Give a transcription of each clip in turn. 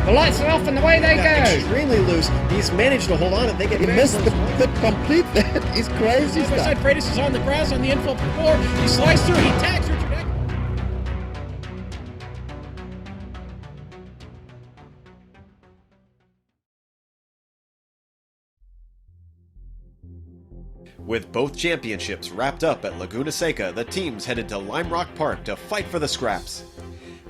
The lights are off and away they go. Extremely loose. He's managed to hold on and they get. He missed the pit completely. He's crazy As I stuff. said, Freitas is on the grass on the infield floor. He slides through. He tags Richard Ekholm. With both championships wrapped up at Laguna Seca, the teams headed to Lime Rock Park to fight for the scraps.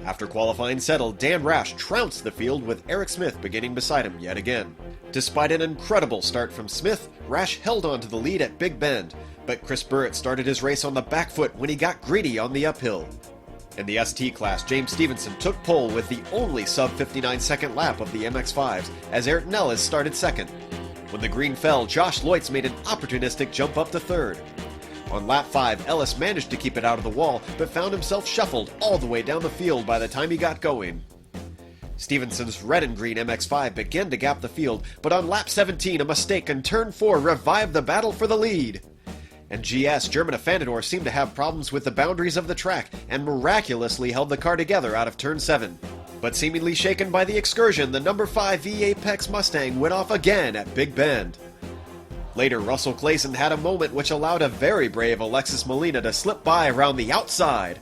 After qualifying settled, Dan Rash trounced the field with Eric Smith beginning beside him yet again. Despite an incredible start from Smith, Rash held on to the lead at Big Bend, but Chris Burrett started his race on the back foot when he got greedy on the uphill. In the ST class, James Stevenson took pole with the only sub-59 second lap of the MX-5s as Ayrton Ellis started second. When the green fell, Josh Loitz made an opportunistic jump up to third. On lap 5, Ellis managed to keep it out of the wall, but found himself shuffled all the way down the field by the time he got going. Stevenson's red and green MX-5 began to gap the field, but on lap 17, a mistake in turn 4 revived the battle for the lead. And GS German Affanador seemed to have problems with the boundaries of the track and miraculously held the car together out of turn 7. But seemingly shaken by the excursion, the number 5 V Apex Mustang went off again at Big Bend. Later, Russell Clayson had a moment which allowed a very brave Alexis Molina to slip by around the outside.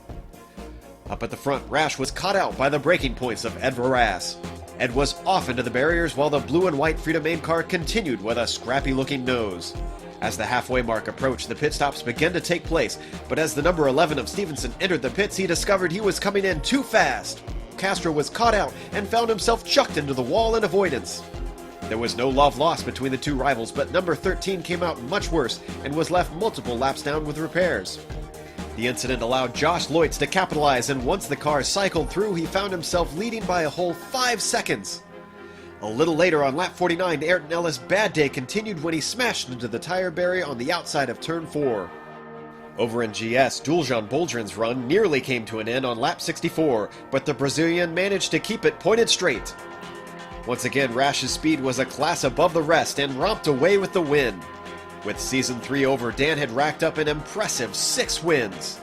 Up at the front, Rash was caught out by the braking points of Ed Verras. Ed was off into the barriers while the blue and white Freedom Aim car continued with a scrappy-looking nose. As the halfway mark approached, the pit stops began to take place, but as the number 11 of Stevenson entered the pits, he discovered he was coming in too fast. Castro was caught out and found himself chucked into the wall in avoidance. There was no love lost between the two rivals, but number 13 came out much worse and was left multiple laps down with repairs. The incident allowed Josh Loitz to capitalize, and once the car cycled through, he found himself leading by a whole 5 seconds. A little later on lap 49, Ayrton Ellis' bad day continued when he smashed into the tire barrier on the outside of turn 4. Over in GS, Jules-Jean Boldrin's run nearly came to an end on lap 64, but the Brazilian managed to keep it pointed straight. Once again, Rash's speed was a class above the rest and romped away with the win. With season 3 over, Dan had racked up an impressive 6 wins.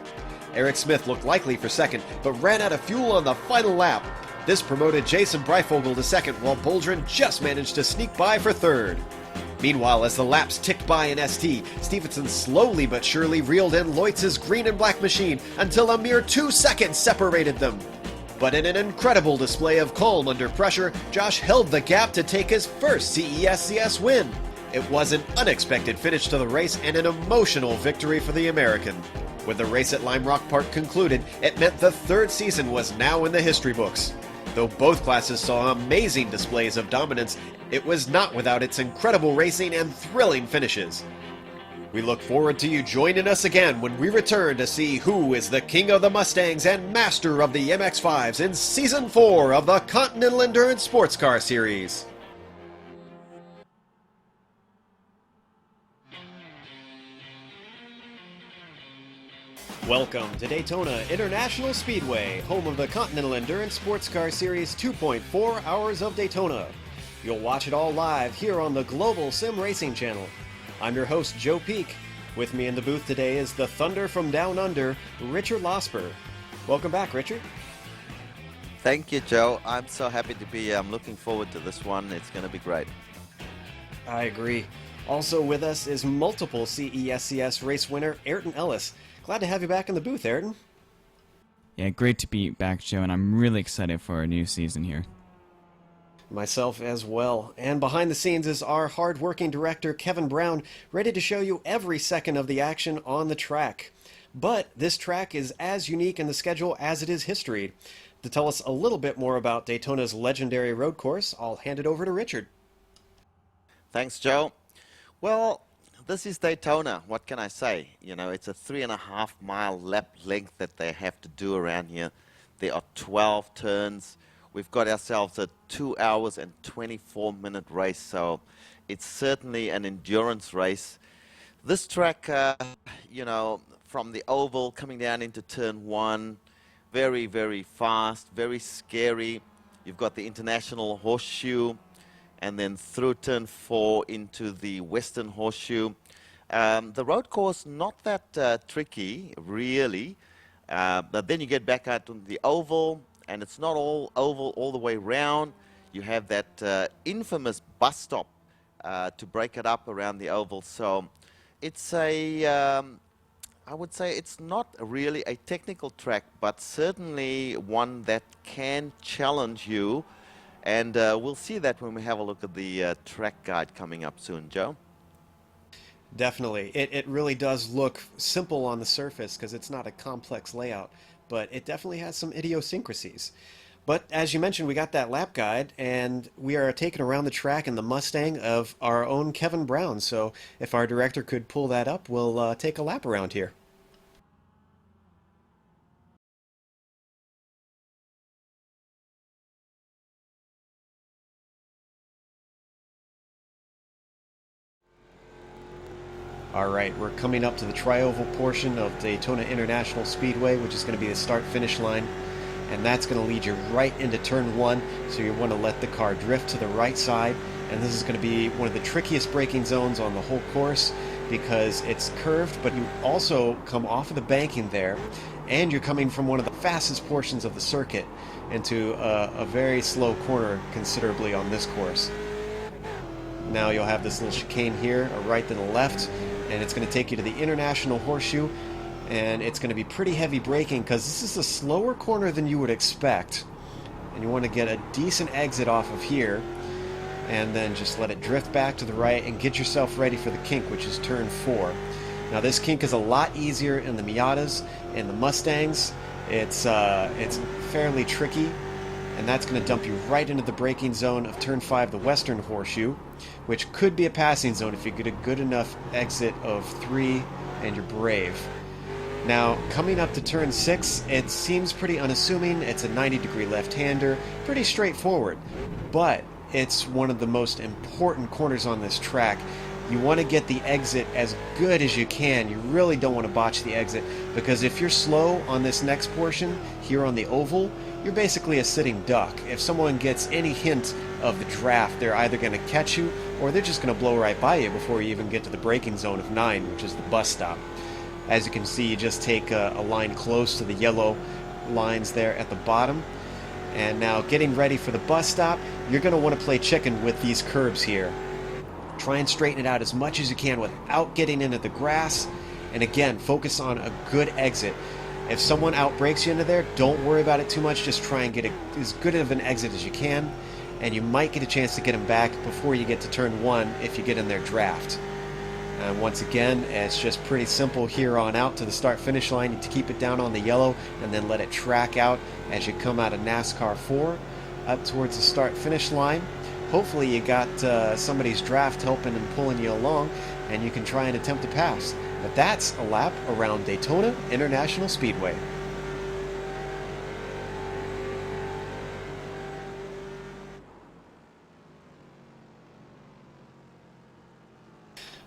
Eric Smith looked likely for second, but ran out of fuel on the final lap. This promoted Jason Breifogel to second, while Boldrin just managed to sneak by for third. Meanwhile, as the laps ticked by in ST, Stevenson slowly but surely reeled in Loitz's green and black machine until a mere 2 seconds separated them. But in an incredible display of calm under pressure, Josh held the gap to take his first CESCS win. It was an unexpected finish to the race and an emotional victory for the American. With the race at Lime Rock Park concluded, it meant the third season was now in the history books. Though both classes saw amazing displays of dominance, it was not without its incredible racing and thrilling finishes. We look forward to you joining us again when we return to see who is the king of the Mustangs and master of the MX-5s in Season 4 of the Continental Endurance Sports Car Series. Welcome to Daytona International Speedway, home of the Continental Endurance Sports Car Series 2.4 Hours of Daytona. You'll watch it all live here on the Global Sim Racing Channel. I'm your host, Joe Peak. With me in the booth today is the Thunder from Down Under, Richard Losper. Welcome back, Richard. Thank you, Joe. I'm so happy to be here. I'm looking forward to this one. It's going to be great. I agree. Also with us is multiple CESCS race winner Ayrton Ellis. Glad to have you back in the booth, Ayrton. Yeah, great to be back, Joe, and I'm really excited for our new season here. Myself as well. And behind the scenes is our hard-working director, Kevin Browne, ready to show you every second of the action on the track. But this track is as unique in the schedule as it is history. To tell us a little bit more about Daytona's legendary road course, I'll hand it over to Richard. Thanks, Joe. Well, this is Daytona. What can I say? You know, it's a 3.5-mile lap length that they have to do around here. There are 12 turns. We've got ourselves a 2 hours and 24-minute race, so it's certainly an endurance race. This track, you know, from the oval coming down into turn 1, very, very fast, very scary. You've got the International Horseshoe, and then through turn 4 into the Western Horseshoe. The road course, not that tricky, really. But then you get back out on the oval, and it's not all oval all the way round. you have that infamous bus stop to break it up around the oval. So it's I would say it's not really a technical track, but certainly one that can challenge you. And we'll see that when we have a look at the track guide coming up soon, Joe. Definitely. It really does look simple on the surface because it's not a complex layout, but it definitely has some idiosyncrasies. But as you mentioned, we got that lap guide, and we are taking around the track in the Mustang of our own Kevin Browne. So if our director could pull that up, we'll take a lap around here. All right, we're coming up to the tri-oval portion of Daytona International Speedway, which is going to be the start-finish line. And that's going to lead you right into turn one, so you want to let the car drift to the right side. And this is going to be one of the trickiest braking zones on the whole course because it's curved, but you also come off of the banking there, and you're coming from one of the fastest portions of the circuit into a very slow corner considerably on this course. Now you'll have this little chicane here, a right then a left, and it's going to take you to the International Horseshoe, and it's going to be pretty heavy braking because this is a slower corner than you would expect, and you want to get a decent exit off of here, and then just let it drift back to the right and get yourself ready for the kink, which is turn 4. Now this kink is a lot easier in the Miatas and the Mustangs. It's fairly tricky, and that's going to dump you right into the braking zone of turn 5, the Western Horseshoe, which could be a passing zone if you get a good enough exit of 3 and you're brave. Now, coming up to turn 6, it seems pretty unassuming. It's a 90-degree left-hander, pretty straightforward, but it's one of the most important corners on this track. You want to get the exit as good as you can. You really don't want to botch the exit, because if you're slow on this next portion here on the oval, you're basically a sitting duck. If someone gets any hint of the draft, they're either going to catch you or they're just going to blow right by you before you even get to the braking zone of 9, which is the bus stop. As you can see, you just take a line close to the yellow lines there at the bottom. And now getting ready for the bus stop, you're going to want to play chicken with these curbs here. Try and straighten it out as much as you can without getting into the grass. And again, focus on a good exit. If someone outbrakes you into there, don't worry about it too much. Just try and get as good of an exit as you can. And you might get a chance to get them back before you get to turn 1 if you get in their draft. And once again, it's just pretty simple here on out to the start-finish line. You keep it down on the yellow and then let it track out as you come out of NASCAR 4 up towards the start-finish line. Hopefully you got somebody's draft helping and pulling you along, and you can try and attempt to pass. But that's a lap around Daytona International Speedway.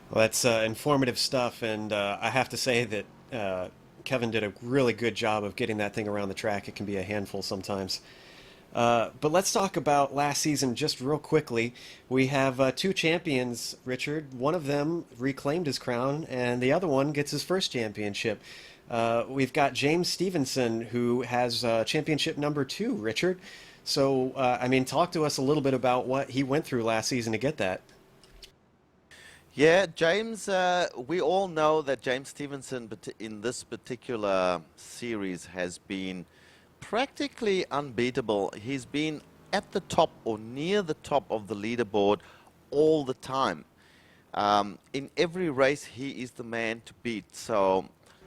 Well, that's informative stuff, and I have to say that Kevin did a really good job of getting that thing around the track. It can be a handful sometimes. But let's talk about last season just real quickly. We have 2 champions, Richard. One of them reclaimed his crown, and the other one gets his first championship. We've got James Stevenson, who has championship number 2, Richard. So, I mean, talk to us a little bit about what he went through last season to get that. Yeah, James, we all know that James Stevenson in this particular series has been practically unbeatable. He's been at the top or near the top of the leaderboard all the time. In every race, he is the man to beat. So,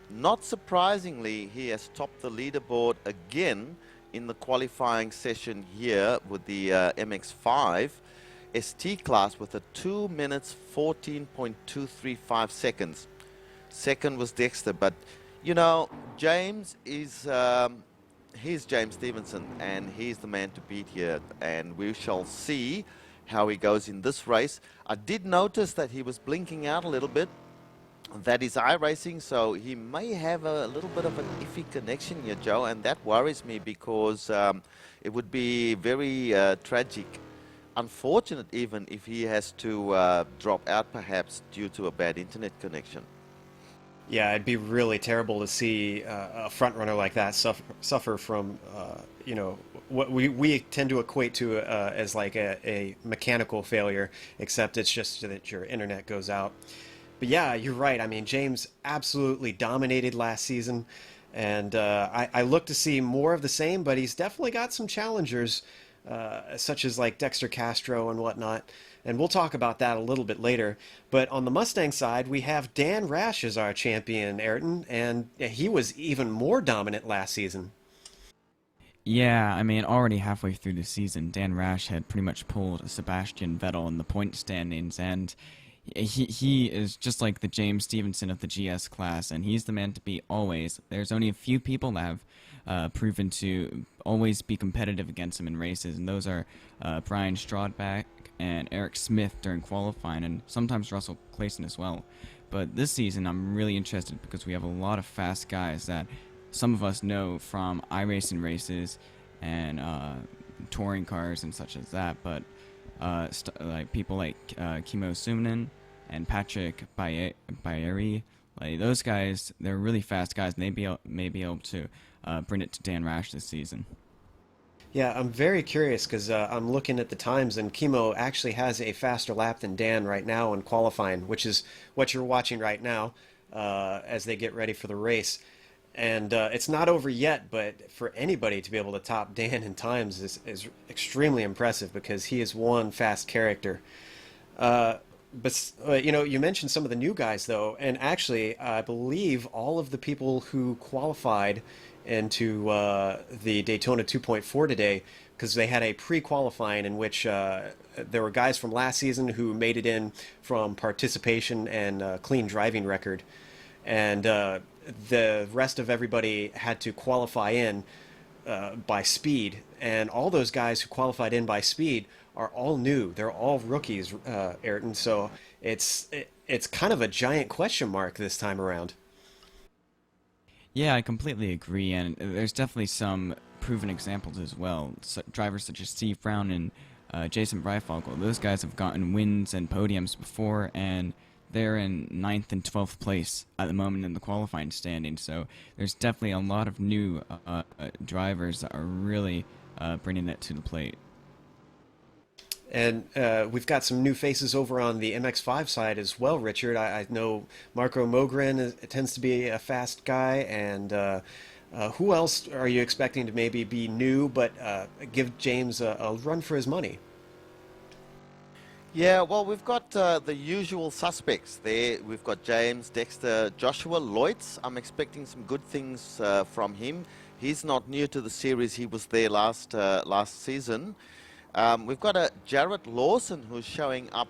not surprisingly, he has topped the leaderboard again in the qualifying session here with the MX-5 ST class with a 2 minutes 14.235 seconds. Second was Dexter, but you know, James is he's James Stevenson, and he's the man to beat here, and we shall see how he goes in this race. I did notice that he was blinking out a little bit. That is iRacing, so he may have a little bit of an iffy connection here, Joe, and that worries me because it would be very tragic, unfortunate even, if he has to drop out perhaps due to a bad internet connection. Yeah, it'd be really terrible to see a front runner like that suffer from, you know, what we tend to equate to as like a mechanical failure, except it's just that your internet goes out. But yeah, you're right. I mean, James absolutely dominated last season, and I look to see more of the same, but he's definitely got some challengers, such as like Dexter Castro and whatnot. And we'll talk about that a little bit later. But on the Mustang side, we have Dan Rash as our champion, Ayrton, and he was even more dominant last season. Yeah, I mean, already halfway through the season, Dan Rash had pretty much pulled Sebastian Vettel in the point standings, and he is just like the James Stevenson of the GS class, and he's the man to beat always. There's only a few people that have proven to always be competitive against him in races, and those are Brian Strodback and Eric Smith during qualifying, and sometimes Russell Clayson as well. But this season, I'm really interested because we have a lot of fast guys that some of us know from iRacing races and touring cars and such as that, but like people like Kimo Suminen and Patrick Bayeri, like those guys, they're really fast guys, and they may be able to bring it to Dan Rash this season. Yeah, I'm very curious because I'm looking at the times, and Kimo actually has a faster lap than Dan right now in qualifying, which is what you're watching right now as they get ready for the race. And it's not over yet, but for anybody to be able to top Dan in times is extremely impressive because he is one fast character. But you know, you mentioned some of the new guys though, and actually, I believe all of the people who qualified into the Daytona 2.4 today, because they had a pre-qualifying in which there were guys from last season who made it in from participation and clean driving record, and the rest of everybody had to qualify in by speed, and all those guys who qualified in by speed are all new. They're all rookies, Ayrton. So it's kind of a giant question mark this time around. Yeah, I completely agree, and there's definitely some proven examples as well. Drivers such as Steve Browne and Jason Breifogel, those guys have gotten wins and podiums before, and they're in 9th and 12th place at the moment in the qualifying standing. So there's definitely a lot of new drivers that are really bringing it to the plate. And we've got some new faces over on the MX-5 side as well, Richard. I know Marco Mogren tends to be a fast guy, and who else are you expecting to maybe be new but give James a run for his money? Yeah, well, we've got the usual suspects there. We've got James, Dexter, Joshua Loitz. I'm expecting some good things from him. He's not new to the series. He was there last season. We've got a Jarrett Lawson who's showing up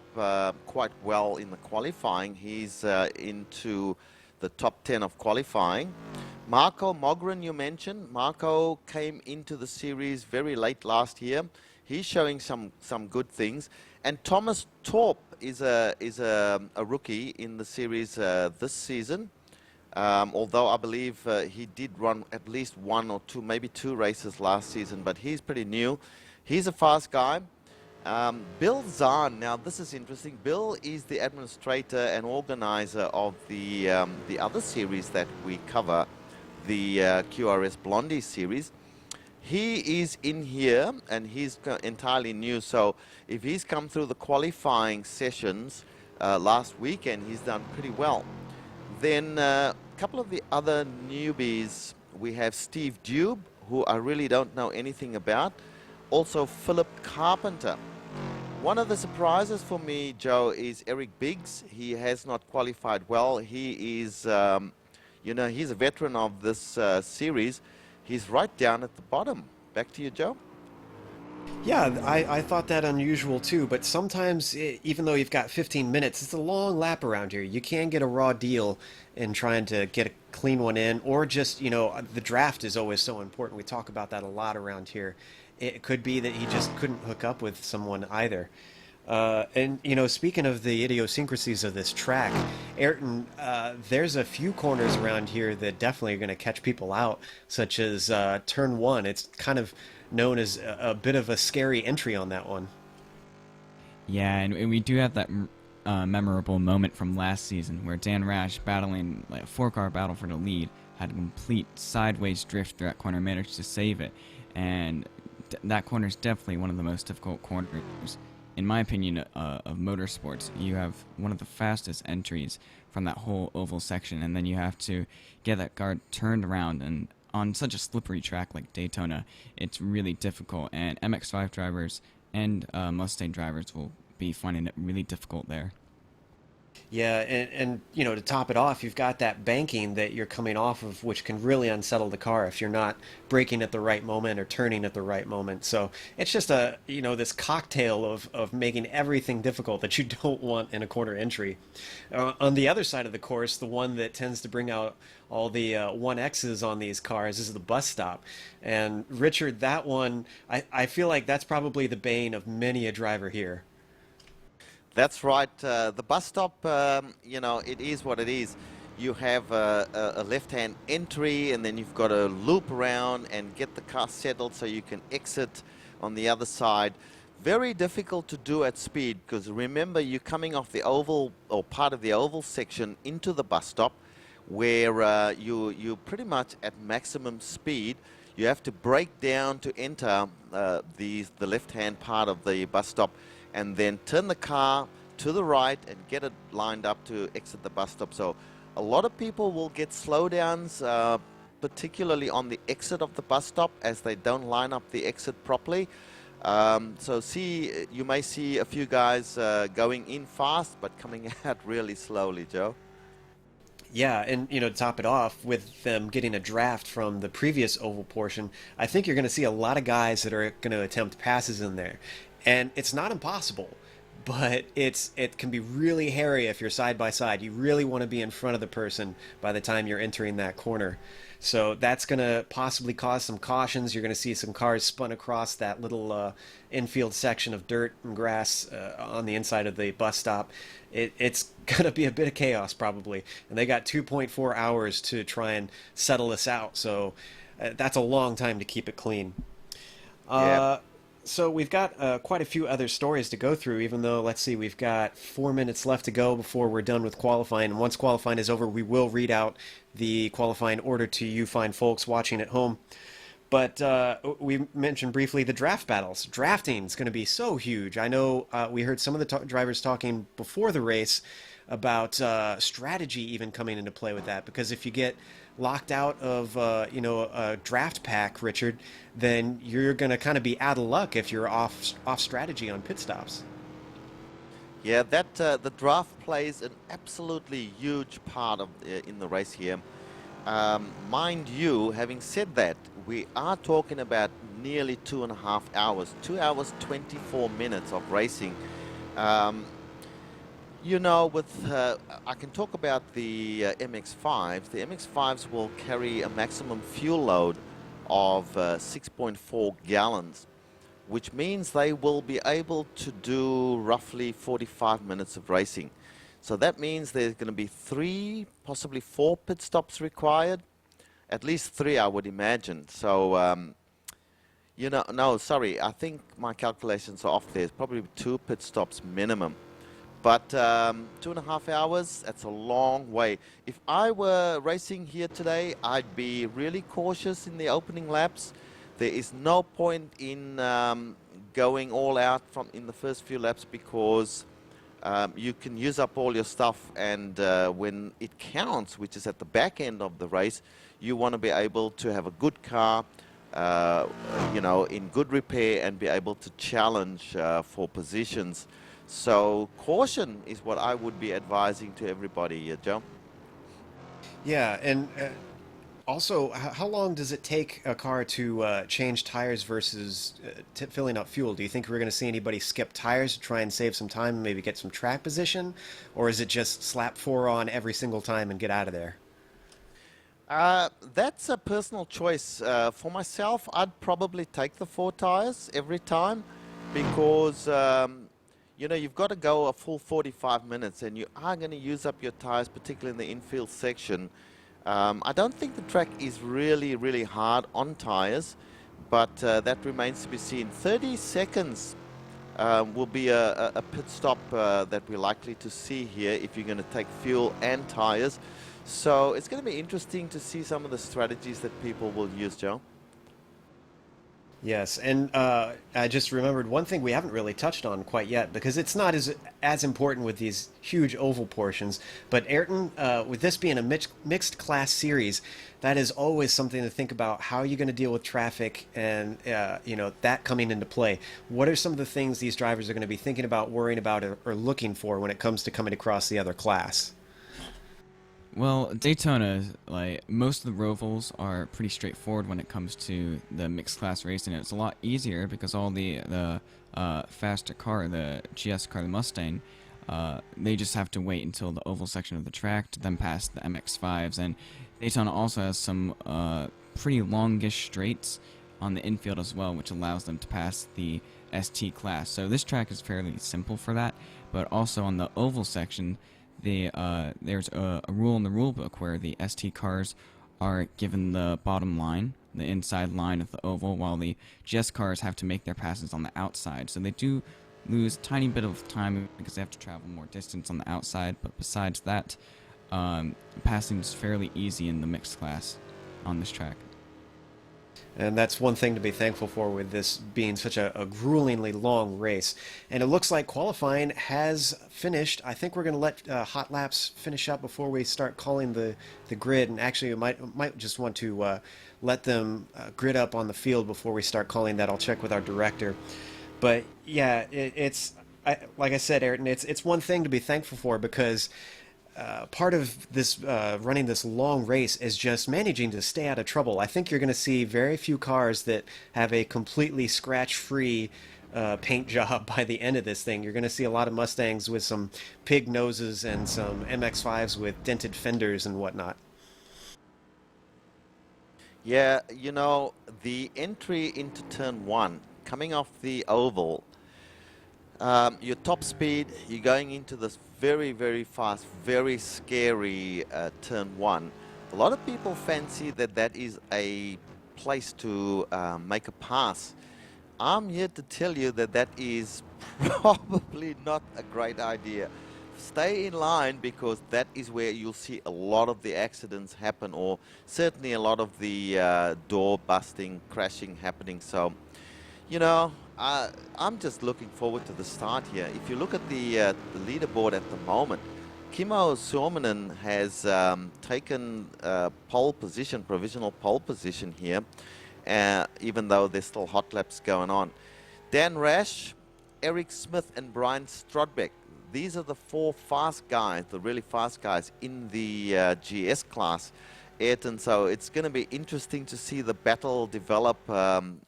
quite well in the qualifying. He's into the top 10 of qualifying. Marco Mogren, you mentioned. Marco came into the series very late last year. He's showing some good things. And Thomas Torp is a rookie in the series this season. Although I believe he did run at least one or two, maybe two races last season, but he's pretty new. He's a fast guy. Bill Zahn, now this is interesting. Bill is the administrator and organizer of the other series that we cover, the QRS Blondie series. He is in here, and he's entirely new, so if he's come through the qualifying sessions last weekend, he's done pretty well. Then a couple of the other newbies, we have Steve Dube, who I really don't know anything about. Also Philip Carpenter. One of the surprises for me, Joe, is Eric Biggs. He has not qualified well. He is, you know, he's a veteran of this series. He's right down at the bottom. Back to you, Joe. Yeah, I thought that unusual too, but sometimes, even though you've got 15 minutes, it's a long lap around here. You can get a raw deal in trying to get a clean one in, or just, you know, the draft is always so important. We talk about that a lot around here. It could be that he just couldn't hook up with someone either. And, you know, speaking of the idiosyncrasies of this track, Ayrton, there's a few corners around here that definitely are going to catch people out, such as Turn 1. It's kind of known as a bit of a scary entry on that one. Yeah, and we do have that memorable moment from last season where Dan Rash, battling like a four-car battle for the lead, had a complete sideways drift through that corner, managed to save it. And that corner is definitely one of the most difficult corners, in my opinion, of motorsports. You have one of the fastest entries from that whole oval section, and then you have to get that car turned around, and on such a slippery track like Daytona, it's really difficult, and MX-5 drivers and Mustang drivers will be finding it really difficult there. Yeah, and you know, to top it off, you've got that banking that you're coming off of, which can really unsettle the car if you're not braking at the right moment or turning at the right moment. So it's just a, you know, this cocktail of making everything difficult that you don't want in a corner entry. On the other side of the course, the one that tends to bring out all the 1Xs on these cars is the bus stop. And Richard, that one, I feel like that's probably the bane of many a driver here. That's right. The bus stop, you know, it is what it is. You have a left-hand entry, and then you've got to loop around and get the car settled so you can exit on the other side. Very difficult to do at speed, because remember, you're coming off the oval, or part of the oval section, into the bus stop, where you're pretty much at maximum speed. You have to brake down to enter the left-hand part of the bus stop, and then turn the car to the right and get it lined up to exit the bus stop. So a lot of people will get slowdowns, particularly on the exit of the bus stop, as they don't line up the exit properly. So you may see a few guys going in fast but coming out really slowly, Joe. Yeah, and you know, to top it off, with them getting a draft from the previous oval portion, I think you're going to see a lot of guys that are going to attempt passes in there. And it's not impossible, but it can be really hairy if you're side by side. You really want to be in front of the person by the time you're entering that corner. So that's going to possibly cause some cautions. You're going to see some cars spun across that little infield section of dirt and grass on the inside of the bus stop. It's going to be a bit of chaos probably. And they got 2.4 hours to try and settle this out. So that's a long time to keep it clean. Yeah. So we've got quite a few other stories to go through, even though, let's see, we've got 4 minutes left to go before we're done with qualifying. And once qualifying is over, we will read out the qualifying order to you fine folks watching at home. But we mentioned briefly the draft battles. Drafting is going to be so huge. I know we heard some of the drivers talking before the race about strategy even coming into play with that, because if you get locked out of a draft pack, Richard, then you're going to kind of be out of luck if you're off strategy on pit stops. Yeah, that the draft plays an absolutely huge part of in the race here. Mind you, having said that, we are talking about nearly 2.5 hours, 2 hours 24 minutes of racing. You know, I can talk about the MX-5s. The MX-5s will carry a maximum fuel load of 6.4 gallons, which means they will be able to do roughly 45 minutes of racing. So that means there's going to be 3, possibly 4 pit stops required. At least 3, I would imagine. So, you know, no, sorry, I think my calculations are off there. It's probably 2 pit stops minimum. But 2.5 hours, that's a long way. If I were racing here today, I'd be really cautious in the opening laps. There is no point in going all out in the first few laps, because you can use up all your stuff, and when it counts, which is at the back end of the race, you want to be able to have a good car, you know, in good repair, and be able to challenge for positions. So caution is what I would be advising to everybody, Joe. Yeah, and also, how long does it take a car to change tires versus filling up fuel? Do you think we're going to see anybody skip tires to try and save some time and maybe get some track position? Or is it just slap 4 on every single time and get out of there? That's a personal choice. For myself, I'd probably take the 4 tires every time, because you know, you've got to go a full 45 minutes, and you are going to use up your tires, particularly in the infield section. I don't think the track is really, really hard on tires, but that remains to be seen. 30 seconds will be a pit stop that we're likely to see here if you're going to take fuel and tires. So it's going to be interesting to see some of the strategies that people will use, Joe. Yes, and I just remembered one thing we haven't really touched on quite yet because it's not as important with these huge oval portions. But Ayrton, with this being a mixed class series, that is always something to think about. How are you going to deal with traffic and that coming into play? What are some of the things these drivers are going to be thinking about, worrying about, or looking for when it comes to coming across the other class? Well, Daytona, like most of the rovals, are pretty straightforward when it comes to the mixed class racing. It's a lot easier because all the faster car, the GS car, the Mustang, they just have to wait until the oval section of the track to then pass the MX-5s. And Daytona also has some pretty longish straights on the infield as well, which allows them to pass the ST class. So this track is fairly simple for that, but also on the oval section, there's a rule in the rule book where the ST cars are given the bottom line, the inside line of the oval, while the GS cars have to make their passes on the outside. So they do lose a tiny bit of time because they have to travel more distance on the outside, but besides that, passing is fairly easy in the mixed class on this track. And that's one thing to be thankful for with this being such a gruelingly long race. And it looks like qualifying has finished. I think we're going to let hot laps finish up before we start calling the grid. And actually, we might just want to let them grid up on the field before we start calling that. I'll check with our director. But yeah, like I said, Ayrton, it's one thing to be thankful for because part of this running this long race is just managing to stay out of trouble. I think you're going to see very few cars that have a completely scratch-free paint job by the end of this thing. You're going to see a lot of Mustangs with some pig noses and some MX-5s with dented fenders and whatnot. Yeah, you know, the entry into turn one, coming off the oval, your top speed, you're going into this very, very fast, very scary turn one. A lot of people fancy that is a place to make a pass. I'm here to tell you that is probably not a great idea. Stay in line because that is where you'll see a lot of the accidents happen, or certainly a lot of the door busting, crashing happening. So, you know, I'm just looking forward to the start here. If you look at the leaderboard at the moment, Kimmo Suominen has taken pole position, provisional pole position here, even though there's still hot laps going on. Dan Rash, Eric Smith, and Brian Strodbeck. These are the four fast guys, the really fast guys in the GS class. Ayrton, so it's going to be interesting to see the battle develop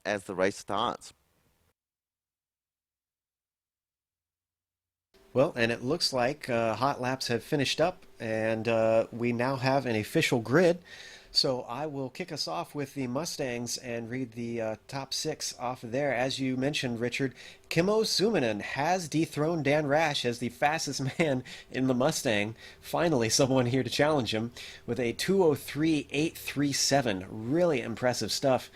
as the race starts. Well, and it looks like hot laps have finished up, and we now have an official grid. So I will kick us off with the Mustangs and read the top six off of there. As you mentioned, Richard, Kimmo Suominen has dethroned Dan Rash as the fastest man in the Mustang. Finally, someone here to challenge him with a 2:03.837. Really impressive stuff.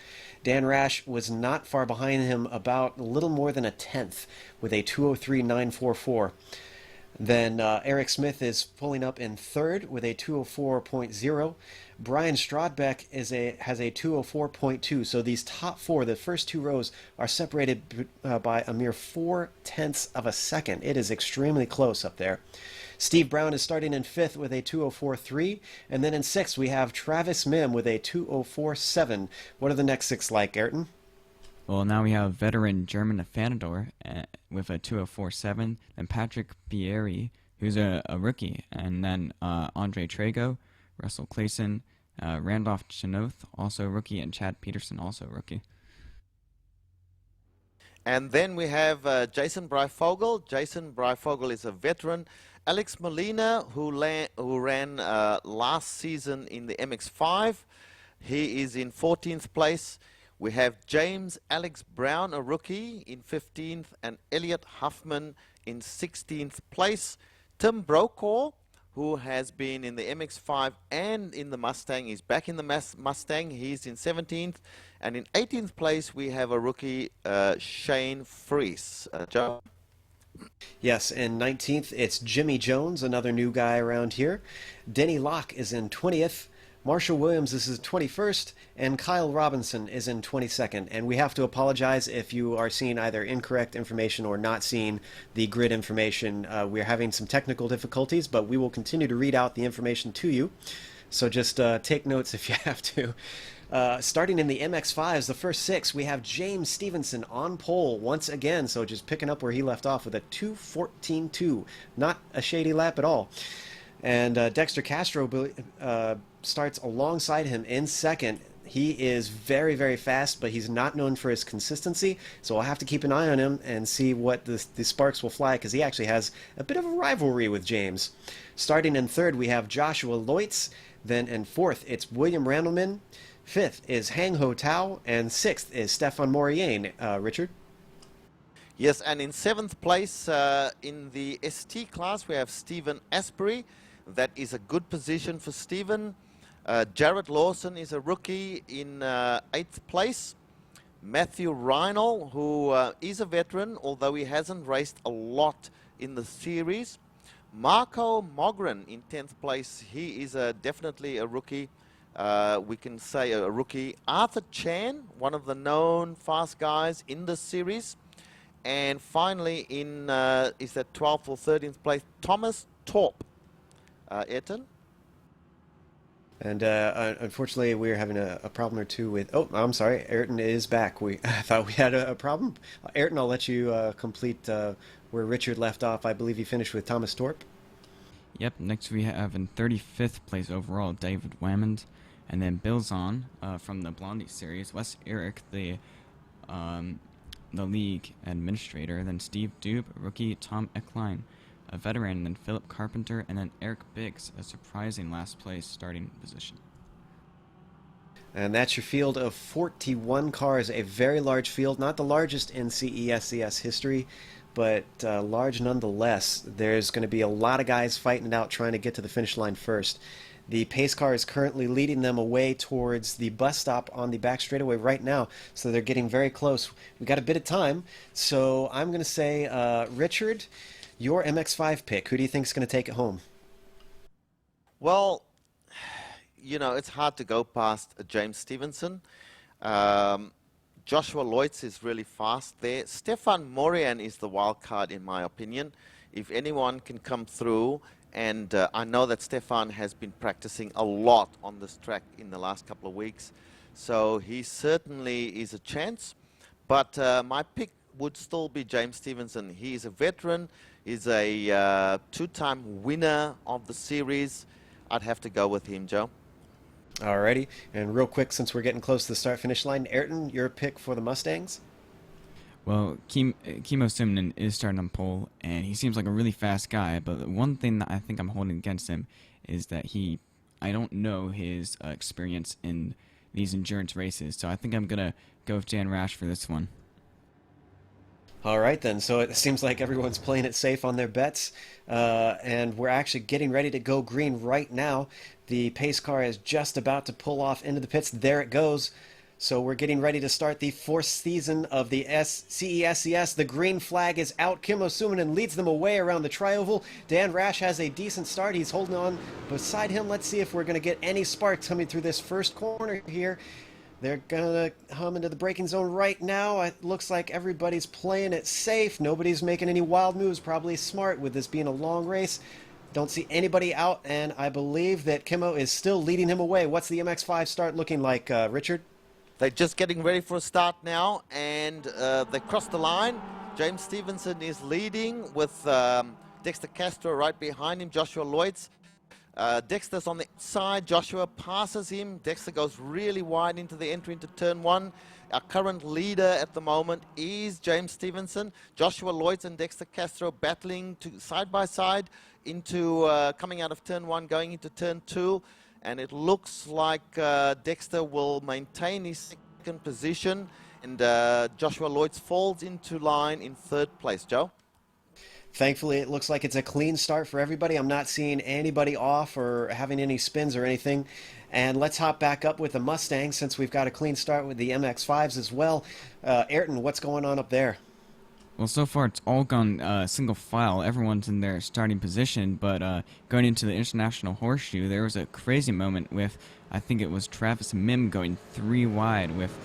Dan Rash was not far behind him, about a little more than a tenth, with a 2:03.944. Then Eric Smith is pulling up in third with a 2:04.0. Brian Strodbeck has a 2:04.2. So these top four, the first two rows, are separated by a mere 0.4 of a second. It is extremely close up there. Steve Browne is starting in fifth with a 2:04.3. And then in sixth, we have Travis Mim with a 2:04.7. What are the next six like, Ayrton? Well, now we have veteran German Fanador with a 2:04.7, and Patrick Bieri, who's a rookie, and then Andre Trago, Russell Clayson, Randolph Chenoth, also rookie, and Chad Peterson, also rookie. And then we have Jason Breifogel. Jason Breifogel is a veteran. Alex Molina, who ran last season in the MX-5. He is in 14th place. We have James Alex Browne, a rookie, in 15th, and Elliot Huffman in 16th place. Tim Brokaw, who has been in the MX-5 and in the Mustang, is back in the Mustang. He's in 17th. And in 18th place, we have a rookie, Shane Fries. Joe? Yes, in 19th, it's Jimmy Jones, another new guy around here. Denny Locke is in 20th. Marshall Williams is in 21st, and Kyle Robinson is in 22nd. And we have to apologize if you are seeing either incorrect information or not seeing the grid information. We're having some technical difficulties, but we will continue to read out the information to you. So just take notes if you have to. Starting in the MX5s, the first 6, we have James Stevenson on pole once again. So just picking up where he left off with a 2:14.2. Not a shady lap at all. And Dexter Castro starts alongside him in second. He is very, very fast, but he's not known for his consistency, so I'll have to keep an eye on him and see what the sparks will fly, because he actually has a bit of a rivalry with James. Starting in third, we have Joshua Leutz. Then in fourth, it's William Randleman. Fifth is Hang Ho Tao, and sixth is Stefan Mauriane. Richard? Yes, and in 7th place in the ST class, we have Stephen Asbury. That is a good position for Stephen. Jared Lawson is a rookie in 8th place. Matthew Reinl, who is a veteran, although he hasn't raced a lot in the series. Marco Mogren in 10th place. He is definitely a rookie. We can say a rookie. Arthur Chan, one of the known fast guys in the series. And finally, in is that 12th or 13th place, Thomas Torp. Ayrton? And unfortunately, we're having a problem or two with... Oh, I'm sorry. Ayrton is back. I thought we had a problem. Ayrton, I'll let you complete where Richard left off. I believe he finished with Thomas Torp. Yep, next we have in 35th place overall, David Wammond. And then Bill Zahn from the Blondie series. Wes Eric, the league administrator. Then Steve Dube, rookie Tom Eckline, a veteran, and then Philip Carpenter, and then Eric Biggs, a surprising last place starting position. And that's your field of 41 cars, a very large field, not the largest in CESCS history, but large nonetheless. There's going to be a lot of guys fighting it out trying to get to the finish line first. The pace car is currently leading them away towards the bus stop on the back straightaway right now, so they're getting very close. We've got a bit of time, so I'm going to say, Richard, your MX5 pick, who do you think is going to take it home? Well, you know, it's hard to go past James Stevenson. Joshua Leutz is really fast there. Stefan Mauriane is the wild card, in my opinion. If anyone can come through, and I know that Stefan has been practicing a lot on this track in the last couple of weeks, so he certainly is a chance. But my pick would still be James Stevenson. He is a veteran. He's a two-time winner of the series. I'd have to go with him, Joe. Alrighty, and real quick, since we're getting close to the start-finish line, Ayrton, your pick for the Mustangs? Well, Kimo Simonen is starting on pole, and he seems like a really fast guy, but one thing that I think I'm holding against him is that I don't know his experience in these endurance races, so I think I'm going to go with Dan Rash for this one. All right, then. So it seems like everyone's playing it safe on their bets, and we're actually getting ready to go green right now. The pace car is just about to pull off into the pits. There it goes. So we're getting ready to start the 4th season of the CESCS. The green flag is out. Kimmo Suominen leads them away around the trioval. Dan Rash has a decent start. He's holding on beside him. Let's see if we're going to get any sparks coming through this first corner here. They're going to hum into the braking zone right now. It looks like everybody's playing it safe. Nobody's making any wild moves. Probably smart with this being a long race. Don't see anybody out, and I believe that Kimmo is still leading him away. What's the MX5 start looking like, Richard? They're just getting ready for a start now, and they crossed the line. James Stevenson is leading with Dexter Castro right behind him, Joshua Leutz. Dexter's on the side. Joshua passes him. Dexter goes really wide into the entry into turn 1. Our current leader at the moment is James Stevenson. Joshua Leutz and Dexter Castro battling side by side into coming out of turn 1, going into turn 2. And it looks like Dexter will maintain his second position, and Joshua Leutz falls into line in 3rd place. Joe? Thankfully, it looks like it's a clean start for everybody. I'm not seeing anybody off or having any spins or anything. And let's hop back up with the Mustang since we've got a clean start with the MX-5s as well. Ayrton, what's going on up there? Well, so far it's all gone single file. Everyone's in their starting position, but going into the International Horseshoe, there was a crazy moment with, I think it was Travis Mim going 3 wide with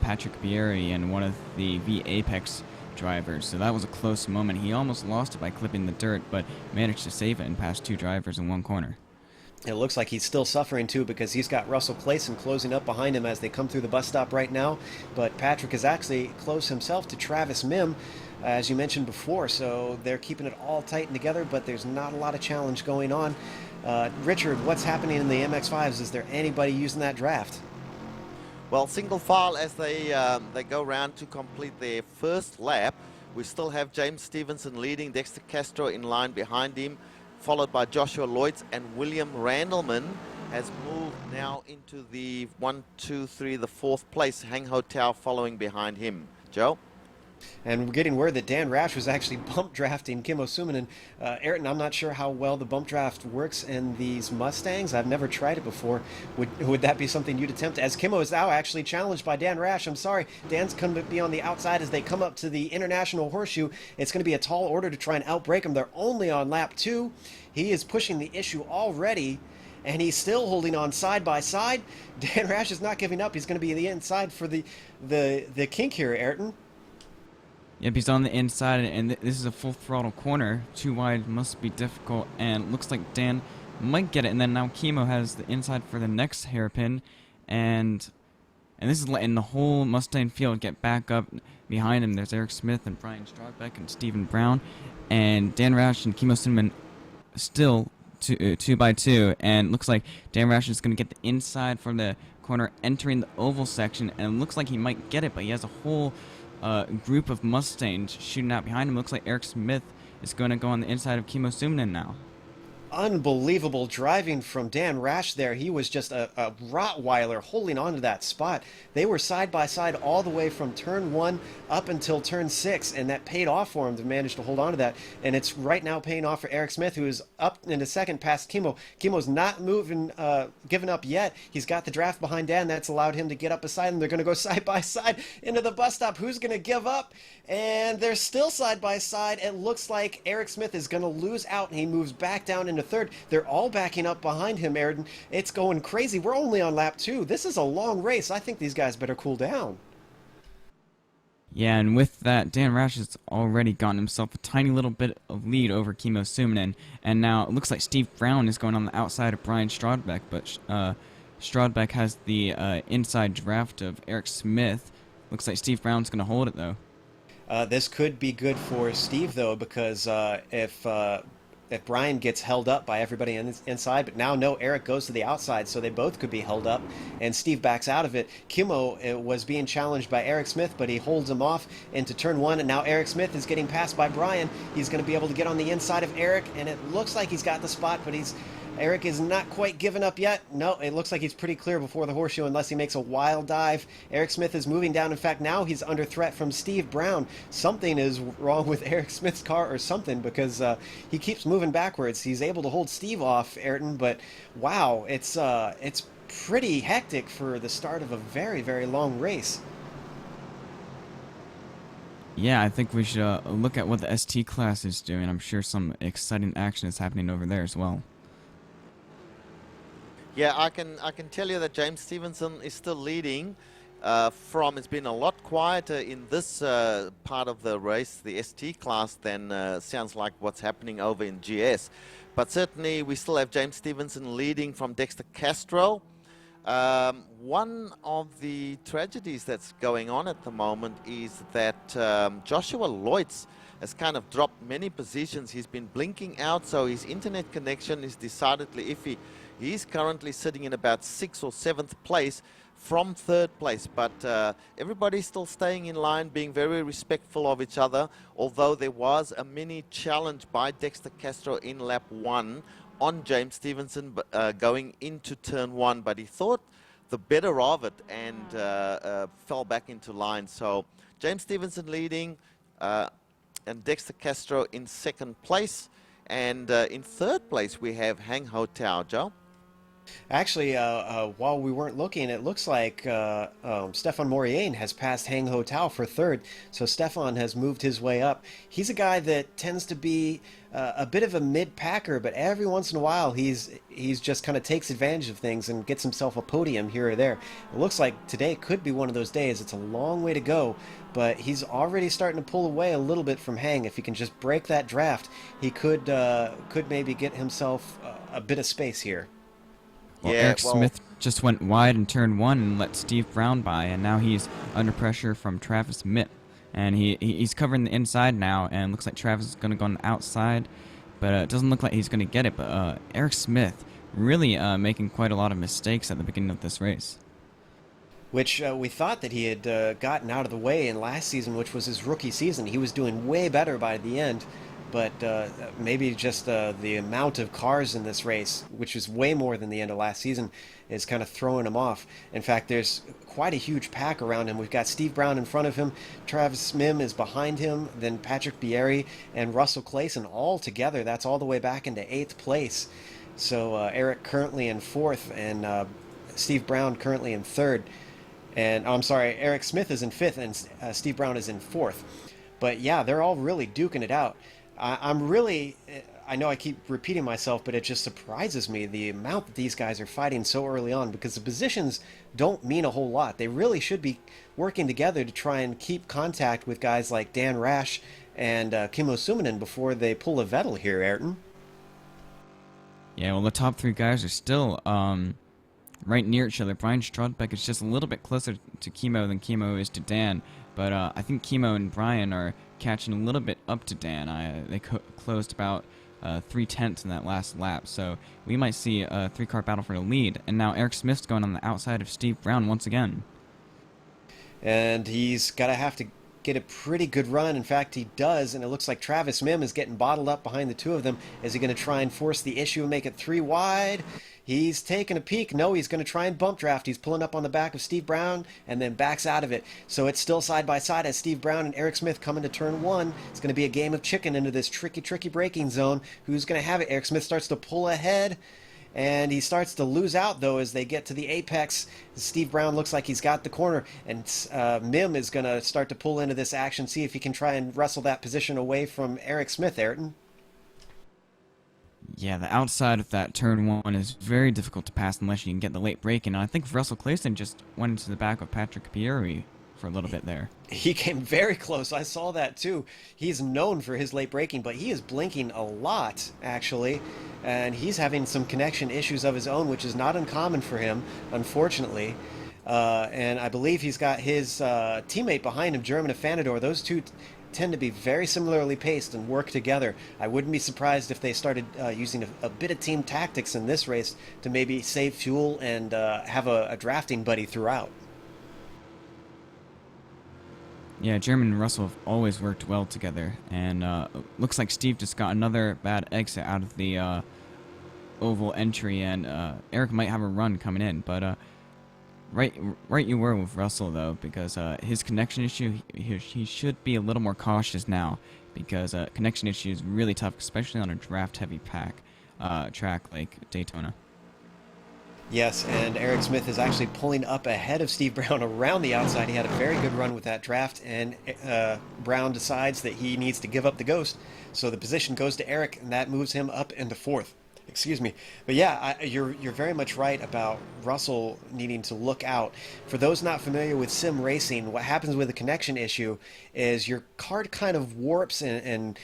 Patrick Bieri and one of the V-Apex drivers. So that was a close moment. He almost lost it by clipping the dirt, but managed to save it and pass 2 drivers in 1 corner. It looks like he's still suffering too because he's got Russell Clayson closing up behind him as they come through the bus stop right now. But Patrick is actually close himself to Travis Mim, as you mentioned before. So they're keeping it all tight and together, but there's not a lot of challenge going on. Richard, what's happening in the MX-5s? Is there anybody using that draft? Well, single file as they go round to complete their first lap. We still have James Stevenson leading, Dexter Castro in line behind him, followed by Joshua Lloyds, and William Randleman has moved now into the 1, 2, 3, the 4th place. Hang Ho Tao following behind him. Joe? And we're getting word that Dan Rash was actually bump drafting Kimmo Suominen. Ayrton, I'm not sure how well the bump draft works in these Mustangs. I've never tried it before. Would that be something you'd attempt? As Kimmo is now actually challenged by Dan Rash. I'm sorry, Dan's going to be on the outside as they come up to the International Horseshoe. It's going to be a tall order to try and outbreak them. They're only on lap 2. He is pushing the issue already, and he's still holding on side by side. Dan Rash is not giving up. He's going to be the inside for the kink here, Ayrton. Yep, he's on the inside, and this is a full throttle corner. 2 wide must be difficult, and looks like Dan might get it. And then now Kimmo has the inside for the next hairpin, and this is letting the whole Mustang field get back up behind him. There's Eric Smith and Brian Strodbeck and Stephen Browne, and Dan Rash and Kimmo Suominen still 2 by 2, and looks like Dan Rash is going to get the inside from the corner entering the oval section, and looks like he might get it, but he has a whole group of Mustangs shooting out behind him. Looks like Eric Smith is going to go on the inside of Kimmo Suominen now. Unbelievable driving from Dan Rash there. He was just a Rottweiler holding on to that spot. They were side by side all the way from turn 1 up until turn 6, and that paid off for him to manage to hold on to that. And it's right now paying off for Eric Smith, who is up into second past Kimmo. Kimmo's not moving, giving up yet. He's got the draft behind Dan. That's allowed him to get up beside him. They're going to go side by side into the bus stop. Who's going to give up? And they're still side by side. It looks like Eric Smith is going to lose out, and he moves back down into third. They're all backing up behind him, Ayrton. It's going crazy. We're only on lap 2. This is a long race. I think these guys better cool down. Yeah, and with that, Dan Rash has already gotten himself a tiny little bit of lead over Kimmo Suominen, and now it looks like Steve Browne is going on the outside of Brian Strodbeck, but Strodbeck has the inside draft of Eric Smith. Looks like Steve Browne's going to hold it, though. This could be good for Steve, though, because if Brian gets held up by everybody inside, but now Eric goes to the outside, so they both could be held up, and Steve backs out of it. Kimmo was being challenged by Eric Smith, but he holds him off into turn 1, and now Eric Smith is getting passed by Brian. He's going to be able to get on the inside of Eric, and it looks like he's got the spot, but Eric is not quite given up yet. No, it looks like he's pretty clear before the horseshoe unless he makes a wild dive. Eric Smith is moving down. In fact, now he's under threat from Steve Browne. Something is wrong with Eric Smith's car or something, because he keeps moving backwards. He's able to hold Steve off, Ayrton, but wow, it's pretty hectic for the start of a very, very long race. Yeah, I think we should look at what the ST class is doing. I'm sure some exciting action is happening over there as well. Yeah, I can tell you that James Stevenson is still leading. It's been a lot quieter in this part of the race, the ST class, than sounds like what's happening over in GS. But certainly we still have James Stevenson leading from Dexter Castro. One of the tragedies that's going on at the moment is that Joshua Lloyds has kind of dropped many positions. He's been blinking out, so his internet connection is decidedly iffy. He's currently sitting in about 6th or 7th place from 3rd place, but everybody's still staying in line, being very respectful of each other, although there was a mini challenge by Dexter Castro in lap 1 on James Stevenson going into turn 1, but he thought the better of it and fell back into line. So James Stevenson leading and Dexter Castro in 2nd place, and in 3rd place we have Hang Ho Tao. Joe? Actually, while we weren't looking, it looks like Stefan Mauriane has passed Hang Ho Tao for third, so Stefan has moved his way up. He's a guy that tends to be a bit of a mid-packer, but every once in a while he's just kind of takes advantage of things and gets himself a podium here or there. It looks like today could be one of those days. It's a long way to go, but he's already starting to pull away a little bit from Hang. If he can just break that draft, he could maybe get himself a bit of space here. Well, Eric Smith just went wide in turn 1 and let Steve Browne by, and now he's under pressure from Travis Mitt. And he's covering the inside now, and looks like Travis is going to go on the outside, but it doesn't look like he's going to get it. But Eric Smith really making quite a lot of mistakes at the beginning of this race. Which we thought that he had gotten out of the way in last season, which was his rookie season. He was doing way better by the end. But maybe just the amount of cars in this race, which is way more than the end of last season, is kind of throwing him off. In fact, there's quite a huge pack around him. We've got Steve Browne in front of him, Travis Mim is behind him, then Patrick Bieri and Russell Clayson all together. That's all the way back into 8th place. So Eric currently in 4th, and Steve Browne currently in 3rd. And I'm sorry, Eric Smith is in 5th, and Steve Browne is in 4th. But yeah, they're all really duking it out. I know I keep repeating myself, but it just surprises me the amount that these guys are fighting so early on, because the positions don't mean a whole lot. They really should be working together to try and keep contact with guys like Dan Rash and Kimmo Suominen before they pull a Vettel here, Ayrton. Yeah, well, the top 3 guys are still right near each other. Brian Strodbeck is just a little bit closer to Kimmo than Kimmo is to Dan, but I think Kimmo and Brian are catching a little bit up to Dan. They closed about 3/10 in that last lap, so we might see a 3-car battle for the lead. And now Eric Smith's going on the outside of Steve Browne once again. And he's got to have to get a pretty good run. In fact, he does, and it looks like Travis Mim is getting bottled up behind the two of them. Is he going to try and force the issue and make it 3 wide? He's taking a peek. No, he's going to try and bump draft. He's pulling up on the back of Steve Browne and then backs out of it. So it's still side by side as Steve Browne and Eric Smith come into turn 1. It's going to be a game of chicken into this tricky braking zone. Who's going to have it? Eric Smith starts to pull ahead, and he starts to lose out, though, as they get to the apex. Steve Browne looks like he's got the corner, and Mim is going to start to pull into this action, see if he can try and wrestle that position away from Eric Smith, Ayrton. Yeah, the outside of that turn 1 is very difficult to pass unless you can get the late break. And I think Russell Clayson just went into the back of Patrick Bieri for a little bit there. He came very close. I saw that too. He's known for his late braking, but he is blinking a lot, actually. And he's having some connection issues of his own, which is not uncommon for him, unfortunately. And I believe he's got his teammate behind him, German Afanador. Those two tend to be very similarly paced and work together. I wouldn't be surprised if they started using a bit of team tactics in this race to maybe save fuel and have a drafting buddy throughout. Yeah, German and Russell have always worked well together, and looks like Steve just got another bad exit out of the oval entry, and Eric might have a run coming in, but right you were with Russell, though, because his connection issue, he should be a little more cautious now, because connection issue is really tough, especially on a draft-heavy track like Daytona. Yes, and Eric Smith is actually pulling up ahead of Steve Browne around the outside. He had a very good run with that draft, and Browne decides that he needs to give up the ghost, so the position goes to Eric, and that moves him up into 4th. Excuse me. But yeah, you're very much right about Russell needing to look out. For those not familiar with sim racing, what happens with a connection issue is your card kind of warps and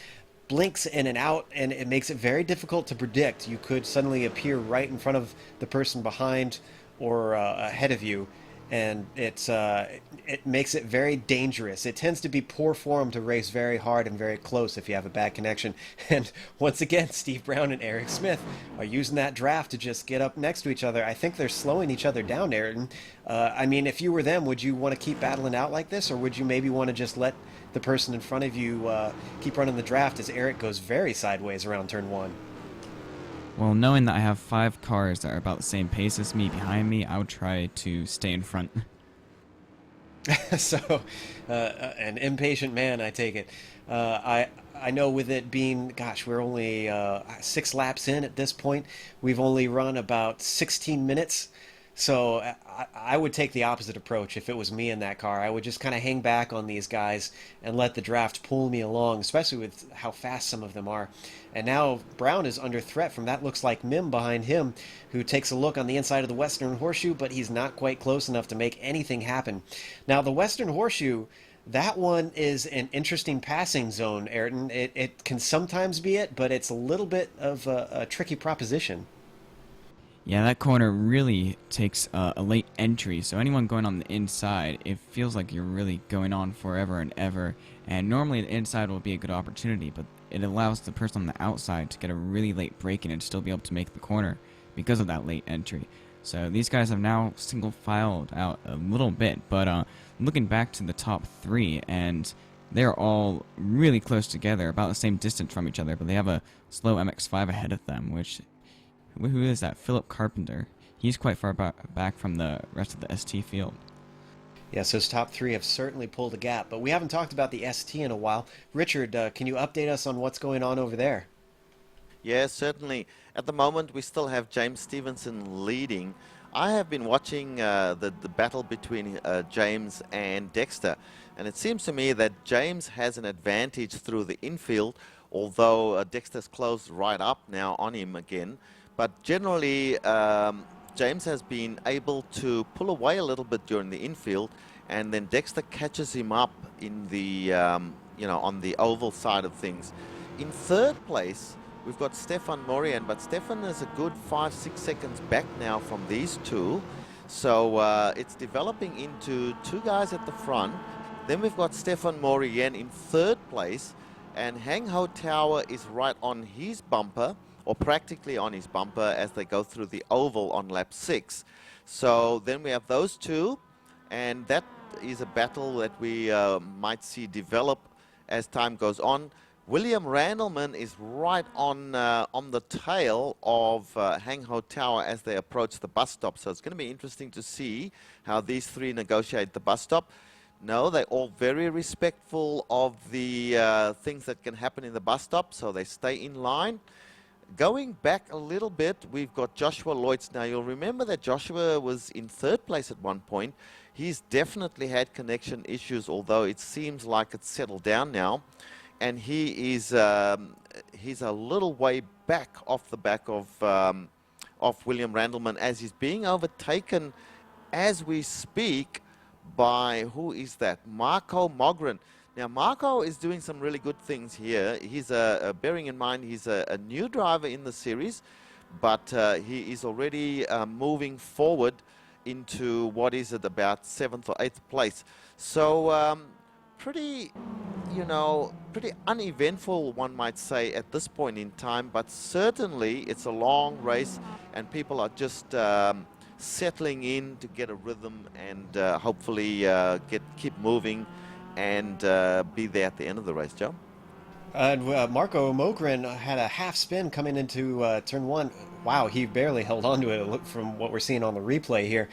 blinks in and out, and it makes it very difficult to predict. You could suddenly appear right in front of the person behind or ahead of you, and it makes it very dangerous. It tends to be poor form to race very hard and very close if you have a bad connection. And once again, Steve Browne and Eric Smith are using that draft to just get up next to each other. I think they're slowing each other down, Ayrton. I mean, if you were them, would you want to keep battling out like this, or would you maybe want to just let the person in front of you keep running the draft as Eric goes very sideways around turn 1? Well, knowing that I have 5 cars that are about the same pace as me behind me, I would try to stay in front. So, an impatient man, I take it. I know with it being, gosh, we're only 6 laps in at this point. We've only run about 16 minutes. So I would take the opposite approach if it was me in that car. I would just kind of hang back on these guys and let the draft pull me along, especially with how fast some of them are. And now Browne is under threat from that looks like Mim behind him, who takes a look on the inside of the Western Horseshoe, but he's not quite close enough to make anything happen. Now the Western Horseshoe, that one is an interesting passing zone, Ayrton. It can sometimes be it, but it's a little bit of a tricky proposition. Yeah, that corner really takes a late entry, so anyone going on the inside, it feels like you're really going on forever and ever, and normally the inside will be a good opportunity, but it allows the person on the outside to get a really late break in and still be able to make the corner because of that late entry. So these guys have now single-filed out a little bit, but looking back to the top three, and they're all really close together, about the same distance from each other, but they have a slow MX-5 ahead of them, which... Who is that? Philip Carpenter. He's quite far back from the rest of the ST field. Yes, those top three have certainly pulled a gap, but we haven't talked about the ST in a while. Richard, can you update us on what's going on over there? Yes, certainly. At the moment, we still have James Stevenson leading. I have been watching the battle between James and Dexter, and it seems to me that James has an advantage through the infield, although Dexter's closed right up now on him again. But generally, James has been able to pull away a little bit during the infield, and then Dexter catches him up in the, on the oval side of things. In third place, we've got Stefan Morian, but Stefan is a good 5-6 seconds back now from these two. So it's developing into two guys at the front. Then we've got Stefan Morian in third place, and Hang Ho Tower is right on his bumper, or practically on his bumper, as they go through the oval on lap 6. So then we have those two, and that is a battle that we might see develop as time goes on. William Randleman is right on the tail of Hang Ho Tower as they approach the bus stop. So it's going to be interesting to see how these three negotiate the bus stop. No, they're all very respectful of the things that can happen in the bus stop, so they stay in line. Going back a little bit, we've got Joshua Lloyds. Now, you'll remember that Joshua was in third place at one point. He's definitely had connection issues, although it seems like it's settled down now. And he is he's a little way back off the back of William Randleman, as he's being overtaken as we speak by, who is that? Marco Mogren. Now, Marco is doing some really good things here. He's bearing in mind he's a new driver in the series, but he is already moving forward into what is at about 7th or 8th place. So pretty uneventful, one might say, at this point in time, but certainly it's a long race and people are just settling in to get a rhythm and hopefully keep moving and be there at the end of the race, Joe. Marco Mogren had a half spin coming into turn 1. Wow, he barely held on to it from what we're seeing on the replay here.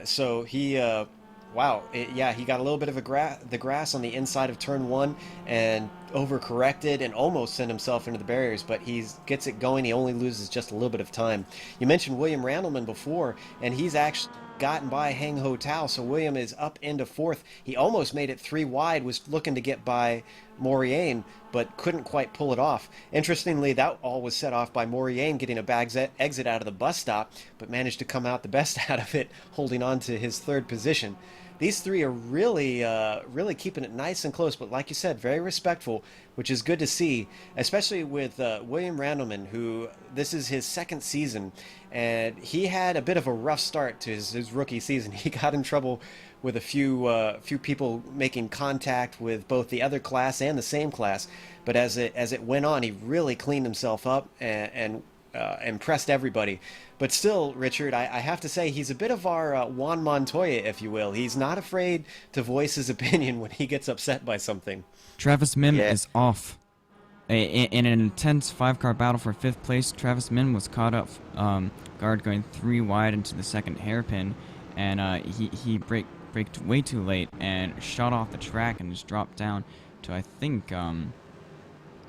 So he, he got a little bit of the grass on the inside of turn 1 and overcorrected and almost sent himself into the barriers, but he gets it going. He only loses just a little bit of time. You mentioned William Randleman before, and he's actually gotten by Hang Ho Tao, so William is up into 4th. He almost made it 3 wide, was looking to get by Moriane, but couldn't quite pull it off. Interestingly, that all was set off by Moriane getting a bag exit out of the bus stop, but managed to come out the best out of it, holding on to his 3rd position. These three are really keeping it nice and close, but like you said, very respectful, which is good to see, especially with William Randleman, who this is his 2nd season, and he had a bit of a rough start to his rookie season. He got in trouble with a few people making contact with both the other class and the same class, but as it went on, he really cleaned himself up and impressed everybody. But still, Richard, I have to say he's a bit of our Juan Montoya, if you will. He's not afraid to voice his opinion when he gets upset by something. Travis Mim is off. In an intense 5-car battle for 5th place, Travis Mim was caught up guard going 3 wide into the 2nd hairpin, and he braked way too late and shot off the track and just dropped down to, I think,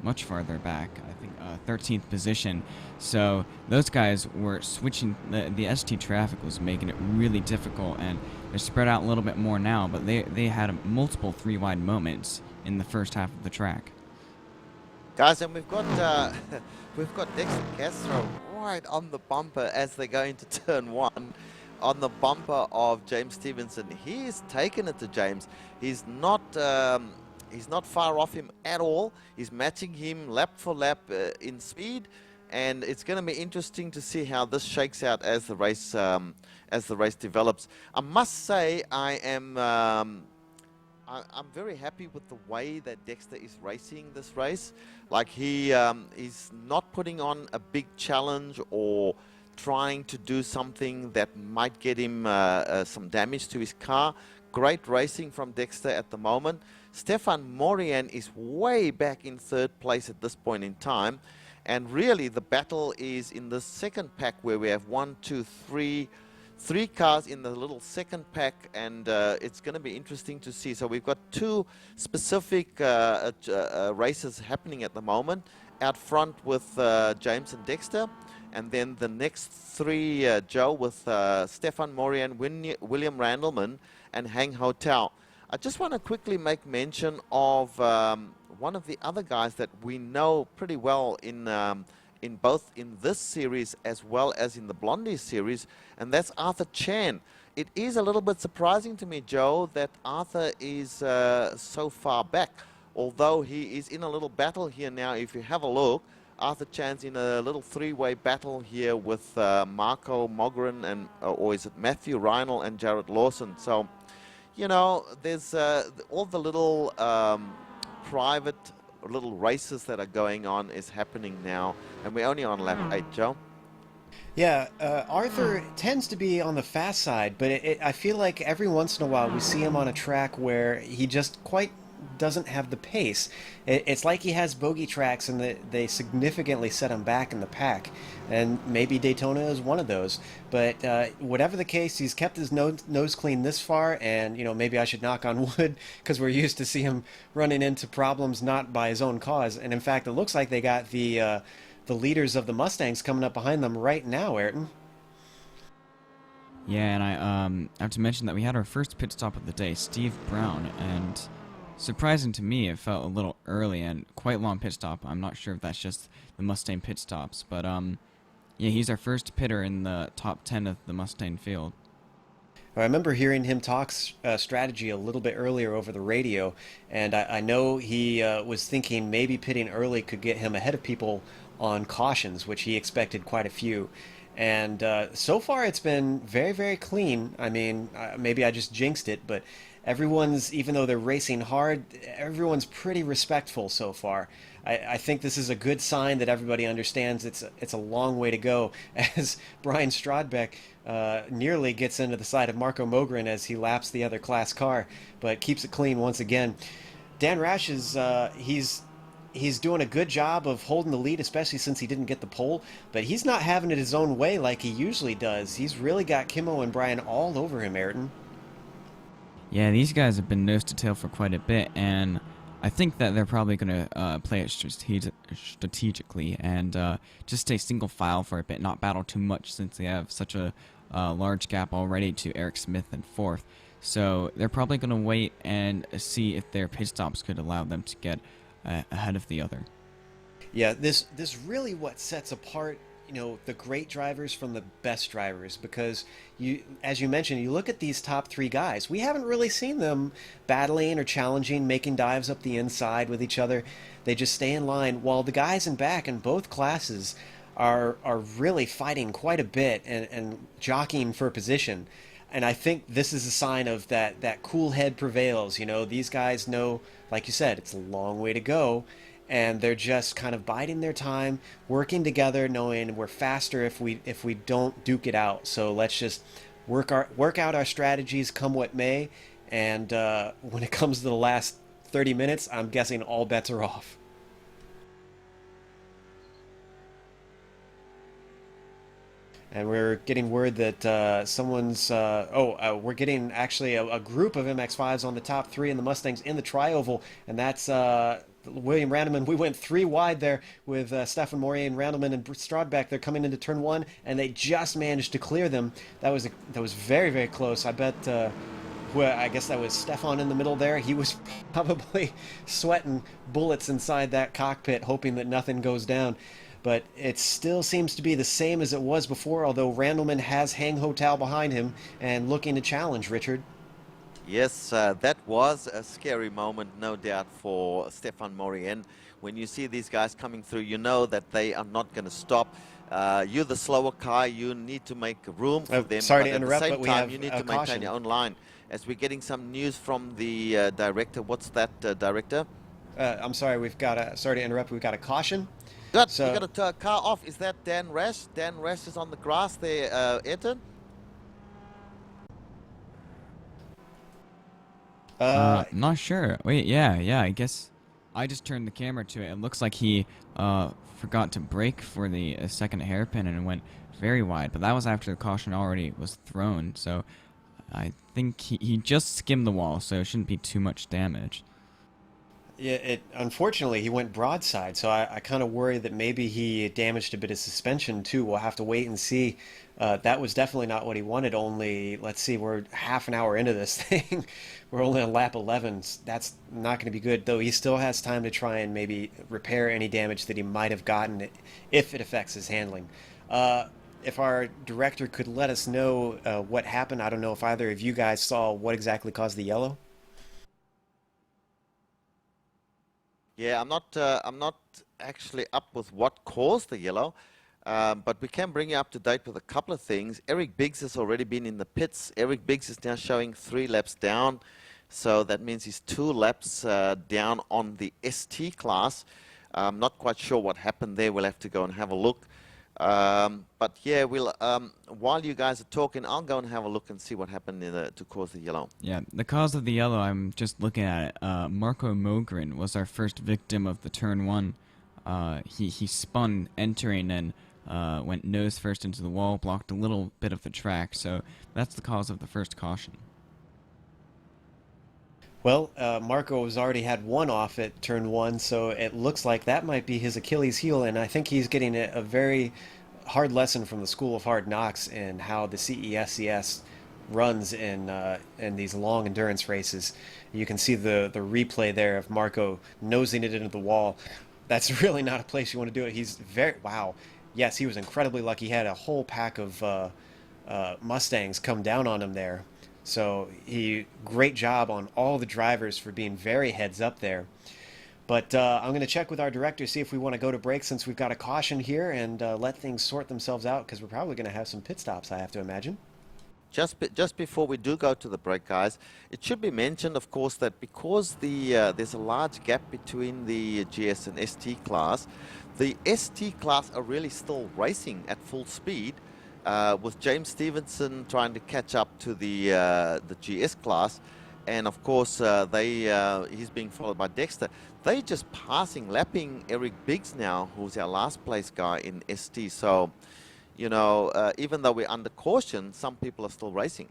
much farther back, I think 13th position. So those guys were switching, the ST traffic was making it really difficult, and they're spread out a little bit more now, but they had multiple 3-wide moments in the first half of the track. Guys, and we've got we've got Dexter Castro right on the bumper as they go into turn 1, on the bumper of James Stevenson. He's taken it to James. He's not far off him at all. He's matching him lap for lap in speed, and it's going to be interesting to see how this shakes out as the race develops. I must say, I'm very happy with the way that Dexter is racing this race. Like he's not putting on a big challenge or trying to do something that might get him some damage to his car. Great racing from Dexter at the moment. Stefan Morian is way back in 3rd place at this point in time. And really the battle is in the second pack, where we have 3 cars in the little second pack, and it's going to be interesting to see. So we've got 2 specific races happening at the moment. Out front with James and Dexter, and then the next 3, Joe, with Stefan Morian, William Randleman, and Hang Hotel. I just want to quickly make mention of one of the other guys that we know pretty well in both in this series as well as in the Blondie series, and that's Arthur Chan. It is a little bit surprising to me, Joe, that Arthur is so far back, although he is in a little battle here now. If you have a look, Arthur Chan's in a little 3-way battle here with Marco Mogren and, or is it Matthew Reinl and Jared Lawson. So, you know, there's all the little private little races that are going on is happening now, and we're only on lap 8, Joe. Yeah, Arthur tends to be on the fast side, but I feel like every once in a while we see him on a track where he just quite doesn't have the pace. It's like he has bogey tracks and they significantly set him back in the pack, and maybe Daytona is one of those. But whatever the case, he's kept his nose clean this far, and you know, maybe I should knock on wood, because we're used to see him running into problems not by his own cause. And in fact, it looks like they got the leaders of the Mustangs coming up behind them right now, Ayrton. Yeah, and I have to mention that we had our first pit stop of the day, Steve Browne, and surprising to me, it felt a little early and quite long pit stop. I'm not sure if that's just the Mustang pit stops, but yeah, he's our first pitter in the top 10 of the Mustang field. I remember hearing him talk strategy a little bit earlier over the radio, and I know he was thinking maybe pitting early could get him ahead of people on cautions, which he expected quite a few. And so far it's been very, very clean. I mean, maybe I just jinxed it, but everyone's, even though they're racing hard, everyone's pretty respectful so far. I think this is a good sign that everybody understands it's a long way to go, as Brian Strodbeck nearly gets into the side of Marco Mogren as he laps the other class car, but keeps it clean once again. Dan Rash is he's doing a good job of holding the lead, especially since he didn't get the pole, but he's not having it his own way like he usually does. He's really got Kimmo and Brian all over him, Ayrton. Yeah, these guys have been nose to tail for quite a bit, and I think that they're probably going to play it strategically and just stay single file for a bit, not battle too much, since they have such a large gap already to Eric Smith in 4th. So they're probably going to wait and see if their pit stops could allow them to get ahead of the other. Yeah, this really what sets apart, you know, the great drivers from the best drivers, because as you mentioned, you look at these top 3 guys, we haven't really seen them battling or challenging, making dives up the inside with each other. They just stay in line, while the guys in back in both classes are really fighting quite a bit and jockeying for position. And I think this is a sign of that cool head prevails. You know, these guys know, like you said, it's a long way to go, and they're just kind of biding their time, working together, knowing we're faster if we don't duke it out. So let's just work out our strategies, come what may. And when it comes to the last 30 minutes, I'm guessing all bets are off. And we're getting word that we're getting actually a group of MX-5s on the top three in the Mustangs in the tri-oval, and that's William Randleman. We went three wide there with Stefan Mourier and Randleman and Strodbeck. They're coming into turn one, and they just managed to clear them. That was very, very close. I bet. Well, I guess that was Stefan in the middle there. He was probably sweating bullets inside that cockpit, hoping that nothing goes down. But it still seems to be the same as it was before, although Randleman has Hang Hotel behind him and looking to challenge, Richard. Yes, that was a scary moment, no doubt, for Stefan Mourier. When you see these guys coming through, you know that they are not going to stop. You're the slower car. You need to make room for them. Sorry but to interrupt, at the same but we time, have you need a to maintain caution. your own line. As we're getting some news from the director. What's that, director? I'm sorry, sorry to interrupt. We've got a caution. Good. So, You got a car off. Is that Dan Rash? Dan Rash is on the grass there, Ayrton. Not sure. Wait, yeah, I guess I just turned the camera to it. It looks like he forgot to brake for the second hairpin and went very wide, but that was after the caution already was thrown, so I think he just skimmed the wall, so it shouldn't be too much damage. yeah, unfortunately he went broadside, so I kind of worry that maybe he damaged a bit of suspension too. We'll have to wait and see. That was definitely not what he wanted. Only, let's see, we're half an hour into this thing. We're only on lap 11. That's not going to be good, though. He still has time to try and maybe repair any damage that he might have gotten if it affects his handling. If our director could let us know what happened. I don't know if either of you guys saw what exactly caused the yellow. Yeah, I'm not actually up with what caused the yellow, but we can bring you up to date with a couple of things. Eric Biggs has already been in the pits. Eric Biggs is now showing 3 laps down, so that means he's 2 laps down on the ST class. I'm not quite sure what happened there. We'll have to go and have a look. But yeah, while you guys are talking, I'll go and have a look and see what happened to cause the yellow. Yeah, the cause of the yellow, I'm just looking at it. Marco Mogren was our first victim of the turn one. He spun entering and went nose first into the wall, blocked a little bit of the track, so that's the cause of the first caution. Well, Marco has already had one off at turn one, so it looks like that might be his Achilles heel, and I think he's getting a very hard lesson from the School of Hard Knocks in how the CESCS runs in these long endurance races. You can see the replay there of Marco nosing it into the wall. That's really not a place you want to do it. He's wow. Yes, he was incredibly lucky. He had a whole pack of Mustangs come down on him there. So great job on all the drivers for being very heads up there. But I'm going to check with our director, see if we want to go to break since we've got a caution here, and let things sort themselves out, because we're probably going to have some pit stops, I have to imagine. Just before we do go to the break, guys, it should be mentioned, of course, that because there's a large gap between the GS and ST class, the ST class are really still racing at full speed, with James Stevenson trying to catch up to the GS class, and of course he's being followed by Dexter. They're just lapping Eric Biggs now, who's our last place guy in ST. So, you know, even though we're under caution, some people are still racing.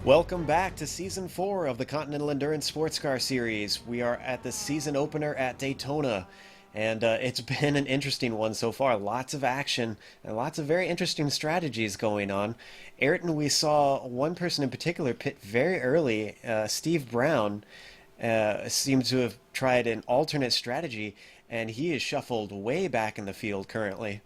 Welcome back to Season 4 of the Continental Endurance Sports Car Series. We are at the season opener at Daytona, and it's been an interesting one so far. Lots of action and lots of very interesting strategies going on. Ayrton, we saw one person in particular pit very early. Steve Browne seems to have tried an alternate strategy, and he is shuffled way back in the field currently.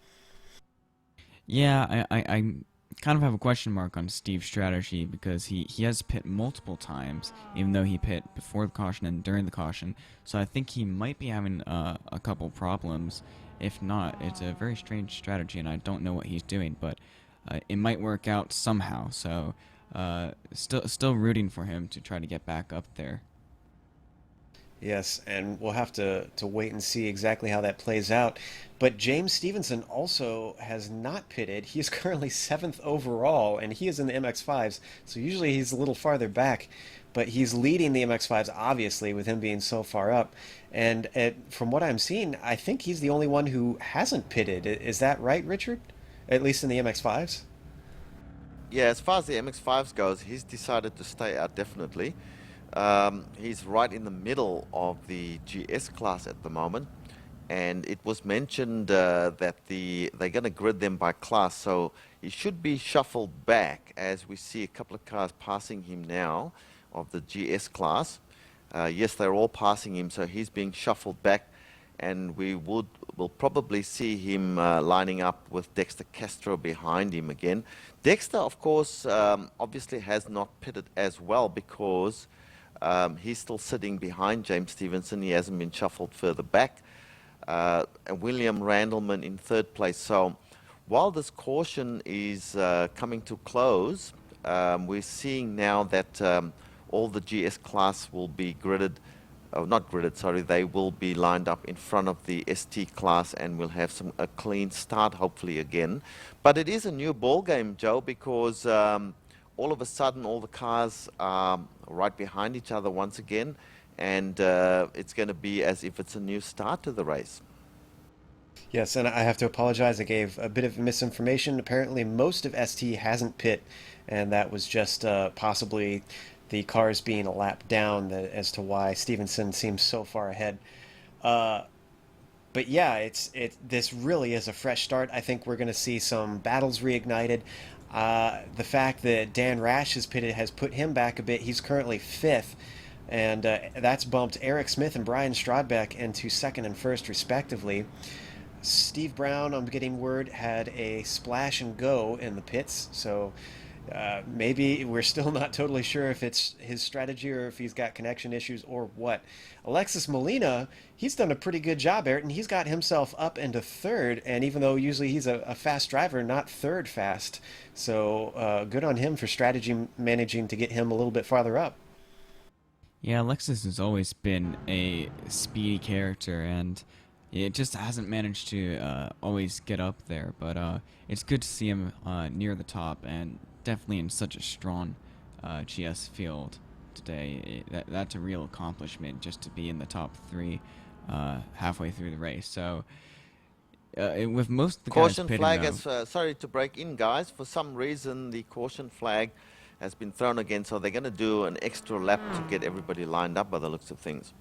Yeah, I kind of have a question mark on Steve's strategy because he has pit multiple times, even though he pit before the caution and during the caution. So I think he might be having a couple problems. If not, it's a very strange strategy, and I don't know what he's doing, but it might work out somehow. So still rooting for him to try to get back up there. Yes, and we'll have to wait and see exactly how that plays out. But James Stevenson also has not pitted. He is currently 7th overall, and he is in the MX-5s, so usually he's a little farther back. But he's leading the MX-5s, obviously, with him being so far up. And from what I'm seeing, I think he's the only one who hasn't pitted. Is that right, Richard? At least in the MX-5s? Yeah, as far as the MX-5s goes, he's decided to stay out definitely. He's right in the middle of the GS class at the moment, and it was mentioned that they're going to grid them by class, so he should be shuffled back as we see a couple of cars passing him now of the GS class. Yes, they're all passing him, so he's being shuffled back, and we'll probably see him lining up with Dexter Castro behind him again. Dexter, of course, obviously has not pitted as well because he's still sitting behind James Stevenson. He hasn't been shuffled further back. And William Randleman in 3rd place. So while this caution is coming to close, we're seeing now that all the GS class will be gridded, not gridded, sorry, they will be lined up in front of the ST class, and we'll have a clean start hopefully again. But it is a new ball game, Joe, because all of a sudden all the cars are right behind each other once again, and it's going to be as if it's a new start to the race. Yes, and I have to apologize. I gave a bit of misinformation. Apparently most of ST hasn't pit, and that was just possibly the cars being a lap down as to why Stevenson seems so far ahead. But yeah, this really is a fresh start. I think we're going to see some battles reignited. The fact that Dan Rash has pitted has put him back a bit. He's currently 5th, and that's bumped Eric Smith and Brian Strodbeck into 2nd and 1st respectively. Steve Browne, I'm getting word, had a splash and go in the pits, so maybe we're still not totally sure if it's his strategy or if he's got connection issues or what. Alexis Molina, he's done a pretty good job, Ayrton. He's got himself up into 3rd, and even though usually he's a fast driver, not 3rd fast. So good on him for strategy managing to get him a little bit farther up. Yeah, Alexis has always been a speedy character, and it just hasn't managed to always get up there. But it's good to see him near the top, and definitely in such a strong GS field today. That's a real accomplishment, just to be in the top 3 halfway through the race. So with most of the caution guys flag pitting, has sorry to break in, guys. For some reason, the caution flag has been thrown again, so they're going to do an extra lap to get everybody lined up by the looks of things.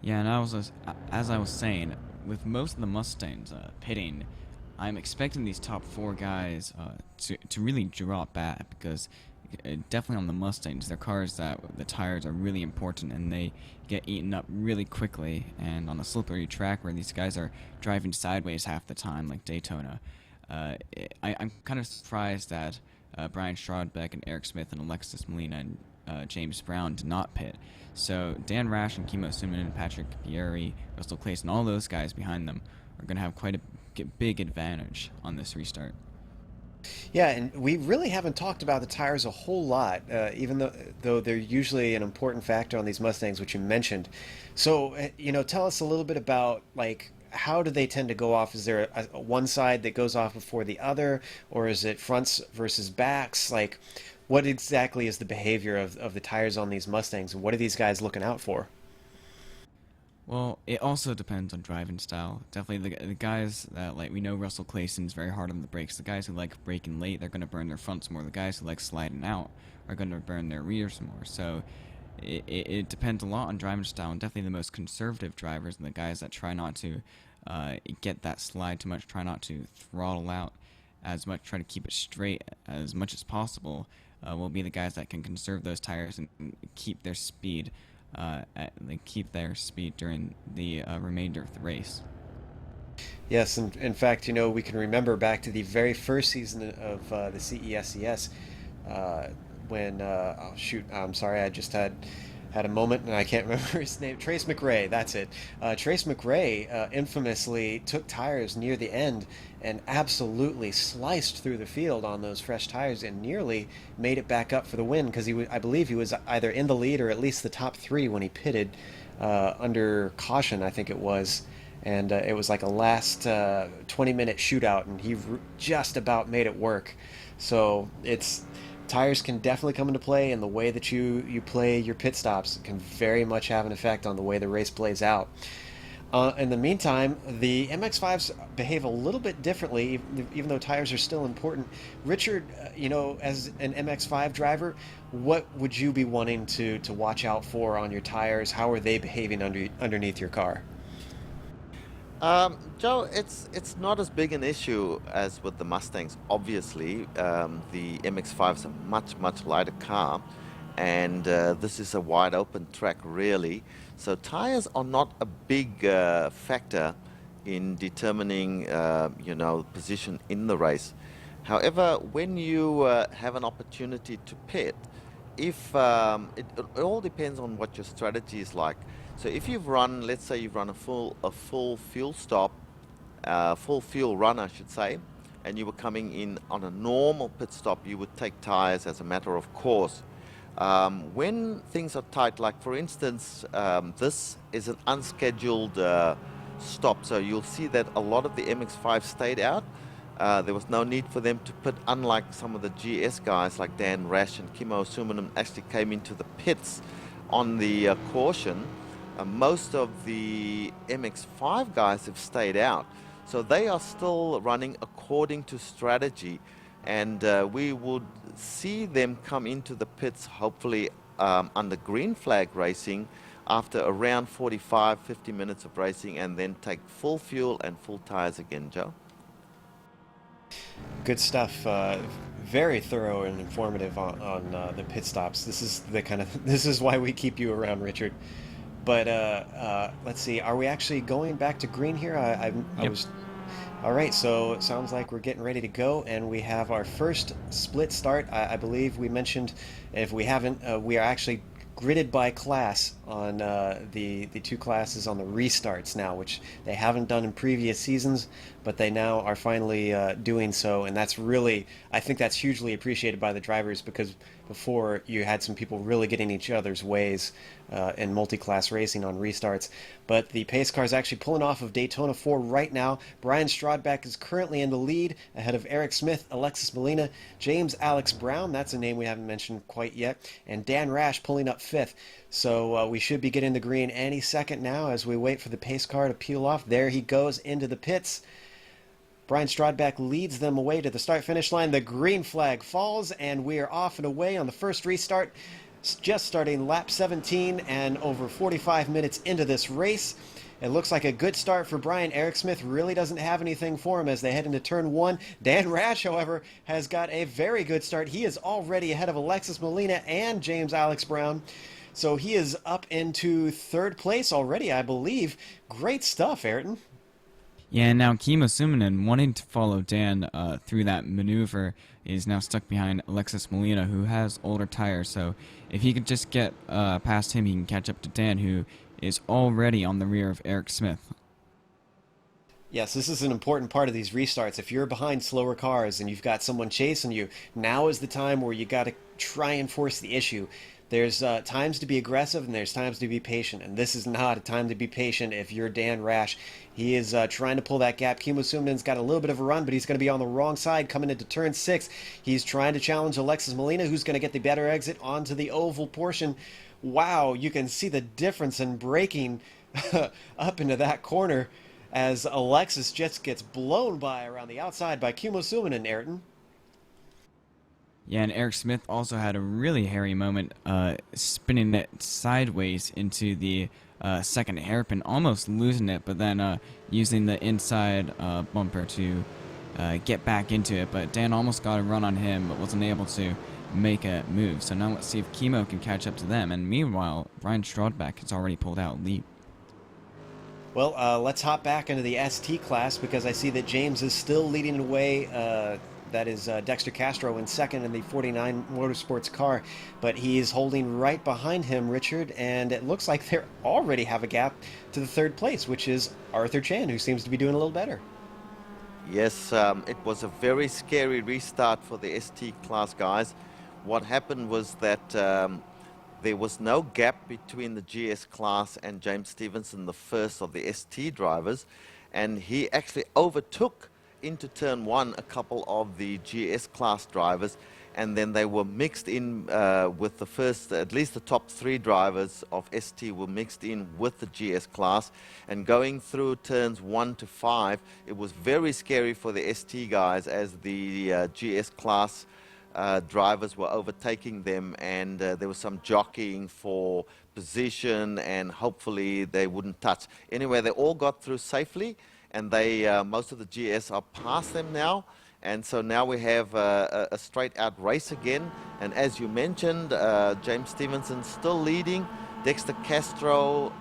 yeah, and as I was saying, with most of the Mustangs pitting, I'm expecting these top 4 guys to really drop back, because definitely on the Mustangs, they're cars that the tires are really important and they get eaten up really quickly. And on a slippery track where these guys are driving sideways half the time, like Daytona, I'm kind of surprised that Brian Strodbeck and Eric Smith and Alexis Molina and James Browne did not pit. So Dan Rash and Kimo Suman and Patrick Pieri, Russell Claes, and all those guys behind them are going to have quite a big advantage on this restart. Yeah, and we really haven't talked about the tires a whole lot, even though they're usually an important factor on these Mustangs, which you mentioned. So, tell us a little bit about, like, how do they tend to go off? Is there a one side that goes off before the other, or is it fronts versus backs? Like, what exactly is the behavior of the tires on these Mustangs, and what are these guys looking out for? Well, it also depends on driving style. Definitely the guys that, like, we know Russell Clayson's very hard on the brakes. The guys who like braking late, they're going to burn their fronts more. The guys who like sliding out are going to burn their rears more. So it depends a lot on driving style, and definitely the most conservative drivers and the guys that try not to get that slide too much, try not to throttle out as much, try to keep it straight as much as possible, will be the guys that can conserve those tires and keep their speed. They keep their speed during the remainder of the race. Yes, and in fact, you know, we can remember back to the very first season of the CESCS when, oh shoot, I'm sorry, I just had a moment and I can't remember his name. Trace McRae, that's it. Trace McRae infamously took tires near the end and absolutely sliced through the field on those fresh tires and nearly made it back up for the win, because I believe he was either in the lead or at least the top three when he pitted under caution, I think it was. And it was like a last 20-minute shootout, and he just about made it work. So tires can definitely come into play, and the way that you play your pit stops can very much have an effect on the way the race plays out. In the meantime, the MX-5s behave a little bit differently, even though tires are still important. Richard, you know, as an MX-5 driver, what would you be wanting to watch out for on your tires? How are they behaving underneath your car? Joe, it's not as big an issue as with the Mustangs. Obviously, the MX-5 is a much lighter car, and this is a wide open track, really. So tires are not a big factor in determining, you know, position in the race. However, when you have an opportunity to pit, if it all depends on what your strategy is like. So if you've run, let's say you've run a full fuel stop, full fuel run, I should say, and you were coming in on a normal pit stop, you would take tires as a matter of course. When things are tight, like for instance, this is an unscheduled stop, so you'll see that a lot of the MX-5 stayed out. There was no need for them to pit, unlike some of the GS guys like Dan Rash and Kimmo Suominen actually came into the pits on the caution. Most of the MX-5 guys have stayed out, so they are still running according to strategy, and we would see them come into the pits hopefully under green flag racing after around 45-50 minutes of racing, and then take full fuel and full tires again. Joe? Good stuff. Very thorough and informative on the pit stops. This is why we keep you around, Richard. But let's see. Are we actually going back to green here? Yep. All right. So it sounds like we're getting ready to go, and we have our first split start. I believe we mentioned, if we haven't, we are actually gridded by class on the two classes on the restarts now, which they haven't done in previous seasons, but they now are finally doing so, and that's really, I think that's hugely appreciated by the drivers, because before you had some people really getting each other's ways in multi-class racing on restarts. But the pace car is actually pulling off of Daytona 4 right now. Brian Strodback is currently in the lead, ahead of Eric Smith, Alexis Molina, James Alex Browne, that's a name we haven't mentioned quite yet, and Dan Rash pulling up 5th. So we should be getting the green any second now as we wait for the pace car to peel off. There he goes into the pits. Brian Strodback leads them away to the start-finish line. The green flag falls, and we are off and away on the first restart, just starting lap 17 and over 45 minutes into this race. It looks like a good start for Brian. Eric Smith really doesn't have anything for him as they head into turn 1. Dan Rash, however, has got a very good start. He is already ahead of Alexis Molina and James Alex Browne. So he is up into 3rd place already, I believe. Great stuff, Ayrton. Yeah, and now Kimmo Suominen, wanting to follow Dan through that maneuver, is now stuck behind Alexis Molina, who has older tires. So if he could just get past him, he can catch up to Dan, who is already on the rear of Eric Smith. Yes, this is an important part of these restarts. If you're behind slower cars and you've got someone chasing you, now is the time where you got to try and force the issue. There's times to be aggressive and there's times to be patient, and this is not a time to be patient if you're Dan Rash. He is trying to pull that gap. Kimmo Suominen's got a little bit of a run, but he's going to be on the wrong side coming into turn 6. He's trying to challenge Alexis Molina, who's going to get the better exit onto the oval portion. Wow, you can see the difference in braking up into that corner as Alexis just gets blown by around the outside by Kimmo Suominen, Ayrton. Yeah, and Eric Smith also had a really hairy moment spinning it sideways into the second hairpin, almost losing it, but then using the inside bumper to get back into it. But Dan almost got a run on him, but wasn't able to make a move. So now let's see if Kimmo can catch up to them. And meanwhile, Ryan Strodbeck has already pulled out lead. Well, let's hop back into the ST class because I see that James is still leading the way. That is Dexter Castro in second in the 49 Motorsports car, but he's holding right behind him, Richard, and it looks like they already have a gap to the third place, which is Arthur Chan, who seems to be doing a little better. Yes, it was a very scary restart for the ST class guys. What happened was that there was no gap between the GS class and James Stevenson, the first of the ST drivers, and he actually overtook into turn one a couple of the GS class drivers, and then they were mixed in with the first, at least the top three drivers of ST were mixed in with the GS class, and going through turns 1 to 5, it was very scary for the ST guys as the GS class drivers were overtaking them, and there was some jockeying for position, and hopefully they wouldn't touch. Anyway, they all got through safely, and they most of the GS are past them now, and so now we have a straight out race again. And as you mentioned, James Stevenson still leading, Dexter Castro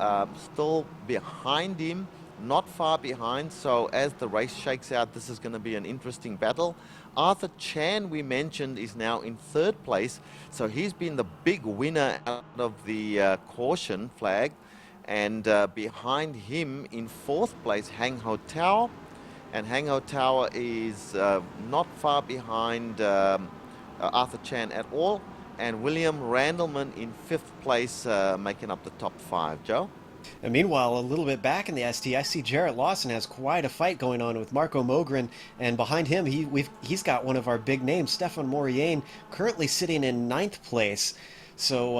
still behind him, not far behind. So as the race shakes out, this is going to be an interesting battle. Arthur Chan, we mentioned, is now in third place, so he's been the big winner out of the caution flag. And behind him in fourth place, Hang Ho Tao. And Hang Ho Tao is not far behind Arthur Chan at all. And William Randleman in fifth place, making up the top 5. Joe? And meanwhile, a little bit back in the ST, I see Jarrett Lawson has quite a fight going on with Marco Mogren, and behind him, he's got one of our big names, Stefan Moriane, currently sitting in 9th place. So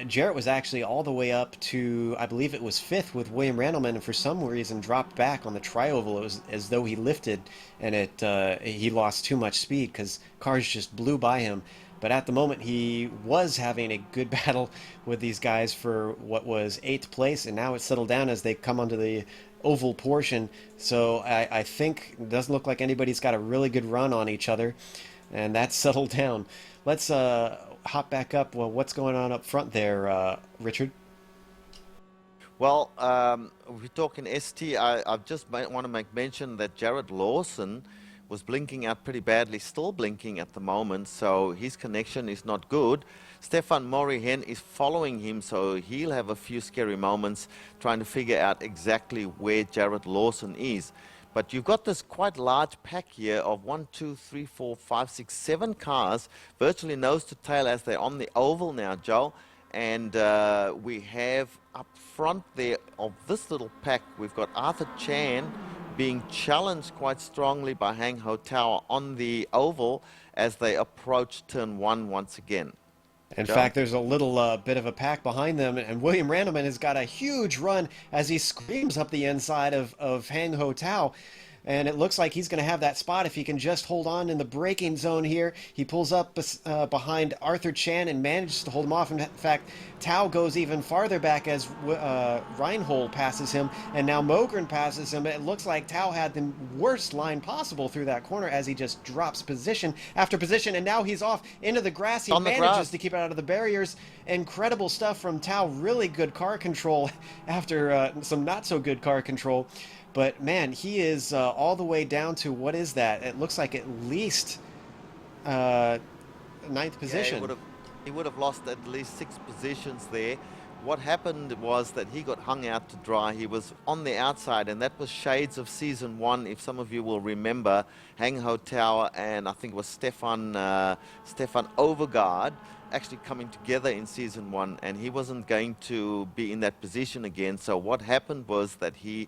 Jarrett was actually all the way up to, I believe it was 5th with William Randleman, and for some reason dropped back on the tri-oval. It was as though he lifted, and he lost too much speed because cars just blew by him. But at the moment, he was having a good battle with these guys for what was 8th place, and now it's settled down as they come onto the oval portion. So I think it doesn't look like anybody's got a really good run on each other, and that's settled down. Let's hop back up. Well, what's going on up front there, Richard? Well, if we're talking ST, I just want to make mention that Jared Lawson was blinking out pretty badly, still blinking at the moment, so his connection is not good. Stefan Morihen is following him, so he'll have a few scary moments trying to figure out exactly where Jared Lawson is. But you've got this quite large pack here of 1, 2, 3, 4, 5, 6, 7 cars, virtually nose to tail as they're on the oval now, Joe. And we have up front there of this little pack, we've got Arthur Chan being challenged quite strongly by Hang Ho Tao on the oval as they approach turn 1 once again. In fact, there's a little bit of a pack behind them, and William Randleman has got a huge run as he screams up the inside of Hang Ho Tao. And it looks like he's going to have that spot if he can just hold on in the braking zone here. He pulls up behind Arthur Chan and manages to hold him off. In fact, Tao goes even farther back as Reinhold passes him, and now Mogren passes him. It looks like Tao had the worst line possible through that corner as he just drops position after position, and now he's off into the grass. He manages to keep it out of the barriers. Incredible stuff from Tao. Really good car control after some not so good car control. But, man, he is all the way down to, what is that? It looks like at least 9th position. Yeah, he would have lost at least 6 positions there. What happened was that he got hung out to dry. He was on the outside, and that was shades of season 1. If some of you will remember, Hang Ho Tao and I think it was Stefan Overgaard actually coming together in season 1, and he wasn't going to be in that position again. So what happened was that he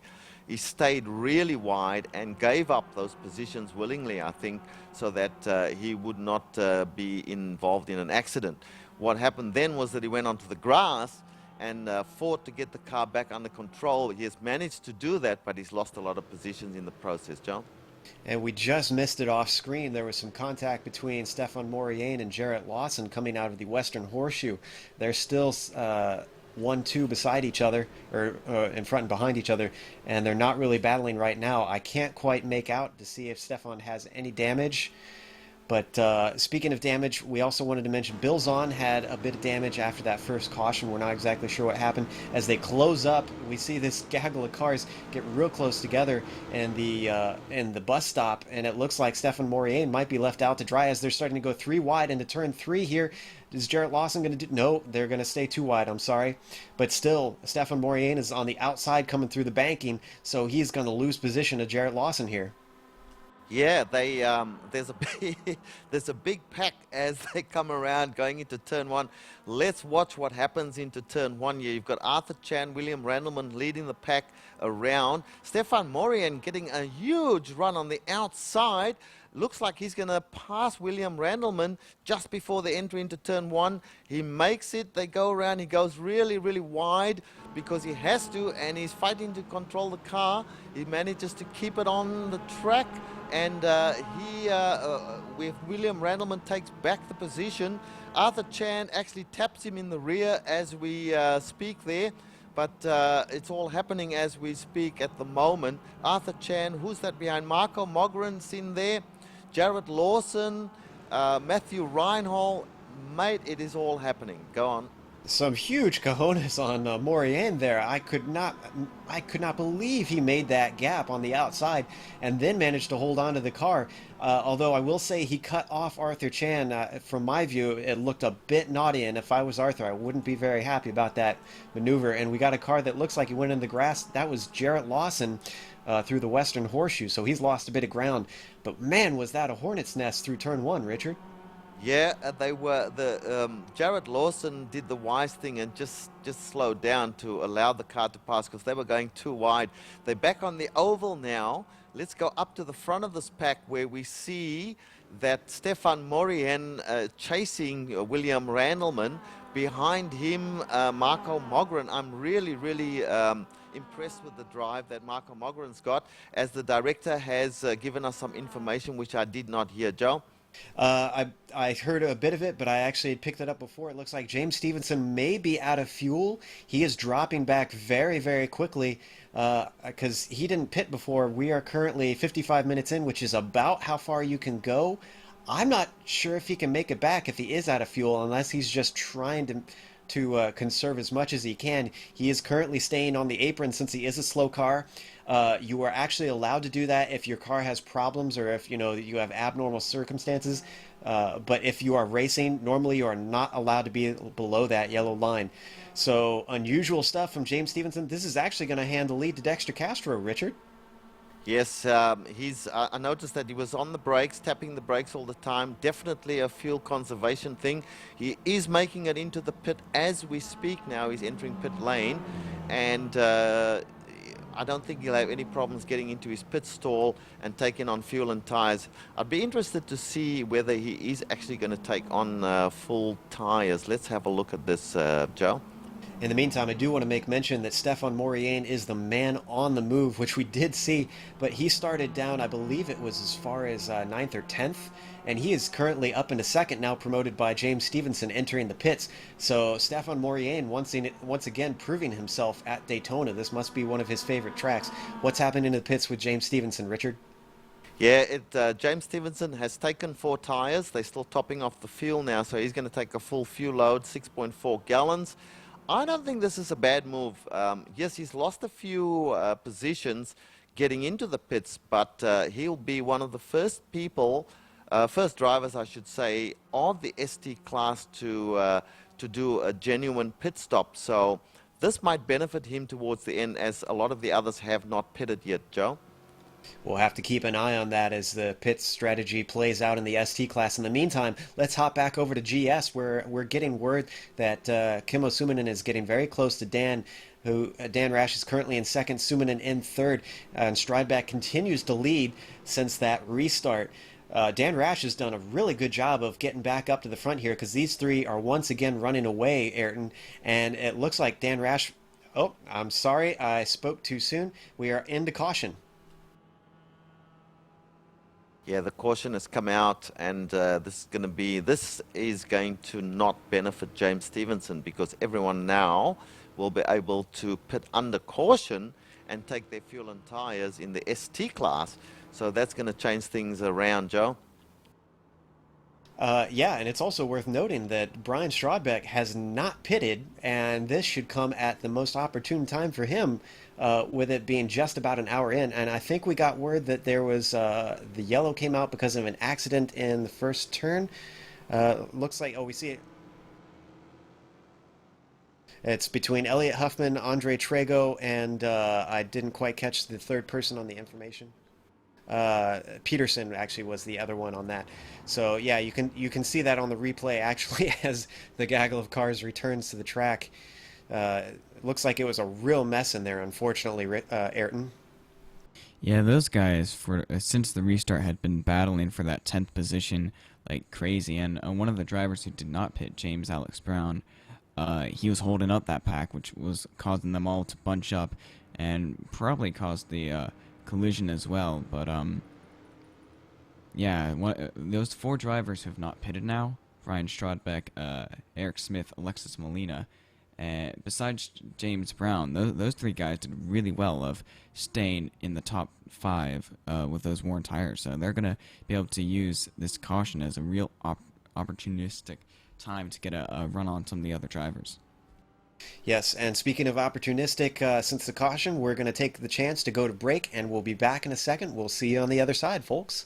stayed really wide and gave up those positions willingly, I think, so that he would not be involved in an accident. What happened then was that he went onto the grass, and fought to get the car back under control. He has managed to do that, but he's lost a lot of positions in the process, John. And we just missed it off screen. There was some contact between Stefan Maurienne and Jarrett Lawson coming out of the Western Horseshoe. They're still 1-2 beside each other, or in front and behind each other, and they're not really battling right now. I can't quite make out to see if Stefan has any damage. But speaking of damage, we also wanted to mention Bill Zahn had a bit of damage after that first caution. We're not exactly sure what happened. As they close up, we see this gaggle of cars get real close together in the bus stop, and it looks like Stefan Maurienne might be left out to dry as they're starting to go 3 wide into turn 3 here. Is Jarrett Lawson going to do? No, they're going to stay 2 wide, I'm sorry. But still, Stefan Maurienne is on the outside coming through the banking, so he's going to lose position to Jarrett Lawson here. Yeah, there's a big pack as they come around going into turn 1. Let's watch what happens into turn 1 here. You've got Arthur Chan, William Randleman leading the pack around. Stefan Maurienne getting a huge run on the outside. Looks like he's going to pass William Randleman just before they enter into turn 1. He makes it. They go around. He goes really, really wide because he has to, and he's fighting to control the car. He manages to keep it on the track, and with William Randleman takes back the position. Arthur Chan actually taps him in the rear as we speak there. But it's all happening as we speak at the moment. Arthur Chan, who's that behind? Marco Mogren's in there. Jarrett Lawson, Matthew Reinhold. Mate, it is all happening. Go on. Some huge cojones on Maurienne there. I could not believe he made that gap on the outside and then managed to hold on to the car. Although I will say he cut off Arthur Chan. From my view, it looked a bit naughty, and if I was Arthur, I wouldn't be very happy about that maneuver. And we got a car that looks like he went in the grass. That was Jarrett Lawson through the Western Horseshoe, so he's lost a bit of ground. But man, was that a hornet's nest through turn 1, Richard. Yeah, they were. Jarrett Lawson did the wise thing and just slowed down to allow the car to pass because they were going too wide. They're back on the oval now. Let's go up to the front of this pack where we see that Stefan Maurienne chasing William Randleman. Behind him, Marco Mogren. I'm really impressed with the drive that Marco Mogren's got, as the director has given us some information which I did not hear. Joe? I heard a bit of it, but I actually had picked it up before. It looks like James Stevenson may be out of fuel. He is dropping back very, very quickly because he didn't pit before. We are currently 55 minutes in, which is about how far you can go. I'm not sure if he can make it back if he is out of fuel, unless he's just trying to conserve as much as he can. He is currently staying on the apron since he is a slow car. You are actually allowed to do that if your car has problems or if you have abnormal circumstances. But if you are racing, normally you are not allowed to be below that yellow line. So unusual stuff from James Stevenson. This is actually going to hand the lead to Dexter Castro, Richard. Yes, I noticed that he was on the brakes, tapping the brakes all the time. Definitely a fuel conservation thing. He is making it into the pit as we speak now. He's entering pit lane, and I don't think he'll have any problems getting into his pit stall and taking on fuel and tires. I'd be interested to see whether he is actually going to take on full tires. Let's have a look at this, Joe. In the meantime, I do want to make mention that Stefan Maurienne is the man on the move, which we did see, but he started down, I believe it was as far as 9th or 10th, and he is currently up into 2nd now, promoted by James Stevenson entering the pits. So Stefan Maurienne once again proving himself at Daytona. This must be one of his favorite tracks. What's happening in the pits with James Stevenson, Richard? Yeah, James Stevenson has taken 4 tires. They're still topping off the fuel now, so he's going to take a full fuel load, 6.4 gallons. I don't think this is a bad move. Yes, he's lost a few positions getting into the pits, but he'll be one of the first drivers, I should say, of the ST class to do a genuine pit stop. So this might benefit him towards the end, as a lot of the others have not pitted yet, Joe. We'll have to keep an eye on that as the pit strategy plays out in the ST class. In the meantime, let's hop back over to GS, where we're getting word that Kimmo Suminen is getting very close to Dan, Dan Rash is currently in 2nd, Suminen in 3rd, and Strideback continues to lead since that restart. Dan Rash has done a really good job of getting back up to the front here because these three are once again running away, Ayrton. And it looks like Dan Rash... Oh, I'm sorry, I spoke too soon. We are into caution. Yeah, the caution has come out, and this is going to not benefit James Stevenson, because everyone now will be able to pit under caution and take their fuel and tires in the ST class. So that's going to change things around, Joe. Yeah, and it's also worth noting that Brian Strodbeck has not pitted, and this should come at the most opportune time for him, with it being just about an hour in. And I think we got word that there was the yellow came out because of an accident in the first turn. Looks like, oh, we see it. It's between Elliot Huffman, Andre Trego, and I didn't quite catch the third person on the information. Peterson actually was the other one on that. So yeah, you can see that on the replay actually as the gaggle of cars returns to the track. Looks like it was a real mess in there, unfortunately, Ayrton. Yeah, those guys since the restart had been battling for that 10th position like crazy, and one of the drivers who did not pit, James Alex Browne, he was holding up that pack, which was causing them all to bunch up and probably caused the collision as well. But yeah, those 4 drivers who have not pitted now, Brian Strodbeck, Eric Smith, Alexis Molina, besides James Browne, those 3 guys did really well of staying in the top 5 with those worn tires. So they're going to be able to use this caution as a real opportunistic time to get a run on some of the other drivers. Yes, and speaking of opportunistic, since the caution, we're going to take the chance to go to break, and we'll be back in a second. We'll see you on the other side, folks.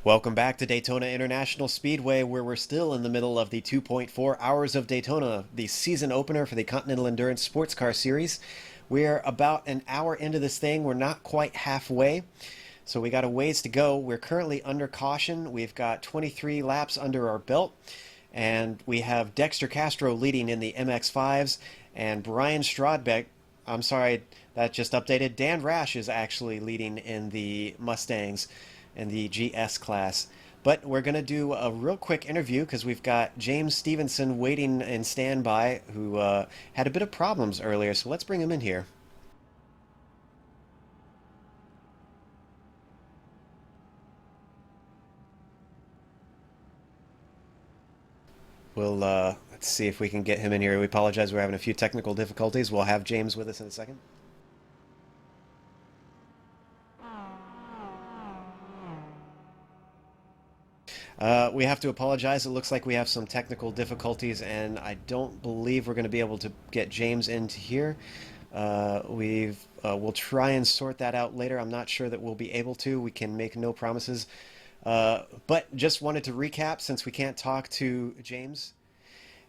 Welcome back to Daytona International Speedway, where we're still in the middle of the 2.4 Hours of Daytona, the season opener for the Continental Endurance Sports Car Series. We're about an hour into this thing. We're not quite halfway, so we got a ways to go. We're currently under caution. We've got 23 laps under our belt, and we have Dexter Castro leading in the MX-5s, and Brian Strodbeck, I'm sorry, that just updated. Dan Rash is actually leading in the Mustangs in the GS class. But we're going to do a real quick interview because we've got James Stevenson waiting in standby, who had a bit of problems earlier. So let's bring him in here. We'll let's see if we can get him in here. We apologize, we're having a few technical difficulties. We'll have James with us in a second. We have to apologize. It looks like we have some technical difficulties, and I don't believe we're going to be able to get James into here. We'll try and sort that out later. I'm not sure that we'll be able to. We can make no promises. But just wanted to recap, since we can't talk to James,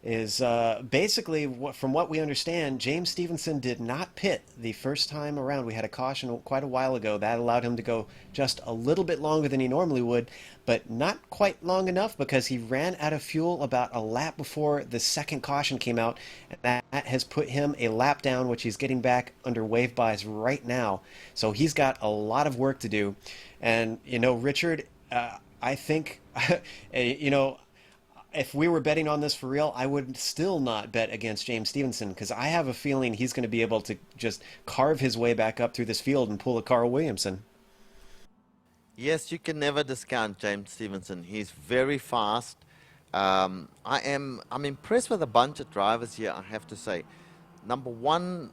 is basically, from what we understand, James Stevenson did not pit the first time around. We had a caution quite a while ago. That allowed him to go just a little bit longer than he normally would, but not quite long enough because he ran out of fuel about a lap before the second caution came out, and that has put him a lap down, which he's getting back under wave buys right now. So he's got a lot of work to do. And, you know, Richard, I think, you know, if we were betting on this for real, I would still not bet against James Stevenson, because I have a feeling he's going to be able to just carve his way back up through this field and pull a Carl Williamson. Yes, you can never discount James Stevenson. He's very fast. I'm impressed with a bunch of drivers here, I have to say. Number one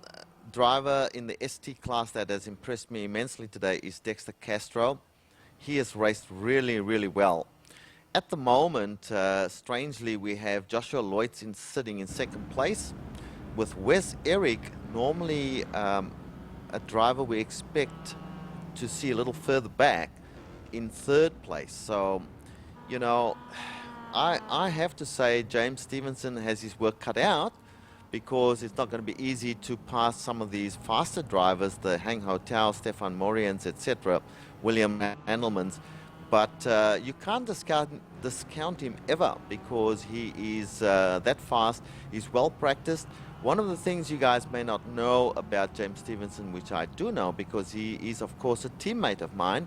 driver in the ST class that has impressed me immensely today is Dexter Castro. He has raced really, really well. At the moment, strangely, we have Joshua Loitz sitting in second place, with Wes Eric, normally a driver we expect to see a little further back, in third place. So, you know, I have to say James Stevenson has his work cut out, because it's not going to be easy to pass some of these faster drivers, the Hang Hotel, Stefan Morians, etc., William Handelmans. But you can't discount him ever, because he is that fast. He's well practiced. One of the things you guys may not know about James Stevenson, which I do know, because he is, of course, a teammate of mine.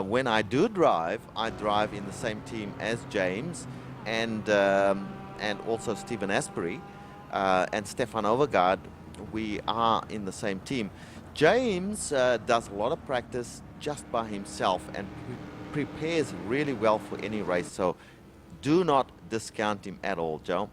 When I do drive, I drive in the same team as James and also Stephen Asbury and Stefan Overgaard. We are in the same team. James does a lot of practice just by himself and prepares really well for any race, so do not discount him at all, Joe.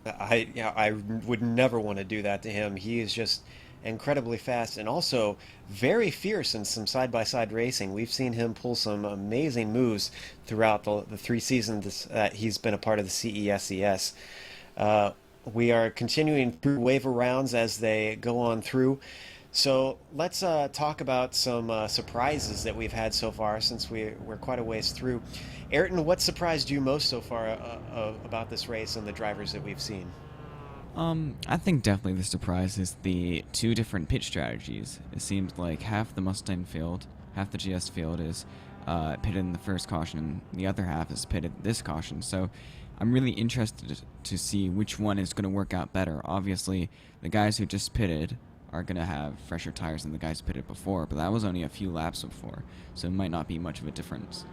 I would never want to do that to him. He is just incredibly fast and also very fierce in some side-by-side racing. We've seen him pull some amazing moves throughout the 3 seasons that he's been a part of the CESES. We are continuing through waiver rounds as they go on through. So let's talk about some surprises that we've had so far, since we're quite a ways through. Ayrton, what surprised you most so far about this race and the drivers that we've seen? I think definitely the surprise is the 2 different pit strategies. It seems like half the Mustang field, half the GS field is pitted in the first caution, and the other half is pitted this caution. So I'm really interested to see which one is going to work out better. Obviously, the guys who just pitted are going to have fresher tires than the guys pitted before, but that was only a few laps before, so it might not be much of a difference.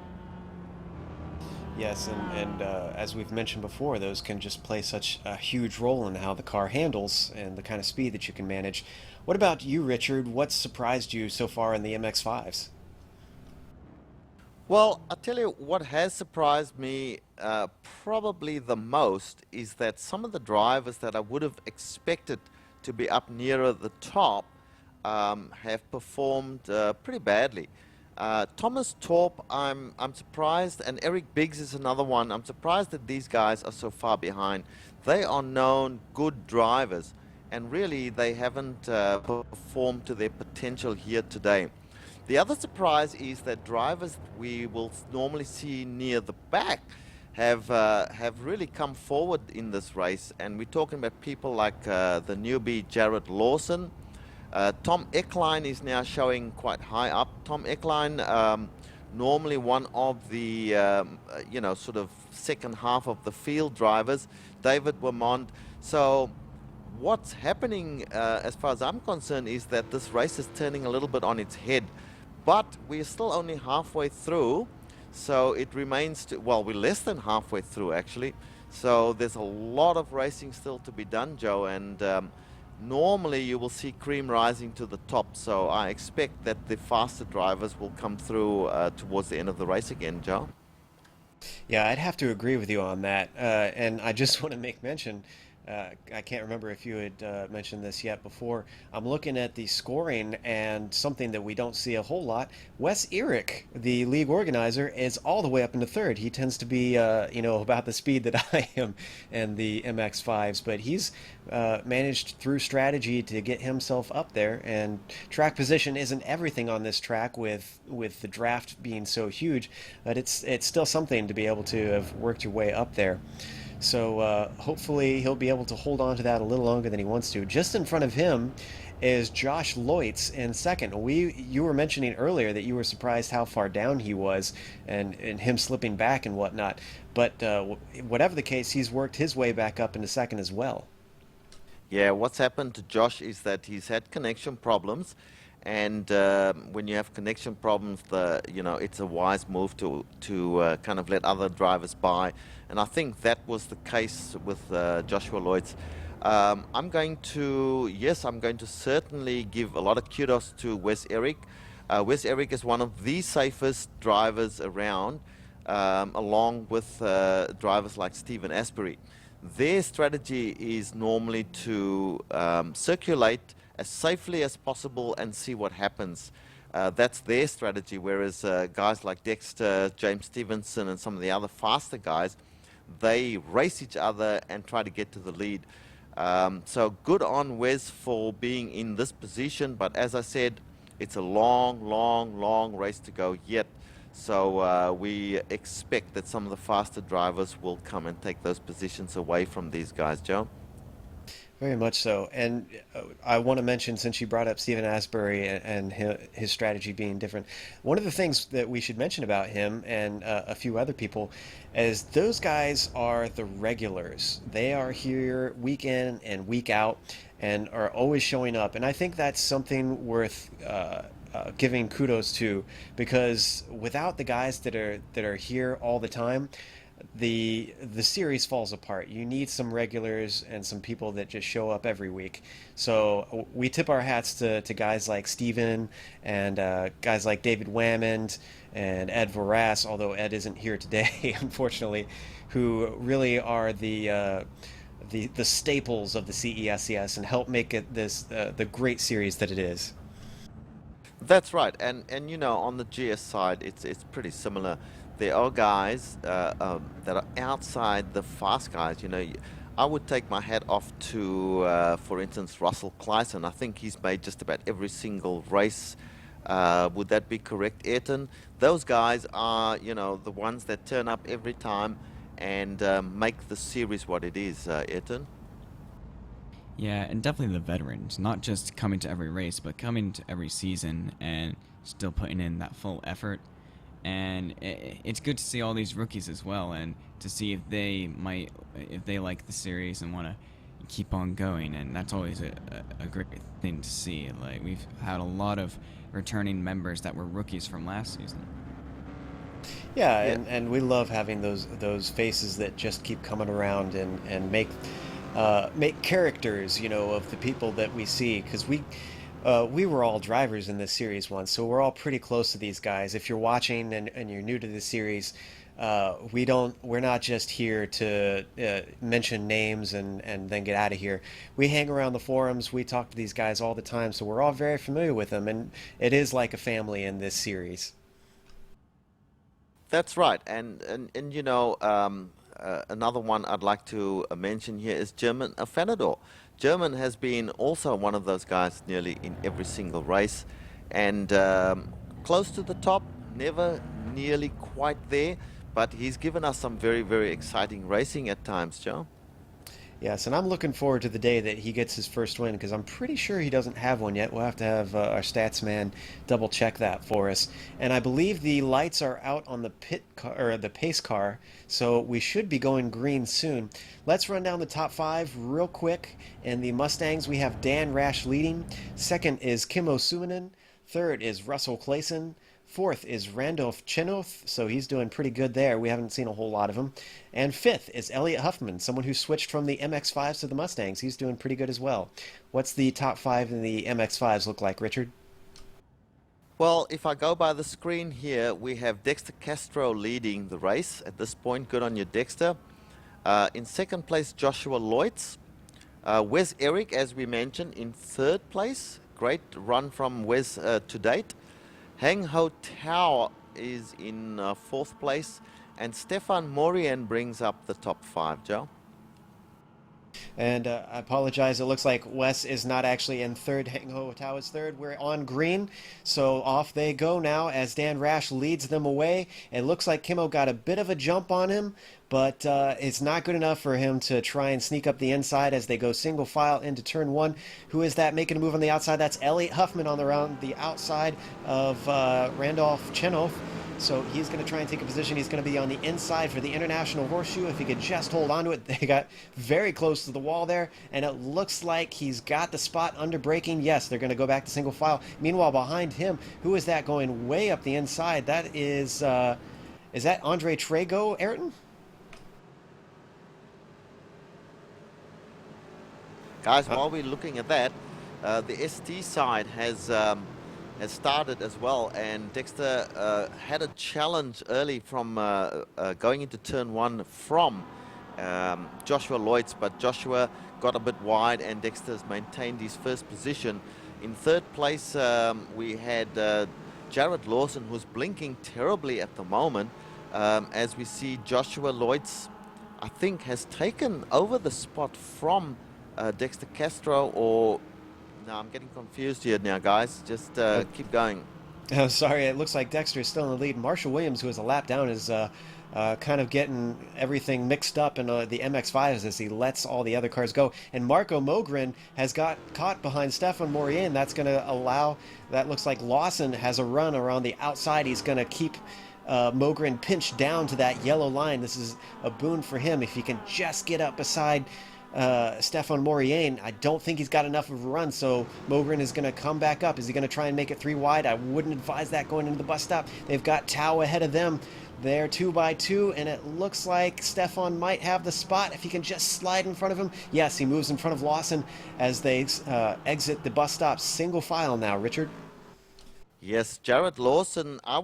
Yes, and as we've mentioned before, those can just play such a huge role in how the car handles and the kind of speed that you can manage. What about you, Richard? What surprised you so far in the MX-5s? Well, I'll tell you what has surprised me probably the most is that some of the drivers that I would have expected to be up nearer the top have performed pretty badly. Thomas Torp, I'm surprised, and Eric Biggs is another one. I'm surprised that these guys are so far behind. They are known good drivers, and really they haven't performed to their potential here today. The other surprise is that drivers we will normally see near the back have really come forward in this race, and we're talking about people like the newbie Jared Lawson. Tom Ekholm is now showing quite high up. Tom Ekholm, normally one of the sort of second half of the field drivers. David Wamond. So what's happening, as far as I'm concerned, is that this race is turning a little bit on its head. But we're still only halfway through, so it remains to, well, we're less than halfway through actually. So there's a lot of racing still to be done, Joe, and normally you will see cream rising to the top. So I expect that the faster drivers will come through towards the end of the race again, Joe. Yeah, I'd have to agree with you on that. And I just want to make mention, I can't remember if you had mentioned this yet before. I'm looking at the scoring, and something that we don't see a whole lot. Wes Eric, the league organizer, is all the way up into third. He tends to be, about the speed that I am and the MX-5s, but he's managed through strategy to get himself up there. And track position isn't everything on this track with the draft being so huge, but it's still something to be able to have worked your way up there. So hopefully he'll be able to hold on to that a little longer than he wants to. Just in front of him is Josh Loitz in second. You were mentioning earlier that you were surprised how far down he was and him slipping back and whatnot. But whatever the case, he's worked his way back up into second as well. Yeah, what's happened to Josh is that he's had connection problems. And when you have connection problems, it's a wise move to kind of let other drivers by. And I think that was the case with Joshua Loitz. I'm going to certainly give a lot of kudos to Wes Eric. Wes Eric is one of the safest drivers around, along with drivers like Stephen Asbury. Their strategy is normally to circulate as safely as possible and see what happens. That's their strategy, whereas guys like Dexter, James Stevenson, and some of the other faster guys, they race each other and try to get to the lead. So good on Wes for being in this position, but as I said, it's a long race to go yet. So we expect that some of the faster drivers will come and take those positions away from these guys, Joe. Very much so. And I want to mention, since you brought up Stephen Asbury and his strategy being different, one of the things that we should mention about him and a few other people is those guys are the regulars. They are here week in and week out and are always showing up. And I think that's something worth giving kudos to, because without the guys that are here all the time, the series falls apart. You need some regulars and some people that just show up every week. So we tip our hats to guys like Steven and guys like David Wammond and Ed Voras, although Ed isn't here today, unfortunately, who really are the staples of the CESCS and help make it the great series that it is. That's right, and on the GS side, it's pretty similar. There are guys that are outside the fast guys. I would take my hat off to, for instance, Russell Clyson. I think he's made just about every single race. Would that be correct, Ayrton? Those guys are, the ones that turn up every time and make the series what it is, Ayrton. Yeah, and definitely the veterans, not just coming to every race, but coming to every season and still putting in that full effort. And it's good to see all these rookies as well, and to see if they like the series and want to keep on going. And that's always a great thing to see. Like, we've had a lot of returning members that were rookies from last season. Yeah, and we love having those faces that just keep coming around and make characters, of the people that we see, because we were all drivers in this series once, so we're all pretty close to these guys. If you're watching and you're new to the series, we're not just here to mention names and then get out of here. We hang around the forums, we talk to these guys all the time, so we're all very familiar with them, and it is like a family in this series. That's right, and another one I'd like to mention here is German Fenador. German has been also one of those guys nearly in every single race, and close to the top, never nearly quite there, but he's given us some very, very exciting racing at times, Joe. Yes, and I'm looking forward to the day that he gets his first win because I'm pretty sure he doesn't have one yet. We'll have to have our stats man double check that for us. And I believe the lights are out on the pit car, or the pace car, so we should be going green soon. Let's run down the top 5 real quick. In the Mustangs, we have Dan Rash leading. Second is Kimmo Suominen. Third is Russell Clayson. Fourth is Randolph Chenoth, so he's doing pretty good there. We haven't seen a whole lot of him. And fifth is Elliot Huffman, someone who switched from the MX-5s to the Mustangs. He's doing pretty good as well. What's the top 5 in the MX-5s look like, Richard? Well, if I go by the screen here, we have Dexter Castro leading the race at this point. Good on you, Dexter. In second place, Joshua Loitz. Wes Eric, as we mentioned, in third place. Great run from Wes to date. Hang Ho Tao is in fourth place, and Stefan Morien brings up the top 5, Joe. And I apologize, it looks like Wes is not actually in third. Hang Ho Tao is third. We're on green, so off they go now as Dan Rash leads them away. It looks like Kimmo got a bit of a jump on him, but it's not good enough for him to try and sneak up the inside as they go single file into turn 1. Who is that making a move on the outside? That's Elliot Huffman on the outside of Randolph Chenoth. So he's going to try and take a position. He's going to be on the inside for the International Horseshoe. If he could just hold on to it. They got very close to the wall there, and it looks like he's got the spot under braking. Yes, they're going to go back to single file. Meanwhile, behind him, who is that going way up the inside? That is that Andre Trego, Ayrton? Guys, while we're looking at that, the ST side has started as well, and Dexter had a challenge early from going into turn 1 from Joshua Loitz, but Joshua got a bit wide and Dexter's maintained his first position. In third place, we had Jared Lawson, who's blinking terribly at the moment, as we see Joshua Loitz, I think, has taken over the spot from Dexter Castro, or no, I'm getting confused here now, guys. Just keep going. Oh, sorry, it looks like Dexter is still in the lead. Marshall Williams, who is a lap down, is kind of getting everything mixed up in the MX-5s as he lets all the other cars go. And Marco Mogren has got caught behind Stefan Morien. That's going to allow, that looks like Lawson has a run around the outside. He's going to keep Mogren pinched down to that yellow line. This is a boon for him if he can just get up beside Stefan Morien. I don't think he's got enough of a run, so Mogren is going to come back up. Is he going to try and make it 3 wide? I wouldn't advise that going into the bus stop. They've got Tao ahead of them. They're 2 by 2, and it looks like Stefan might have the spot if he can just slide in front of him. Yes, he moves in front of Lawson as they exit the bus stop single file now. Richard? Yes, Jared Lawson. I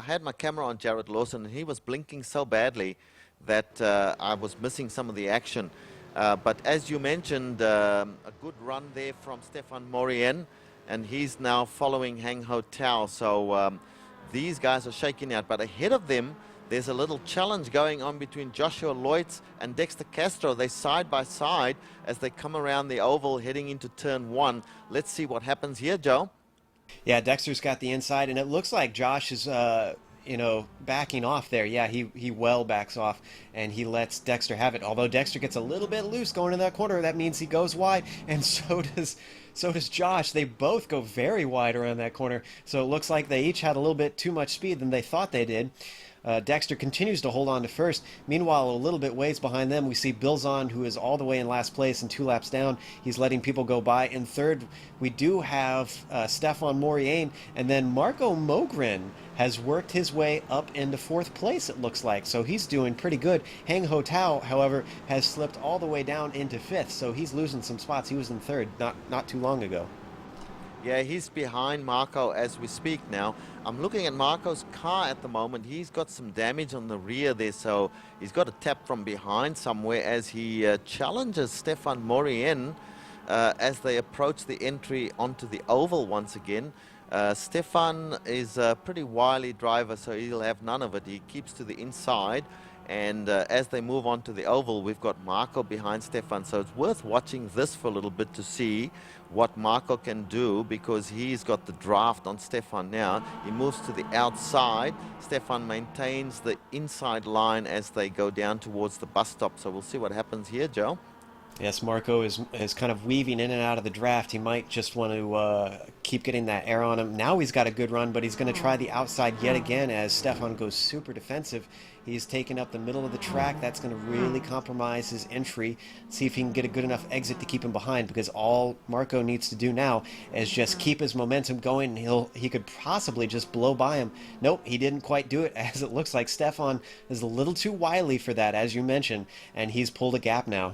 had my camera on Jared Lawson, and he was blinking so badly that I was missing some of the action. But as you mentioned, a good run there from Stefan Morien, and he's now following Hang Ho Tao. So these guys are shaking out. But ahead of them, there's a little challenge going on between Joshua Loitz and Dexter Castro. They're side by side as they come around the oval heading into turn 1. Let's see what happens here, Joe. Yeah, Dexter's got the inside, and it looks like Josh is backing off there. Yeah, he well backs off, and he lets Dexter have it. Although Dexter gets a little bit loose going in that corner, that means he goes wide, and so does Josh. They both go very wide around that corner, so it looks like they each had a little bit too much speed than they thought they did. Dexter continues to hold on to first. Meanwhile, a little bit ways behind them, we see Bilzon, who is all the way in last place and 2 laps down. He's letting people go by. In third, we do have Stefan Morien, and then Marco Mogren has worked his way up into 4th place, it looks like. So he's doing pretty good. Hang Ho Tao, however, has slipped all the way down into 5th, so he's losing some spots. He was in 3rd not too long ago. Yeah, he's behind Marco as we speak now. I'm looking at Marco's car at the moment. He's got some damage on the rear there, so he's got a tap from behind somewhere as he challenges Stefan Morien as they approach the entry onto the oval once again. Stefan is a pretty wily driver, so he'll have none of it. He keeps to the inside, and as they move on to the oval, we've got Marco behind Stefan, so it's worth watching this for a little bit to see what Marco can do, because he's got the draft on Stefan now. He moves to the outside. Stefan maintains the inside line as they go down towards the bus stop, so we'll see what happens here, Joe. Yes, Marco is kind of weaving in and out of the draft. He might just want to keep getting that air on him. Now he's got a good run, but he's going to try the outside yet again as Stefan goes super defensive. He's taking up the middle of the track. That's going to really compromise his entry. See if he can get a good enough exit to keep him behind, because all Marco needs to do now is just keep his momentum going, and he could possibly just blow by him. Nope, he didn't quite do it, as it looks like Stefan is a little too wily for that, as you mentioned, and he's pulled a gap now.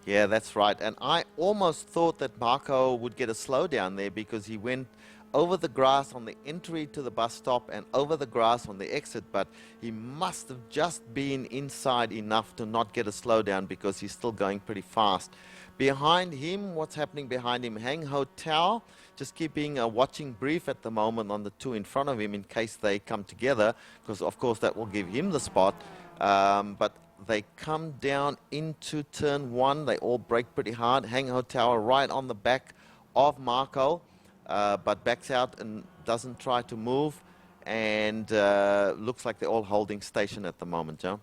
Yeah, that's right. And I almost thought that Marco would get a slowdown there, because he went over the grass on the entry to the bus stop and over the grass on the exit, but he must have just been inside enough to not get a slowdown, because he's still going pretty fast. Behind him, what's happening behind him? Hang Hotel, just keeping a watching brief at the moment on the two in front of him in case they come together, because of course that will give him the spot. But they come down into turn one. They all brake pretty hard. Hang Hotel right on the back of Marco, but backs out and doesn't try to move. And looks like they're all holding station at the moment, Joe.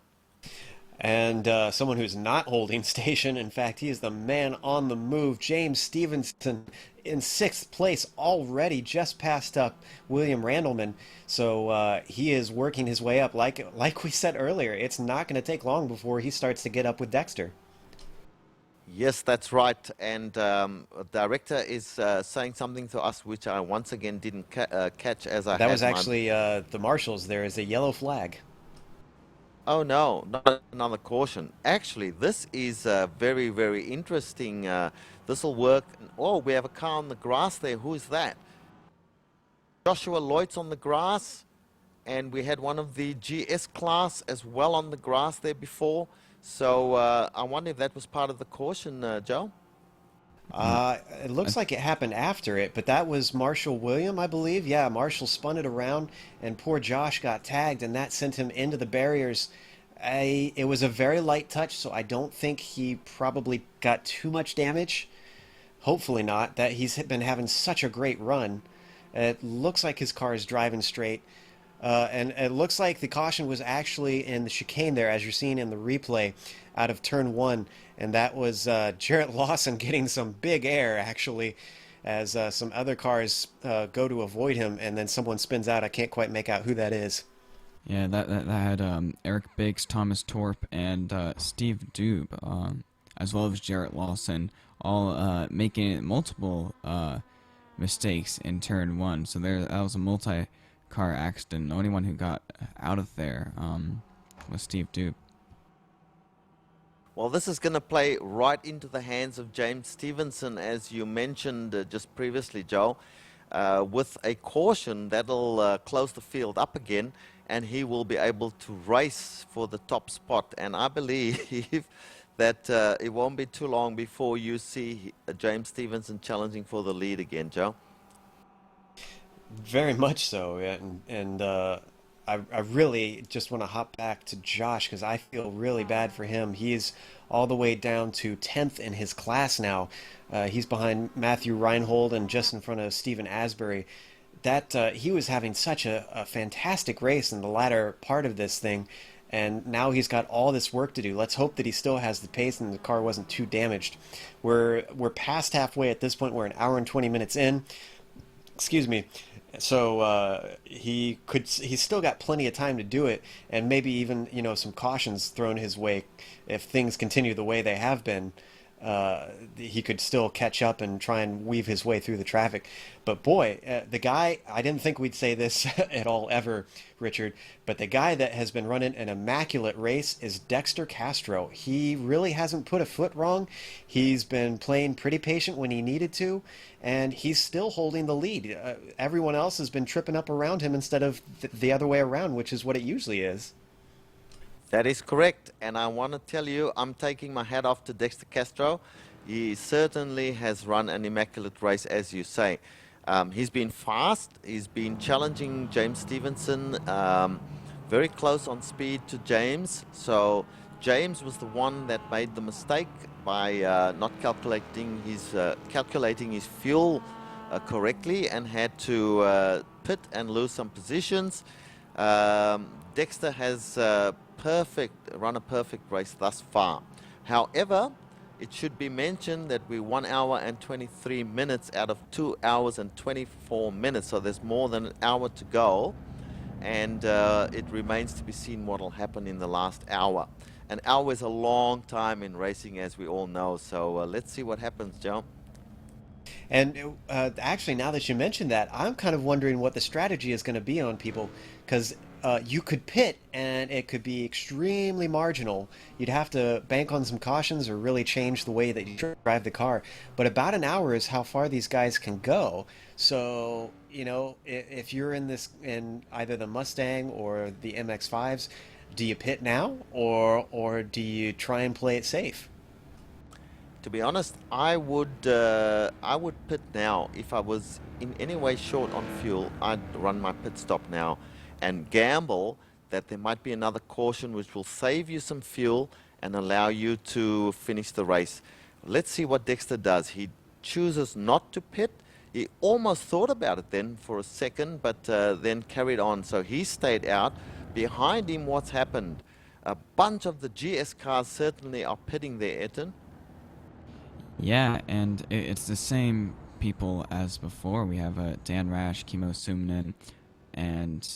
And someone who's not holding station, in fact, he is the man on the move. James Stevenson in 6th place already, just passed up William Randleman. So he is working his way up. Like we said earlier, it's not going to take long before he starts to get up with Dexter. Yes, that's right. And the director is saying something to us, which I once again didn't catch as I had. That was actually the marshals. There is a yellow flag. Oh no, not another caution. Actually, this is very, very interesting. This will work. Oh, we have a car on the grass there. Who is that? Joshua Lloyd's on the grass, and we had one of the GS class as well on the grass there before. So I wonder if that was part of the caution, Joe? It looks like it happened after it, but that was Marshall William, I believe. Yeah, Marshall spun it around, and poor Josh got tagged, and that sent him into the barriers. It was a very light touch, so I don't think he probably got too much damage. Hopefully not. That he's been having such a great run. It looks like his car is driving straight. And it looks like the caution was actually in the chicane there, as you're seeing in the replay, out of turn 1. And that was Jarrett Lawson getting some big air, actually, as some other cars go to avoid him, and then someone spins out. I can't quite make out who that is. Yeah, that had Eric Biggs, Thomas Torp, and Steve Dube, as well as Jarrett Lawson, all making multiple mistakes in turn 1. So that was a multi-car accident. The only one who got out of there was Steve Dube. Well, this is going to play right into the hands of James Stevenson, as you mentioned just previously, Joe. With a caution, that'll close the field up again, and he will be able to race for the top spot. And I believe that it won't be too long before you see James Stevenson challenging for the lead again, Joe. Very much so, yeah. And I really just want to hop back to Josh, because I feel really bad for him. He's all the way down to 10th in his class now. He's behind Matthew Reinhold and just in front of Stephen Asbury. That he was having such a fantastic race in the latter part of this thing, and now he's got all this work to do. Let's hope that he still has the pace and the car wasn't too damaged. We're past halfway at this point. We're an hour and 20 minutes in. Excuse me. So he's still got plenty of time to do it, and maybe even some cautions thrown his way if things continue the way they have been. He could still catch up and try and weave his way through the traffic. But boy, the guy, I didn't think we'd say this at all ever, Richard, but the guy that has been running an immaculate race is Dexter Castro. He really hasn't put a foot wrong. He's been playing pretty patient when he needed to, and he's still holding the lead. Everyone else has been tripping up around him instead of the other way around, which is what it usually is. That is correct, and I want to tell you, I'm taking my hat off to Dexter Castro. He certainly has run an immaculate race, as you say. He's been fast. He's been challenging James Stevenson, very close on speed to James. So James was the one that made the mistake by not calculating his fuel correctly, and had to pit and lose some positions. Dexter has run a perfect race thus far. However, it should be mentioned that we're 1 hour and 23 minutes out of 2 hours and 24 minutes, so there's more than an hour to go, and it remains to be seen what will happen in the last hour. An hour is a long time in racing, as we all know, so let's see what happens, Joe. And actually, now that you mentioned that, I'm kind of wondering what the strategy is going to be on people, because you could pit and it could be extremely marginal. You'd have to bank on some cautions or really change the way that you drive the car. But about an hour is how far these guys can go. So, you know, if you're in either the Mustang or the MX-5s, do you pit now, or do you try and play it safe? To be honest, I would pit now. If I was in any way short on fuel, I'd run my pit stop now and gamble that there might be another caution which will save you some fuel and allow you to finish the race. Let's see what Dexter does. He chooses not to pit. He almost thought about it then for a second, but then carried on. So he stayed out. Behind him, what's happened? A bunch of the GS cars certainly are pitting there, Ayrton. Yeah, and it's the same people as before. We have Dan Rash, Kimmo Sumnen, and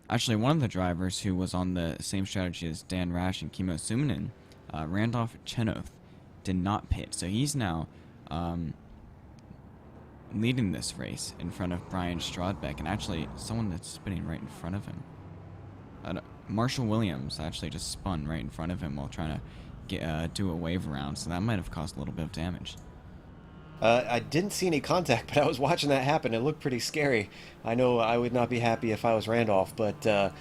actually one of the drivers who was on the same strategy as Dan Rash and Kimmo Sumnen, Randolph Chenoth, did not pit. So he's now leading this race in front of Brian Strodbeck, and actually someone that's spinning right in front of him. Marshall Williams actually just spun right in front of him while trying to do a wave around, so that might have caused a little bit of damage. I didn't see any contact, but I was watching that happen. It looked pretty scary. I know I would not be happy if I was Randolph, but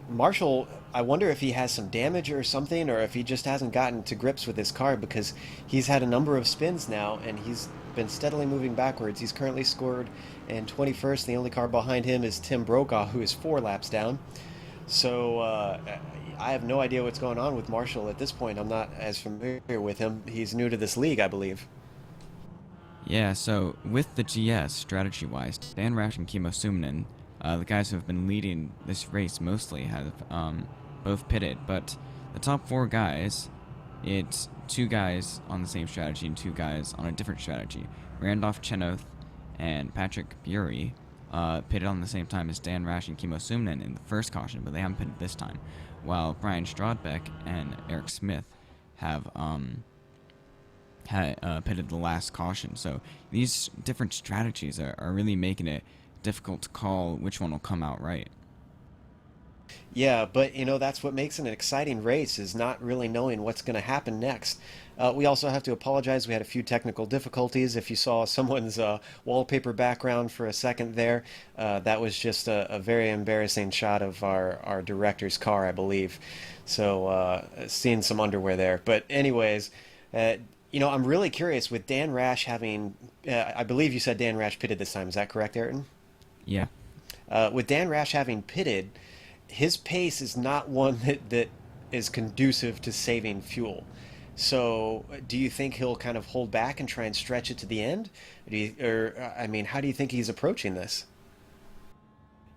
Marshall, I wonder if he has some damage or something, or if he just hasn't gotten to grips with his car, because he's had a number of spins now, and he's been steadily moving backwards. He's currently scored in 21st. The only car behind him is Tim Brokaw, who is 4 laps down. So I have no idea what's going on with Marshall at this point. I'm not as familiar with him. He's new to this league, I believe. Yeah, so with the GS, strategy-wise, Dan Rash and Kimmo Sumnen, the guys who have been leading this race mostly, have both pitted. But the top 4 guys, it's 2 guys on the same strategy and 2 guys on a different strategy. Randolph Chenoth and Patrick Bury pitted on the same time as Dan Rash and Kimmo Sumnen in the first caution, but they haven't pitted this time. While Brian Strodbeck and Eric Smith have pitted the last caution. So these different strategies are really making it difficult to call which one will come out right. Yeah, but you know, that's what makes it an exciting race, is not really knowing what's going to happen next. We also have to apologize. We had a few technical difficulties. If you saw someone's wallpaper background for a second there, that was just a very embarrassing shot of our director's car, I believe. So seeing some underwear there. But anyways, you know, I'm really curious with Dan Rash having, I believe you said Dan Rash pitted this time. Is that correct, Ayrton? Yeah. With Dan Rash having pitted, his pace is not one that is conducive to saving fuel. So do you think he'll kind of hold back and try and stretch it to the end? I mean, how do you think he's approaching this?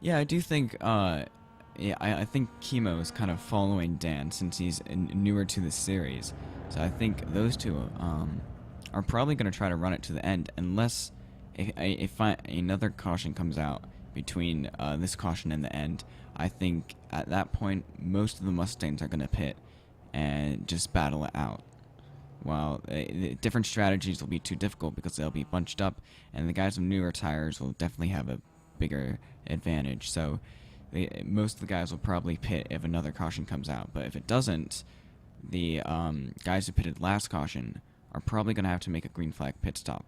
Yeah, I do think, I think Kimmo is kind of following Dan since he's newer to the series. So I think those two are probably going to try to run it to the end, unless if another caution comes out between this caution and the end. I think at that point most of the Mustangs are going to pit and just battle it out. While different strategies will be too difficult because they'll be bunched up, and the guys with newer tires will definitely have a bigger advantage. So most of the guys will probably pit if another caution comes out, but if it doesn't, the guys who pitted last caution are probably going to have to make a green flag pit stop.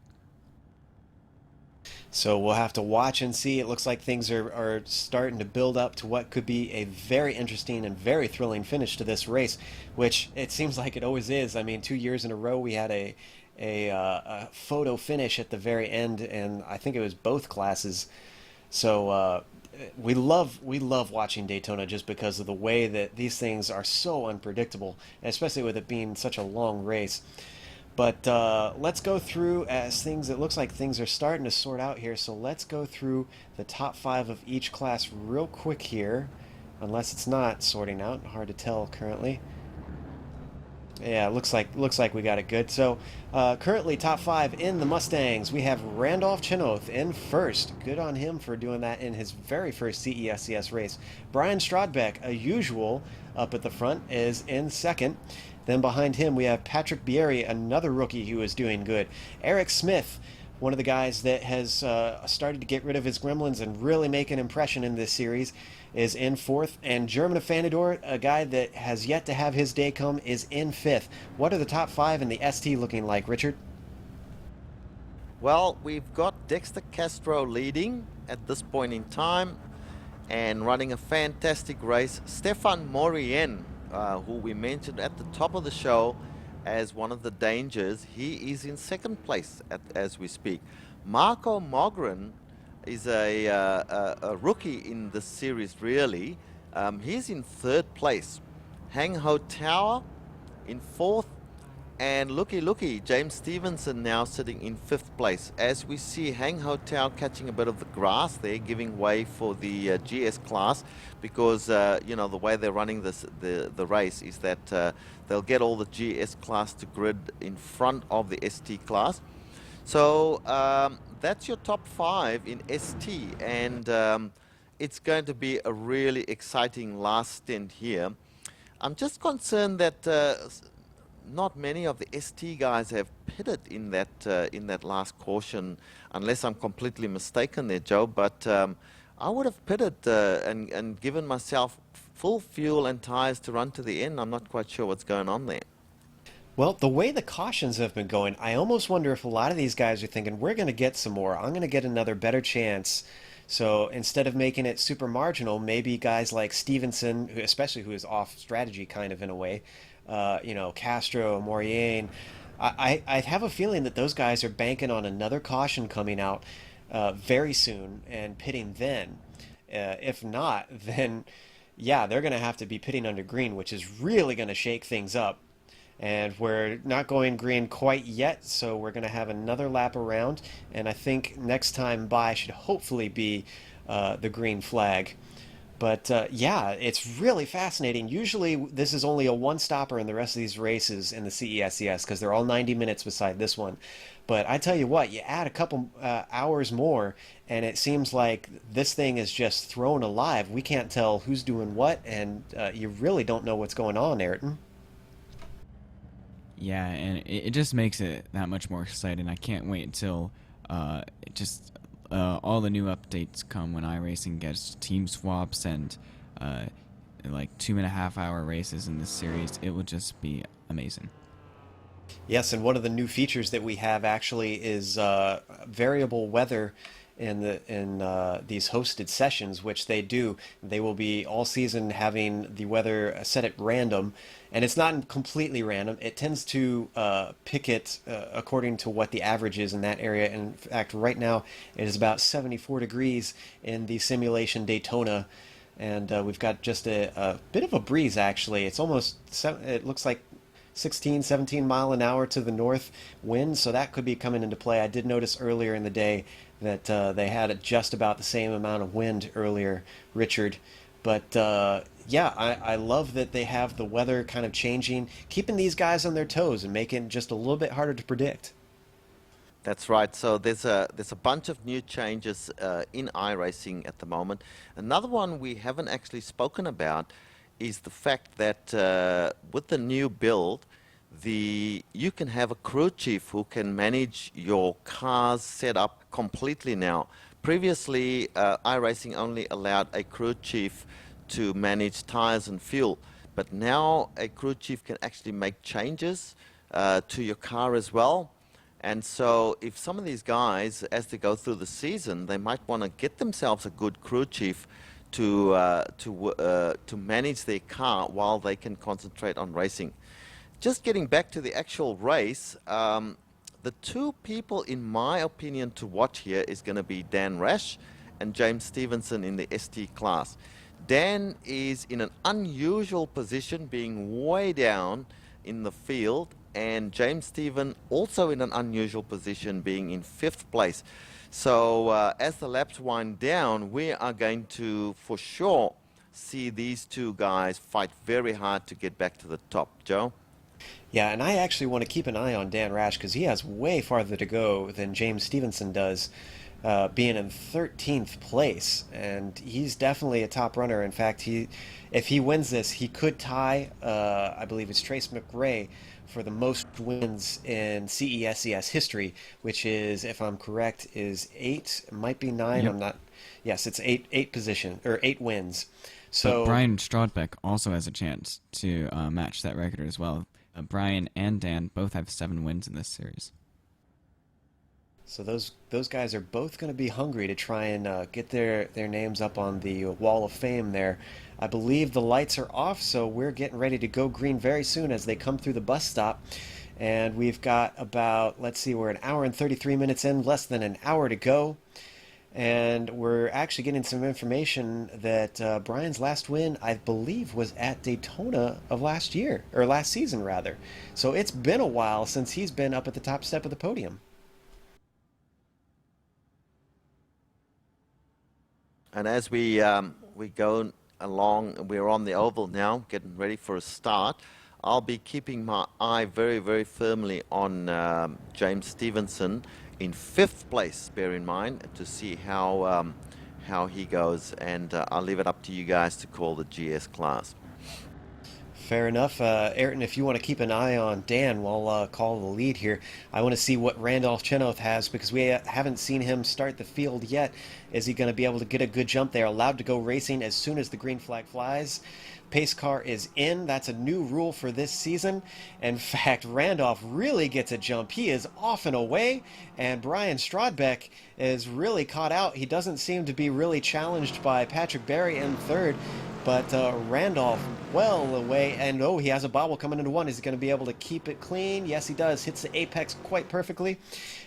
So we'll have to watch and see. It looks like things are starting to build up to what could be a very interesting and very thrilling finish to this race, which it seems like it always is. I mean, 2 years in a row we had a a photo finish at the very end, and I think it was both classes. So we love watching Daytona just because of the way that these things are so unpredictable, and especially with it being such a long race. But let's go through as it looks like things are starting to sort out here. So let's go through the top 5 of each class real quick here, unless it's not sorting out. Hard to tell currently. Yeah, looks like we got it good. So currently top 5 in the Mustangs, we have Randolph Chenoweth in first. Good on him for doing that in his very first CESCS race. Brian Strodbeck, a usual, up at the front, is in second. Then behind him we have Patrick Bieri, another rookie who is doing good. Eric Smith, one of the guys that has started to get rid of his gremlins and really make an impression in this series, is in fourth. And German Afanador, a guy that has yet to have his day come, is in fifth. What are the top 5 in the ST looking like, Richard? Well, we've got Dexter Castro leading at this point in time and running a fantastic race. Stefan Morien, who we mentioned at the top of the show as one of the dangers, he is in second place as we speak. Marco Mogren is a rookie in this series, really. He's in third place. Hang Ho Tower in fourth. And looky, James Stevenson now sitting in fifth place. As we see Hang Ho Tower catching a bit of the grass there, giving way for the GS class, because you know, the way they're running the race is that they'll get all the GS class to grid in front of the ST class. So that's your top 5 in ST, and it's going to be a really exciting last stint here. I'm just concerned that not many of the ST guys have pitted in that last caution, unless I'm completely mistaken there, Joe. But I would have pitted and given myself full fuel and tires to run to the end. I'm not quite sure what's going on there. Well, the way the cautions have been going, I almost wonder if a lot of these guys are thinking, we're going to get some more. I'm going to get another better chance. So instead of making it super marginal, maybe guys like Stevenson, especially who is off strategy kind of in a way, you know, Castro, Morien, I have a feeling that those guys are banking on another caution coming out very soon and pitting then. If not, then, yeah, they're going to have to be pitting under green, which is really going to shake things up. And we're not going green quite yet, so we're going to have another lap around. And I think next time by should hopefully be the green flag. But yeah, it's really fascinating. Usually this is only a one-stopper in the rest of these races in the CESCS because they're all 90 minutes beside this one. But I tell you what, you add a couple hours more, and it seems like this thing is just thrown alive. We can't tell who's doing what, and you really don't know what's going on, Ayrton. Yeah, and it just makes it that much more exciting. I can't wait until all the new updates come when iRacing gets team swaps and like 2.5 hour races in this series. It will just be amazing. Yes, and one of the new features that we have actually is variable weather in these hosted sessions, which they do. They will be all season having the weather set at random, and it's not completely random. It tends to pick it according to what the average is in that area. In fact, right now it is about 74 degrees in the simulation Daytona, and we've got just a bit of a breeze actually. It's almost, it looks like 16, 17 mile an hour to the north wind, so that could be coming into play. I did notice earlier in the day that they had just about the same amount of wind earlier, Richard. But yeah, I love that they have the weather kind of changing, keeping these guys on their toes and making it just a little bit harder to predict. That's right. So there's a bunch of new changes in iRacing at the moment. Another one we haven't actually spoken about is the fact that with the new build, you can have a crew chief who can manage your car's setup completely now. Previously, iRacing only allowed a crew chief to manage tires and fuel, but now a crew chief can actually make changes to your car as well. And so if some of these guys, as they go through the season, they might want to get themselves a good crew chief to manage their car while they can concentrate on racing. Just getting back to the actual race, the two people, in my opinion, to watch here is going to be Dan Rash and James Stevenson in the ST class. Dan is in an unusual position, being way down in the field, and James Steven also in an unusual position, being in 5th place. So as the laps wind down, we are going to, for sure, see these two guys fight very hard to get back to the top. Joe? Yeah, and I actually want to keep an eye on Dan Rash because he has way farther to go than James Stevenson does, being in 13th place, and he's definitely a top runner. In fact, if he wins this, he could tie, I believe it's Trace McRae, for the most wins in CESCS history, which is, if I'm correct, is 8, it might be 9. Yep. I'm not. Yes, it's 8 wins. So but Brian Strodbeck also has a chance to match that record as well. Brian and Dan both have 7 wins in this series. So those guys are both going to be hungry to try and get their names up on the Wall of Fame there. I believe the lights are off, so we're getting ready to go green very soon as they come through the bus stop. And we've got about, let's see, we're an hour and 33 minutes in, less than an hour to go. And we're actually getting some information that Brian's last win, I believe, was at Daytona of last year, or last season rather. So it's been a while since he's been up at the top step of the podium. And as we go along, we're on the oval now, getting ready for a start. I'll be keeping my eye very, very firmly on James Stevenson in 5th place, bear in mind, to see how he goes. And I'll leave it up to you guys to call the GS class. Fair enough. Ayrton, if you want to keep an eye on Dan, we'll call the lead here. I want to see what Randolph Chenoweth has because we haven't seen him start the field yet. Is he going to be able to get a good jump? They're allowed to go racing as soon as the green flag flies. Pace car is in. That's a new rule for this season. In fact, Randolph really gets a jump. He is off and away, and Brian Strodbeck is really caught out. He doesn't seem to be really challenged by Patrick Berry in 3rd. But Randolph well away, and oh, he has a bobble coming into 1. Is he going to be able to keep it clean? Yes, he does. Hits the apex quite perfectly.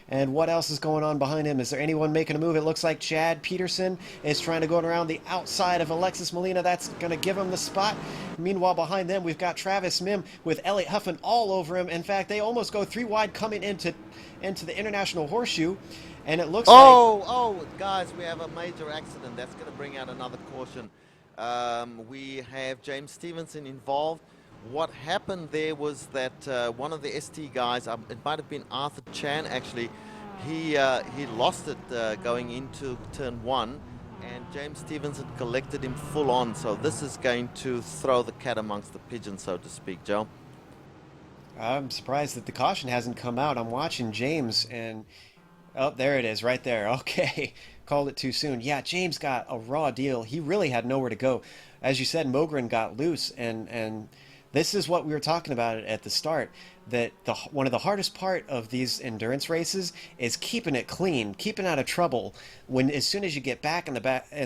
And what else is going on behind him? Is there anyone making a move? It looks like Chad Peterson is trying to go around the outside of Alexis Molina. That's going to give him the spot. Meanwhile, behind them, we've got Travis Mim with Elliot Huffman all over him. In fact, they almost go 3 wide coming into the International Horseshoe. And it looks like... Guys, we have a major accident. That's going to bring out another caution. We have James Stevenson involved. What happened there was that one of the ST guys, it might have been Arthur Chan actually, he lost it going into turn 1, and James Stevenson collected him full on. So this is going to throw the cat amongst the pigeons, so to speak, Joe. I'm surprised that the caution hasn't come out. I'm watching James and... Oh, there it is, right there. Okay, called it too soon. Yeah, James got a raw deal. He really had nowhere to go. As you said, Mogren got loose, and this is what we were talking about at the start, that one of the hardest part of these endurance races is keeping it clean, keeping out of trouble. As soon as you get back in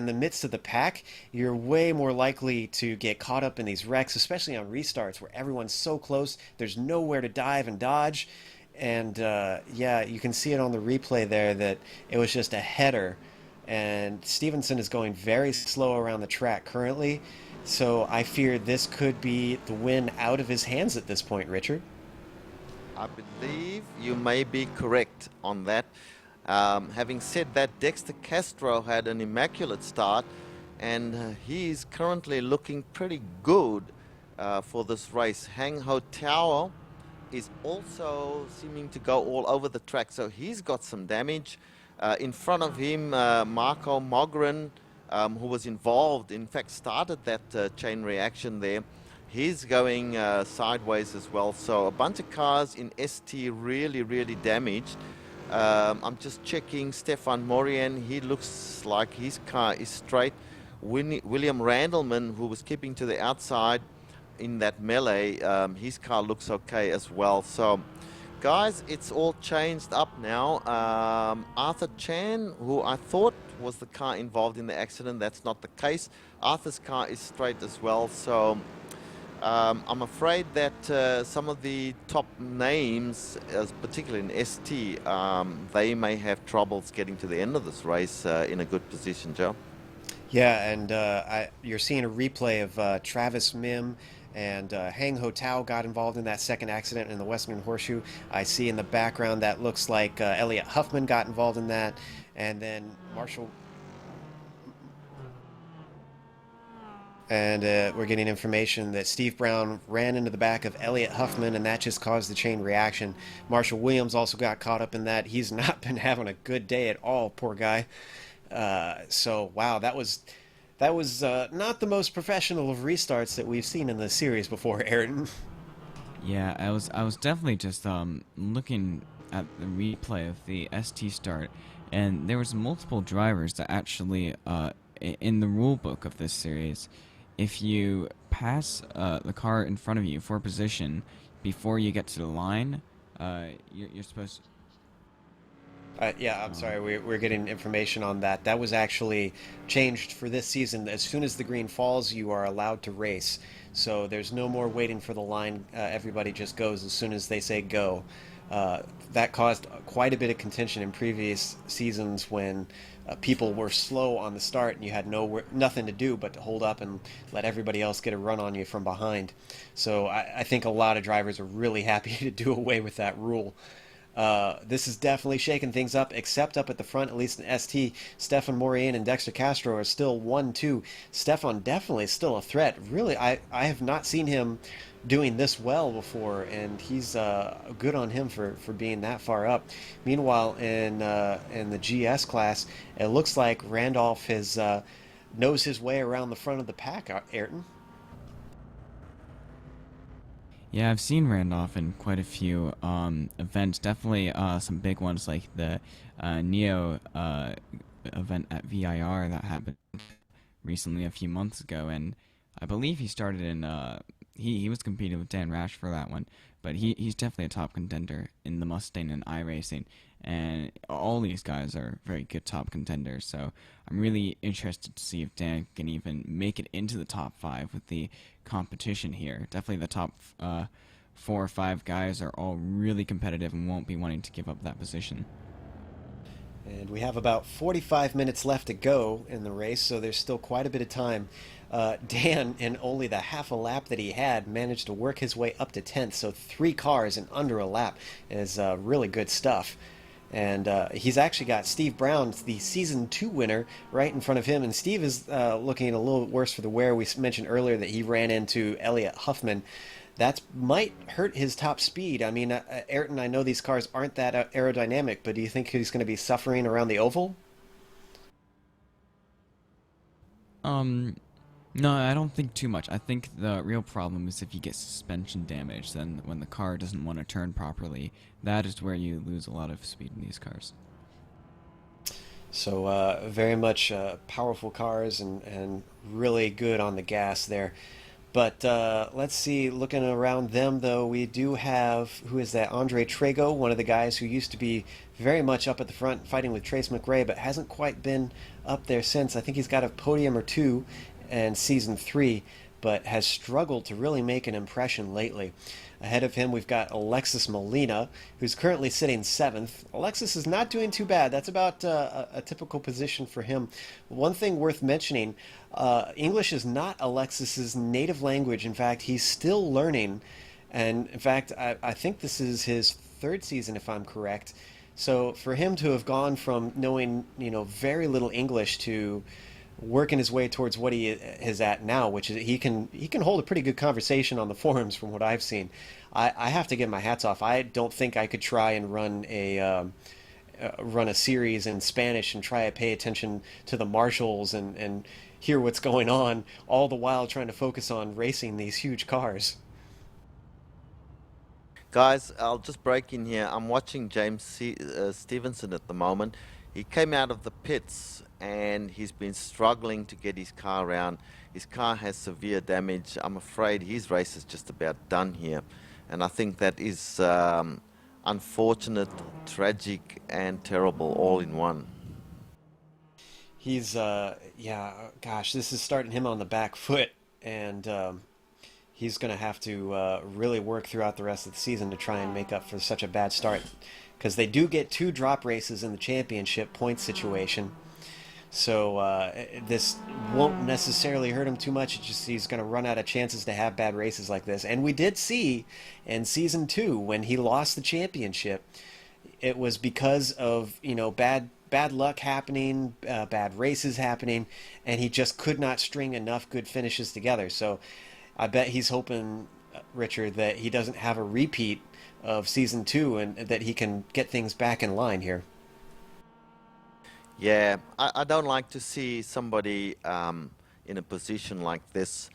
the midst of the pack, you're way more likely to get caught up in these wrecks, especially on restarts where everyone's so close, there's nowhere to dive and dodge. And yeah, you can see it on the replay there that it was just a header. And Stevenson is going very slow around the track currently. So I fear this could be the win out of his hands at this point, Richard. I believe you may be correct on that. Having said that, Dexter Castro had an immaculate start, and he's currently looking pretty good for this race. Hang Ho Tao is also seeming to go all over the track, so he's got some damage. In front of him, Marco Mogren, who was involved, in fact started that chain reaction there. He's going sideways as well, so a bunch of cars in ST really, really damaged. I'm just checking Stefan Morien. He looks like his car is straight. William Randleman, who was keeping to the outside in that melee, his car looks okay as well. So guys, it's all changed up now. Arthur Chan, who I thought was the car involved in the accident, that's not the case. Arthur's car is straight as well. So I'm afraid that some of the top names, particularly in ST, they may have troubles getting to the end of this race in a good position, Joe. Yeah, and you're seeing a replay of Travis Mim and Hang Ho Tao got involved in that second accident in the Western Horseshoe. I see in the background that looks like Elliot Huffman got involved in that, and then Marshall. And we're getting information that Steve Browne ran into the back of Elliot Huffman, and that just caused the chain reaction. Marshall Williams also got caught up in that. He's not been having a good day at all, poor guy. So, wow, that was not the most professional of restarts that we've seen in the series before, Ayrton. Yeah, I was definitely just looking at the replay of the ST start, and there was multiple drivers that actually in the rule book of this series, if you pass the car in front of you for position before you get to the line, you're supposed to... Yeah, I'm sorry. We're getting information on that. That was actually changed for this season. As soon as the green falls, you are allowed to race. So there's no more waiting for the line. Everybody just goes as soon as they say go. That caused quite a bit of contention in previous seasons when people were slow on the start and you had nothing to do but to hold up and let everybody else get a run on you from behind. So I think a lot of drivers are really happy to do away with that rule. This is definitely shaking things up, except up at the front, at least in ST. Stefan Morin and Dexter Castro are still 1-2. Stefan definitely still a threat. Really, I have not seen him doing this well before, and he's good on him for being that far up. Meanwhile, in the GS class, it looks like Randolph has knows his way around the front of the pack, Ayrton. Yeah, I've seen Randolph in quite a few events. Definitely some big ones like the Neo event at VIR that happened recently a few months ago, and I believe he started in he was competing with Dan Rash for that one, but he's definitely a top contender in the Mustang and iRacing, and all these guys are very good top contenders, so I'm really interested to see if Dan can even make it into the top 5 with the competition here. Definitely the top 4 or 5 guys are all really competitive and won't be wanting to give up that position. And we have about 45 minutes left to go in the race, so there's still quite a bit of time. Dan, in only the half a lap that he had, managed to work his way up to 10th, so 3 cars in under a lap is really good stuff. And he's actually got Steve Browne, the Season 2 winner, right in front of him. And Steve is looking a little worse for the wear. We mentioned earlier that he ran into Elliot Huffman. That might hurt his top speed. I mean, Ayrton, I know these cars aren't that aerodynamic, but do you think he's going to be suffering around the oval? No, I don't think too much. I think the real problem is if you get suspension damage, then when the car doesn't want to turn properly, that is where you lose a lot of speed in these cars. So very much powerful cars and really good on the gas there. But let's see, looking around them, though, we do have, who is that, Andre Trego, one of the guys who used to be very much up at the front fighting with Trace McRae, but hasn't quite been up there since. I think he's got a podium or 2 in Season 3, but has struggled to really make an impression lately. Ahead of him, we've got Alexis Molina, who's currently sitting 7th. Alexis is not doing too bad. That's about a typical position for him. One thing worth mentioning, English is not Alexis's native language. In fact, he's still learning. And in fact, I think this is his 3rd season, if I'm correct. So for him to have gone from knowing, very little English to working his way towards what he is at now, which is he can hold a pretty good conversation on the forums from what I've seen. I have to give my hats off. I don't think I could try and run a series in Spanish and try to pay attention to the marshals and hear what's going on, all the while trying to focus on racing these huge cars. Guys, I'll just break in here. I'm watching James Stevenson at the moment. He came out of the pits and he's been struggling to get his car around. His car has severe damage. I'm afraid his race is just about done here. And I think that is unfortunate, tragic, and terrible all in one. He's, gosh, this is starting him on the back foot. And he's going to have to really work throughout the rest of the season to try and make up for such a bad start, because they do get 2 drop races in the championship point situation. So this won't necessarily hurt him too much. It's just he's going to run out of chances to have bad races like this. And we did see in season 2 when he lost the championship, it was because of, you know, bad luck happening, bad races happening, and he just could not string enough good finishes together. So I bet he's hoping, Richard, that he doesn't have a repeat of season 2 and that he can get things back in line here. Yeah, I don't like to see somebody in a position like this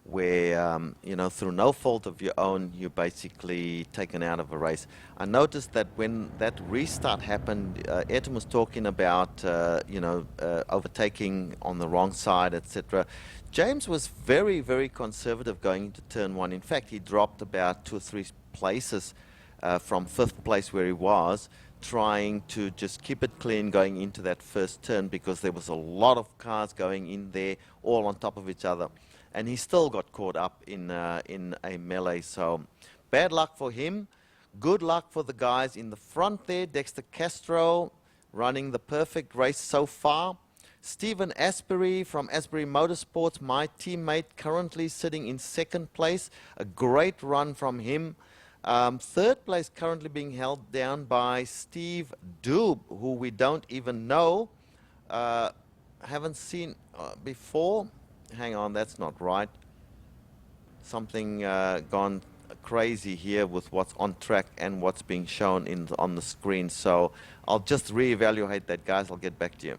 where, you know, through no fault of your own, you're basically taken out of a race. I noticed that when that restart happened, Ayrton was talking about, you know, overtaking on the wrong side, etc. James was very, very conservative going into turn 1. In fact, he dropped about 2 or 3 places from 5th place where he was, trying to just keep it clean going into that first turn, because there was a lot of cars going in there all on top of each other, and he still got caught up in a melee. So bad luck for him. Good luck for the guys in the front there. Dexter Castro running the perfect race so far. Stephen Asbury from Asbury Motorsports, my teammate, currently sitting in 2nd place. A great run from him. 3rd place currently being held down by Steve Doob, who we don't even know, haven't seen before. Hang on, that's not right. Something gone crazy here with what's on track and what's being shown on the screen. So I'll just reevaluate that, guys. I'll get back to you.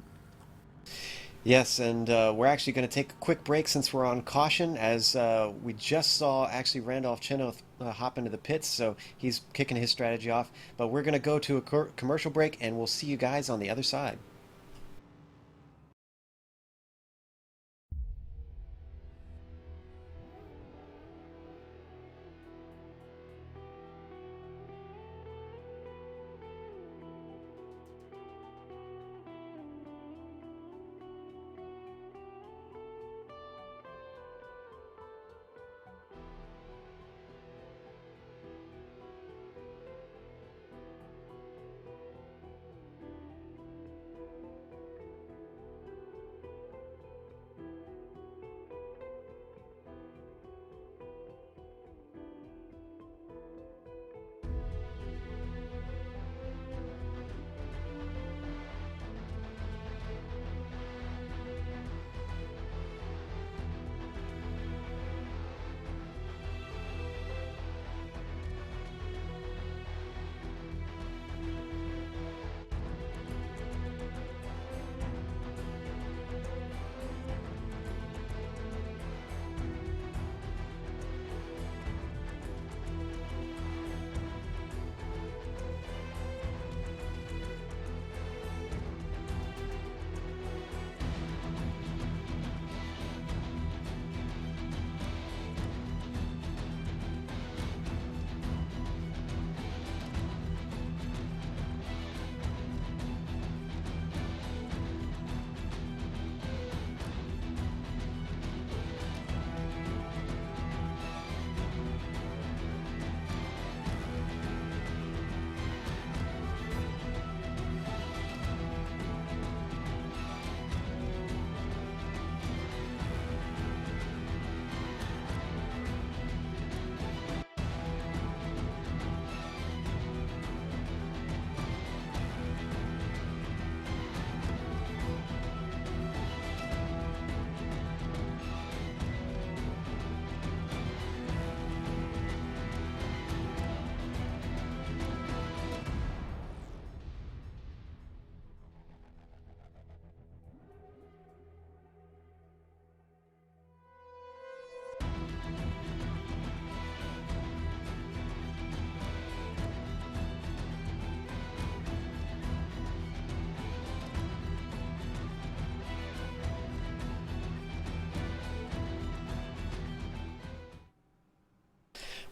Yes, and we're actually going to take a quick break since we're on caution, as we just saw actually Randolph Chenoweth hop into the pits, so he's kicking his strategy off. But we're going to go to a commercial break, and we'll see you guys on the other side.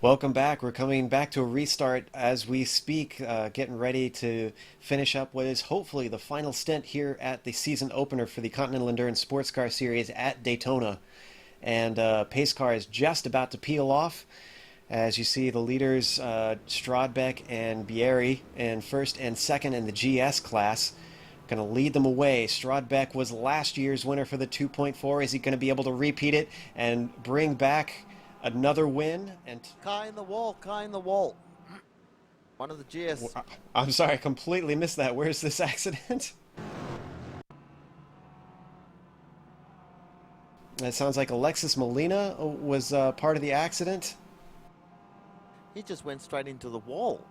Welcome back. We're coming back to a restart as we speak, getting ready to finish up what is hopefully the final stint here at the season opener for the Continental Endurance Sports Car Series at Daytona. and pace car is just about to peel off. As you see, the leaders, Strodbeck and Bieri in first and second in the GS class. Going to lead them away. Strodbeck was last year's winner for the 2.4. Is he going to be able to repeat it and bring back another win? And Car in the wall, car in the wall. One of the GS. I'm sorry, I completely missed that. Where's this accident? It sounds like Alexis Molina was part of the accident. He just went straight into the wall.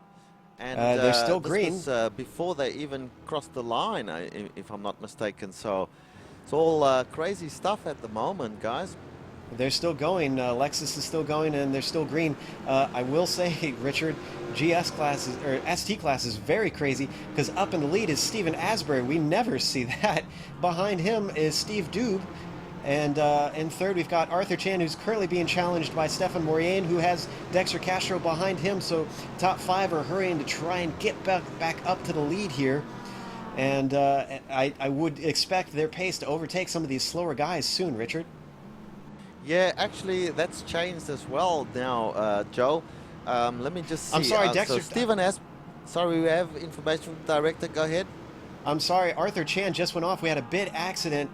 And they're still this green. was, before they even crossed the line, if I'm not mistaken. So it's all crazy stuff at the moment, guys. They're still going. Lexus is still going, and they're still green. I will say, Richard, GS classes or ST class is very crazy because up in the lead is Steven Asbury. We never see that. Behind him is Steve Doob. And in third, we've got Arthur Chan, who's currently being challenged by Stefan Mourier, who has Dexter Castro behind him. So top five are hurrying to try and get back up to the lead here. And I would expect their pace to overtake some of these slower guys soon, Richard. Yeah, actually, that's changed as well now, Joe. Let me just see. I'm sorry, Dexter. So Stephen sorry, we have information from the director. Go ahead. I'm sorry, Arthur Chan just went off. We had a bit accident,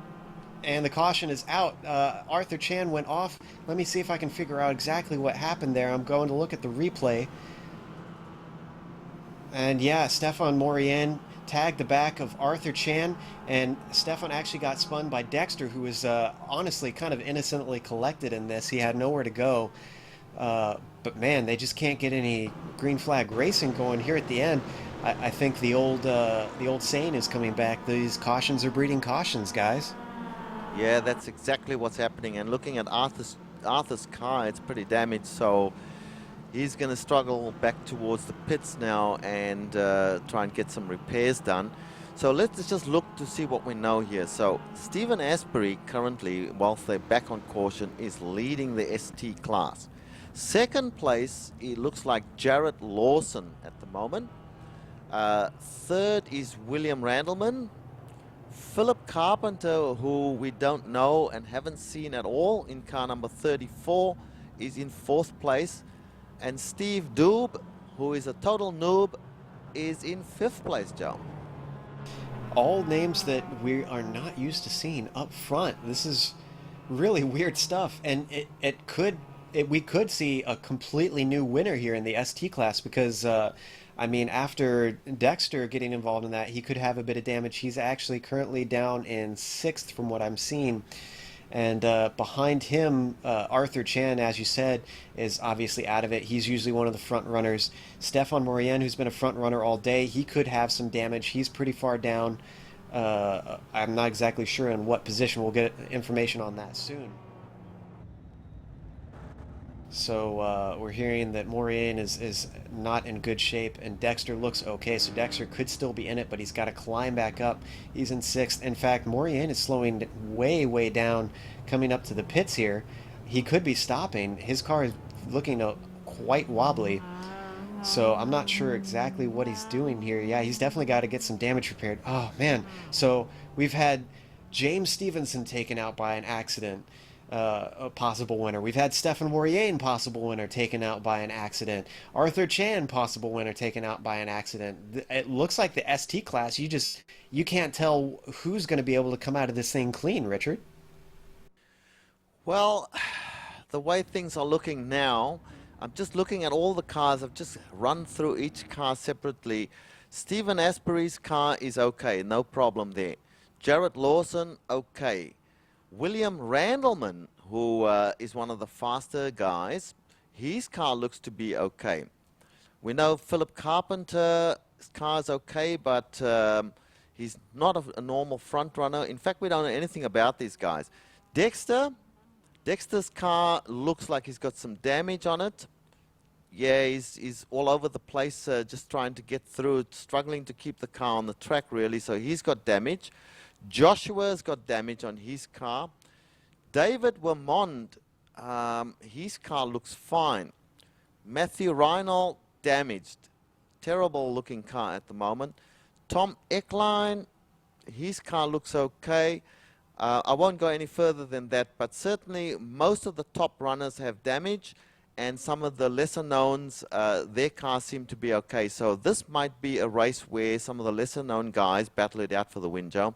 and the caution is out. Arthur Chan went off. Let me see if I can figure out exactly what happened there. I'm going to look at the replay. And yeah, Stefan Mourier tagged the back of Arthur Chan, and Stefan actually got spun by Dexter, who was honestly kind of innocently collected in this. He had nowhere to go. But man, they just can't get any green flag racing going here at the end. I think the old saying is coming back. These cautions are breeding cautions, guys. Yeah, that's exactly what's happening. And looking at Arthur's car, it's pretty damaged, so he's going to struggle back towards the pits now and try and get some repairs done. So let's just look to see what we know here. So Stephen Asbury currently, whilst they're back on caution, is leading the ST class. Second place, it looks like Jarrett Lawson at the moment. Third is William Randleman. Philip Carpenter, who we don't know and haven't seen at all in car number 34, is in fourth place. And Steve Doob, who is a total noob, is in fifth place, Joe. All names that we are not used to seeing up front. This is really weird stuff, and we could see a completely new winner here in the ST class because I mean, after Dexter getting involved in that, he could have a bit of damage. He's actually currently down in sixth from what I'm seeing. And behind him, Arthur Chan, as you said, is obviously out of it. He's usually one of the front runners. Stefan Mourier, who's been a front runner all day, he could have some damage. He's pretty far down. I'm not exactly sure in what position. We'll get information on that soon. So we're hearing that Mourier is not in good shape, and Dexter looks okay. So Dexter could still be in it, but he's got to climb back up. He's in sixth. In fact, Mourier is slowing way down coming up to the pits here. He could be stopping. His car is looking quite wobbly. So I'm not sure exactly what he's doing here. Yeah, he's definitely got to get some damage repaired. Oh, man. So we've had James Stevenson taken out by an accident. A possible winner. We've had Stefan Mourier, possible winner, taken out by an accident. Arthur Chan, possible winner, taken out by an accident. It looks like the ST class, you can't tell who's going to be able to come out of this thing clean, Richard. Well, the way things are looking now, I'm just looking at all the cars. I've just run through each car separately. Stephen Asbury's car is okay, no problem there. Jarrett Lawson, okay. William Randleman, who is one of the faster guys, his car looks to be okay. We know Philip Carpenter's car is okay, but he's not a normal front runner. In fact, we don't know anything about these guys. Dexter's car looks like he's got some damage on it. Yeah, he's all over the place, just trying to get through, struggling to keep the car on the track, really, so he's got damage. Joshua's got damage on his car. David Vermond, his car looks fine. Matthew Reinhold, damaged. Terrible looking car at the moment. Tom Eckline, his car looks okay. I won't go any further than that, but certainly most of the top runners have damage, and some of the lesser knowns, their cars seem to be okay. So this might be a race where some of the lesser known guys battle it out for the win, Joe.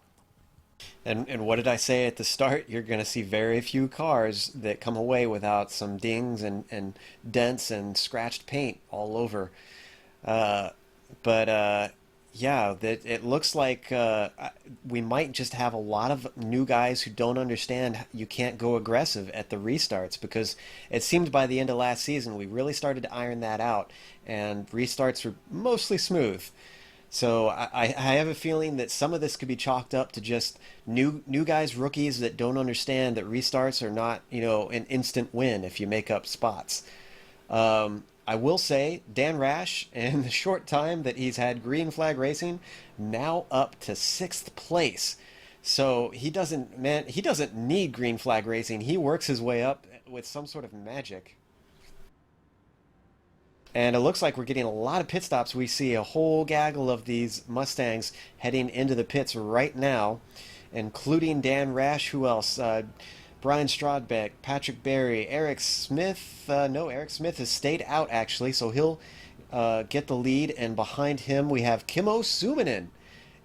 And what did I say at the start? You're going to see very few cars that come away without some dings and dents and scratched paint all over. Yeah, it looks like we might just have a lot of new guys who don't understand you can't go aggressive at the restarts, because it seemed by the end of last season we really started to iron that out, and restarts were mostly smooth. So I have a feeling that some of this could be chalked up to just new guys, rookies that don't understand that restarts are not, an instant win if you make up spots. I will say Dan Rash, in the short time that he's had green flag racing, now up to 6th place. So he doesn't need green flag racing. He works his way up with some sort of magic. And it looks like we're getting a lot of pit stops. We see a whole gaggle of these Mustangs heading into the pits right now, including Dan Rash. Who else? Brian Strodbeck, Patrick Berry, Eric Smith. No, Eric Smith has stayed out, actually, so he'll get the lead. And behind him, we have Kimmo Suominen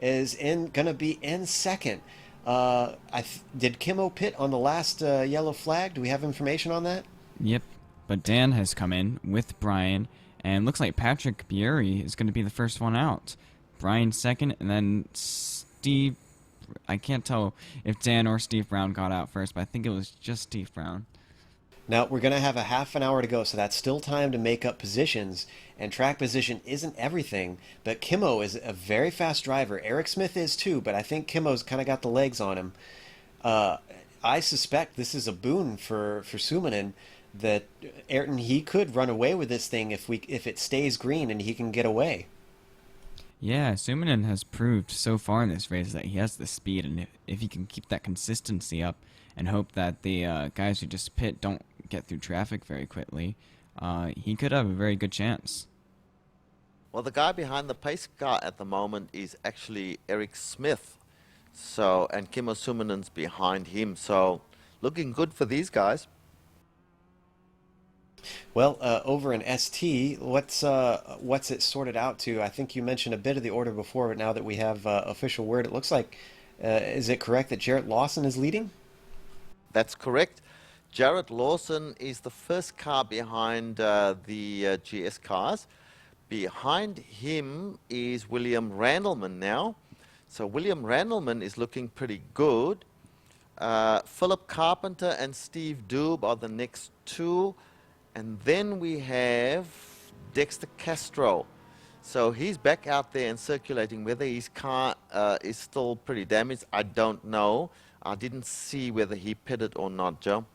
is going to be in second. Did Kimmo pit on the last yellow flag? Do we have information on that? Yep. But Dan has come in with Brian, and looks like Patrick Bury is going to be the first one out. Brian second, and then Steve. I can't tell if Dan or Steve Browne got out first, but I think it was just Steve Browne. Now, we're going to have a half an hour to go, so that's still time to make up positions, and track position isn't everything, but Kimmo is a very fast driver. Eric Smith is too, but I think Kimmo's kind of got the legs on him. I suspect this is a boon for Suominen, that Ayrton, he could run away with this thing if it stays green and he can get away. Yeah, Suominen has proved so far in this race that he has the speed, and if he can keep that consistency up and hope that the guys who just pit don't get through traffic very quickly, he could have a very good chance. Well, the guy behind the pace car at the moment is actually Eric Smith. So, and Kimmo Suominen's behind him. So, looking good for these guys. Well, over in ST, what's it sorted out to? I think you mentioned a bit of the order before, but now that we have official word, it looks like, is it correct that Jarrett Lawson is leading? That's correct. Jarrett Lawson is the first car behind the GS cars. Behind him is William Randleman now. So William Randleman is looking pretty good. Philip Carpenter and Steve Doob are the next two. And then we have Dexter Castro. So he's back out there and circulating. Whether his car is still pretty damaged, I don't know. I didn't see whether he pitted or not, Joe.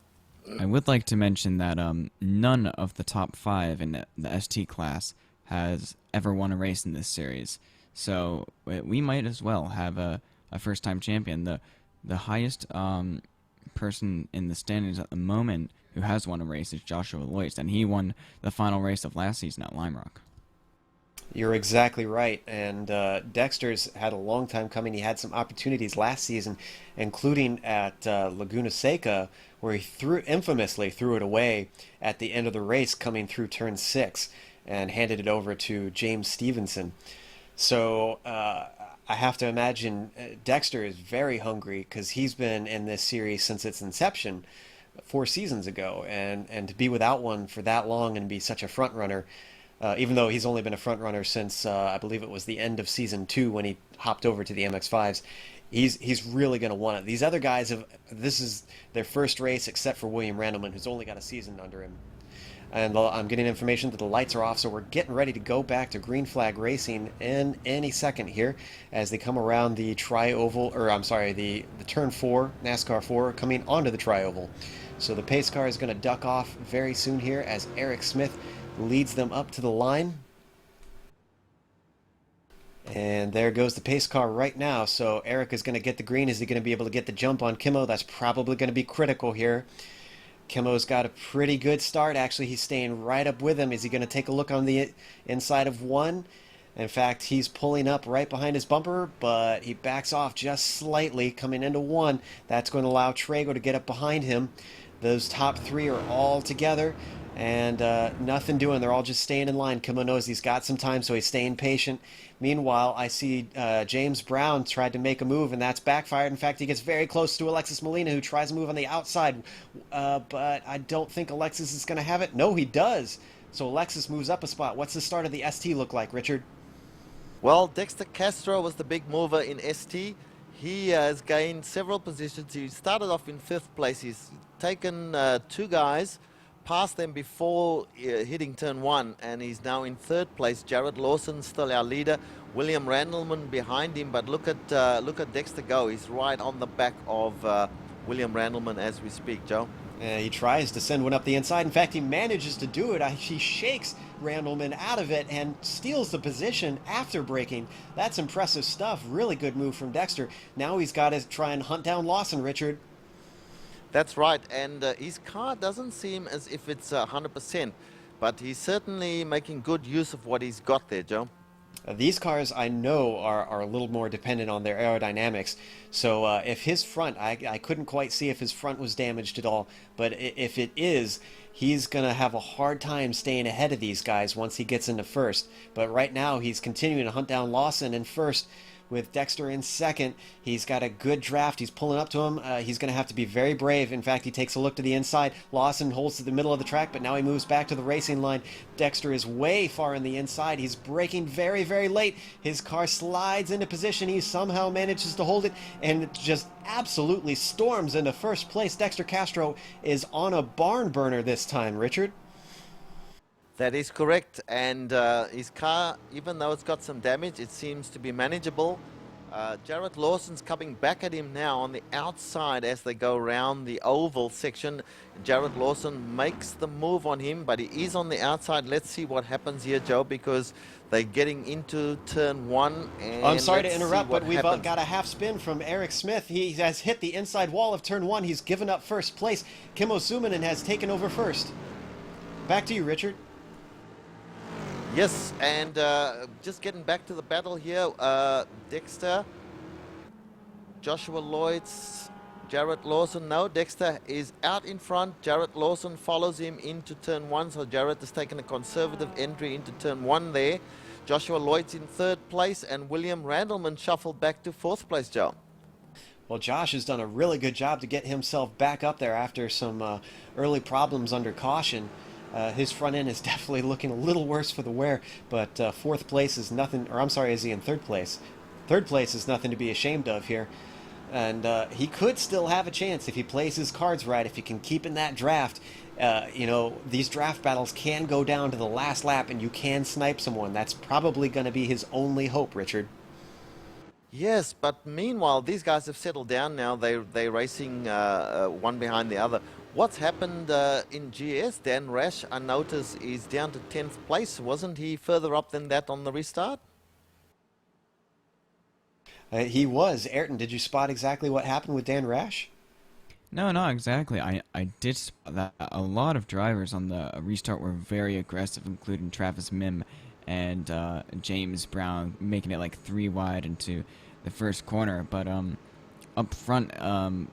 I would like to mention that none of the top 5 in the ST class has ever won a race in this series. So we might as well have a first-time champion. The highest person in the standings at the moment who has won a race is Joshua Loyce, and he won the final race of last season at Lime Rock. You're exactly right, and Dexter's had a long time coming. He had some opportunities last season, including at Laguna Seca, where he infamously threw it away at the end of the race coming through turn 6 and handed it over to James Stevenson. So I have to imagine Dexter is very hungry, because he's been in this series since its inception 4 seasons ago, and to be without one for that long and be such a front runner, even though he's only been a front runner since I believe it was the end of season 2 when he hopped over to the MX-5s, he's really going to want it. These other guys this is their first race, except for William Randleman, who's only got a season under him. And I'm getting information that the lights are off, so we're getting ready to go back to green flag racing in any second here as they come around the tri-oval, or I'm sorry, the turn 4, NASCAR 4, coming onto the tri-oval. So the pace car is going to duck off very soon here as Eric Smith leads them up to the line. And there goes the pace car right now. So Eric is going to get the green. Is he going to be able to get the jump on Kimmo? That's probably going to be critical here. Kimmo's got a pretty good start. Actually, he's staying right up with him. Is he going to take a look on the inside of 1? In fact, he's pulling up right behind his bumper, but he backs off just slightly coming into 1. That's going to allow Trago to get up behind him. Those top 3 are all together, and nothing doing. They're all just staying in line. Kimmo knows he's got some time, so he's staying patient. Meanwhile, I see James Browne tried to make a move, and that's backfired. In fact, he gets very close to Alexis Molina, who tries to move on the outside. But I don't think Alexis is going to have it. No, he does. So Alexis moves up a spot. What's the start of the ST look like, Richard? Well, Dexter Castro was the big mover in ST. He has gained several positions. He started off in 5th place. He's taken 2 guys, passed them before hitting turn 1, and he's now in 3rd place. Jared Lawson still our leader. William Randleman behind him, but look at Dexter go. He's right on the back of William Randleman as we speak, Joe. He tries to send one up the inside. In fact, he manages to do it. He shakes Randleman out of it and steals the position after braking. That's impressive stuff. Really good move from Dexter. Now he's got to try and hunt down Lawson, Richard. That's right, and his car doesn't seem as if it's 100%, but he's certainly making good use of what he's got there, Joe. These cars, I know, are a little more dependent on their aerodynamics. So if his front, I couldn't quite see if his front was damaged at all, but if it is, he's going to have a hard time staying ahead of these guys once he gets into 1st. But right now, he's continuing to hunt down Lawson in 1st. With Dexter in 2nd. He's got a good draft. He's pulling up to him. He's going to have to be very brave. In fact, he takes a look to the inside. Lawson holds to the middle of the track, but now he moves back to the racing line. Dexter is way far on the inside. He's braking very, very late. His car slides into position. He somehow manages to hold it and just absolutely storms into 1st place. Dexter Castro is on a barn burner this time, Richard. That is correct, and his car, even though it's got some damage, it seems to be manageable. Jared Lawson's coming back at him now on the outside as they go around the oval section. Jared Lawson makes the move on him, but he is on the outside. Let's see what happens here, Joe, because they're getting into turn 1. And I'm sorry to interrupt, but we've got a half spin from Eric Smith. He has hit the inside wall of turn 1. He's given up 1st place. Kimmo Suominen has taken over 1st. Back to you, Richard. Yes, and just getting back to the battle here, Dexter, Joshua Lloyds, Jared Lawson. No, Dexter is out in front. Jared Lawson follows him into turn 1, so Jared has taken a conservative entry into turn 1 there. Joshua Lloyd's in 3rd place, and William Randleman shuffled back to 4th place, Joe. Well, Josh has done a really good job to get himself back up there after some early problems under caution. His front end is definitely looking a little worse for the wear, but 4th place is nothing, or I'm sorry, is he in 3rd place? 3rd place is nothing to be ashamed of here. And he could still have a chance if he plays his cards right, if he can keep in that draft. You know, these draft battles can go down to the last lap and you can snipe someone. That's probably going to be his only hope, Richard. Yes, but meanwhile, these guys have settled down now. They're racing one behind the other. What's happened in GS? Dan Rash, I notice, is down to 10th place. Wasn't he further up than that on the restart? He was. Ayrton, did you spot exactly what happened with Dan Rash? No, not exactly. I did spot that a lot of drivers on the restart were very aggressive, including Travis Mim and James Browne, making it like 3 wide into the first corner. But up front,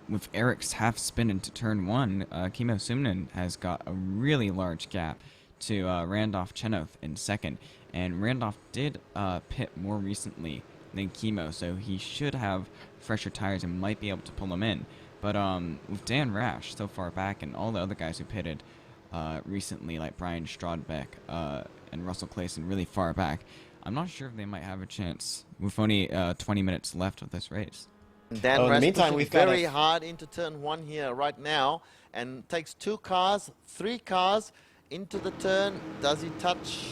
with Eric's half spin into turn 1, Kimmo Suominen has got a really large gap to Randolph Chenoweth in 2nd. And Randolph did pit more recently than Kimmo, so he should have fresher tires and might be able to pull him in. But with Dan Rash so far back and all the other guys who pitted recently, like Brian Strodbeck and Russell Clayson really far back, I'm not sure if they might have a chance with only 20 minutes left of this race. Dan Rash meantime, pushing we've got very hard into turn 1 here right now and takes 2 cars, 3 cars into the turn. Does he touch?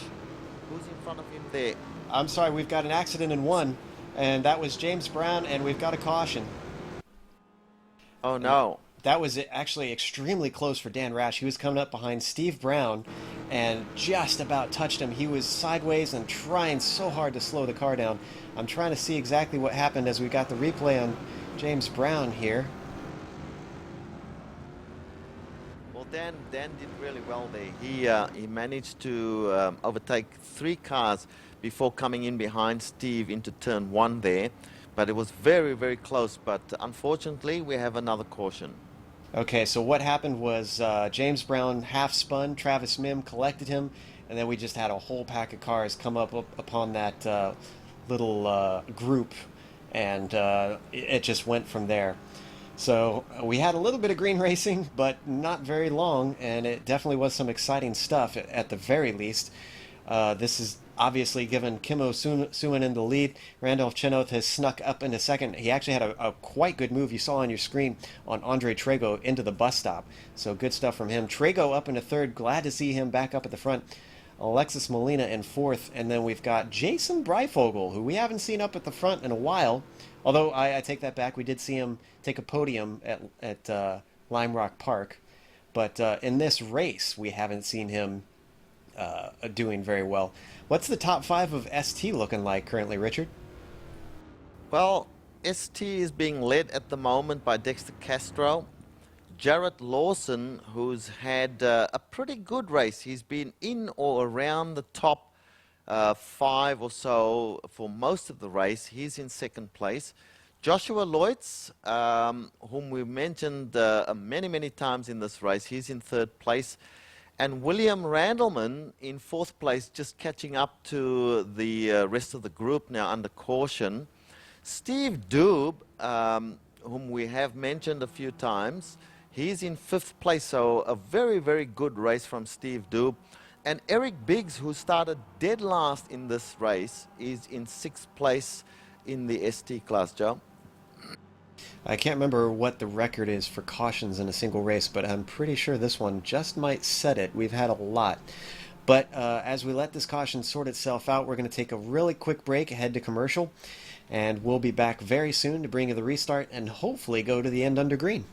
Who's in front of him there? I'm sorry, we've got an accident in 1, and that was James Browne, and we've got a caution. Oh, no. That was actually extremely close for Dan Rash. He was coming up behind Steve Browne and just about touched him. He was sideways and trying so hard to slow the car down. I'm trying to see exactly what happened as we got the replay on James Browne here. Well, Dan did really well there. He managed to overtake 3 cars before coming in behind Steve into turn 1 there. But it was very, very close. But unfortunately, we have another caution. Okay, so what happened was James Browne half spun, Travis Mim collected him, and then we just had a whole pack of cars come up upon that little group, and it just went from there. So we had a little bit of green racing, but not very long, and it definitely was some exciting stuff at the very least. This is obviously given Kimmo Suonen the lead. Randolph Chenoth has snuck up into second. He actually had a quite good move you saw on your screen on Andre Trego into the bus stop. So good stuff from him. Trego up into third. Glad to see him back up at the front. Alexis Molina in fourth. And then we've got Jason Breifogel, who we haven't seen up at the front in a while. Although I take that back. We did see him take a podium at Lime Rock Park. But in this race, we haven't seen him doing very well. What's the top 5 of ST looking like currently, Richard? Well, ST is being led at the moment by Dexter Castro. Jarrett Lawson, who's had a pretty good race. He's been in or around the top 5 or so for most of the race. He's in second place. Joshua Leutz, whom we've mentioned many, many times in this race, he's in third place. And William Randleman in fourth place, just catching up to the rest of the group now under caution. Steve Doob, whom we have mentioned a few times, he's in fifth place, so a very, very good race from Steve Doob. And Eric Biggs, who started dead last in this race, is in sixth place in the ST class, Joe. I can't remember what the record is for cautions in a single race, but I'm pretty sure this one just might set it. We've had a lot. But as we let this caution sort itself out, we're going to take a really quick break, head to commercial, and we'll be back very soon to bring you the restart and hopefully go to the end under green.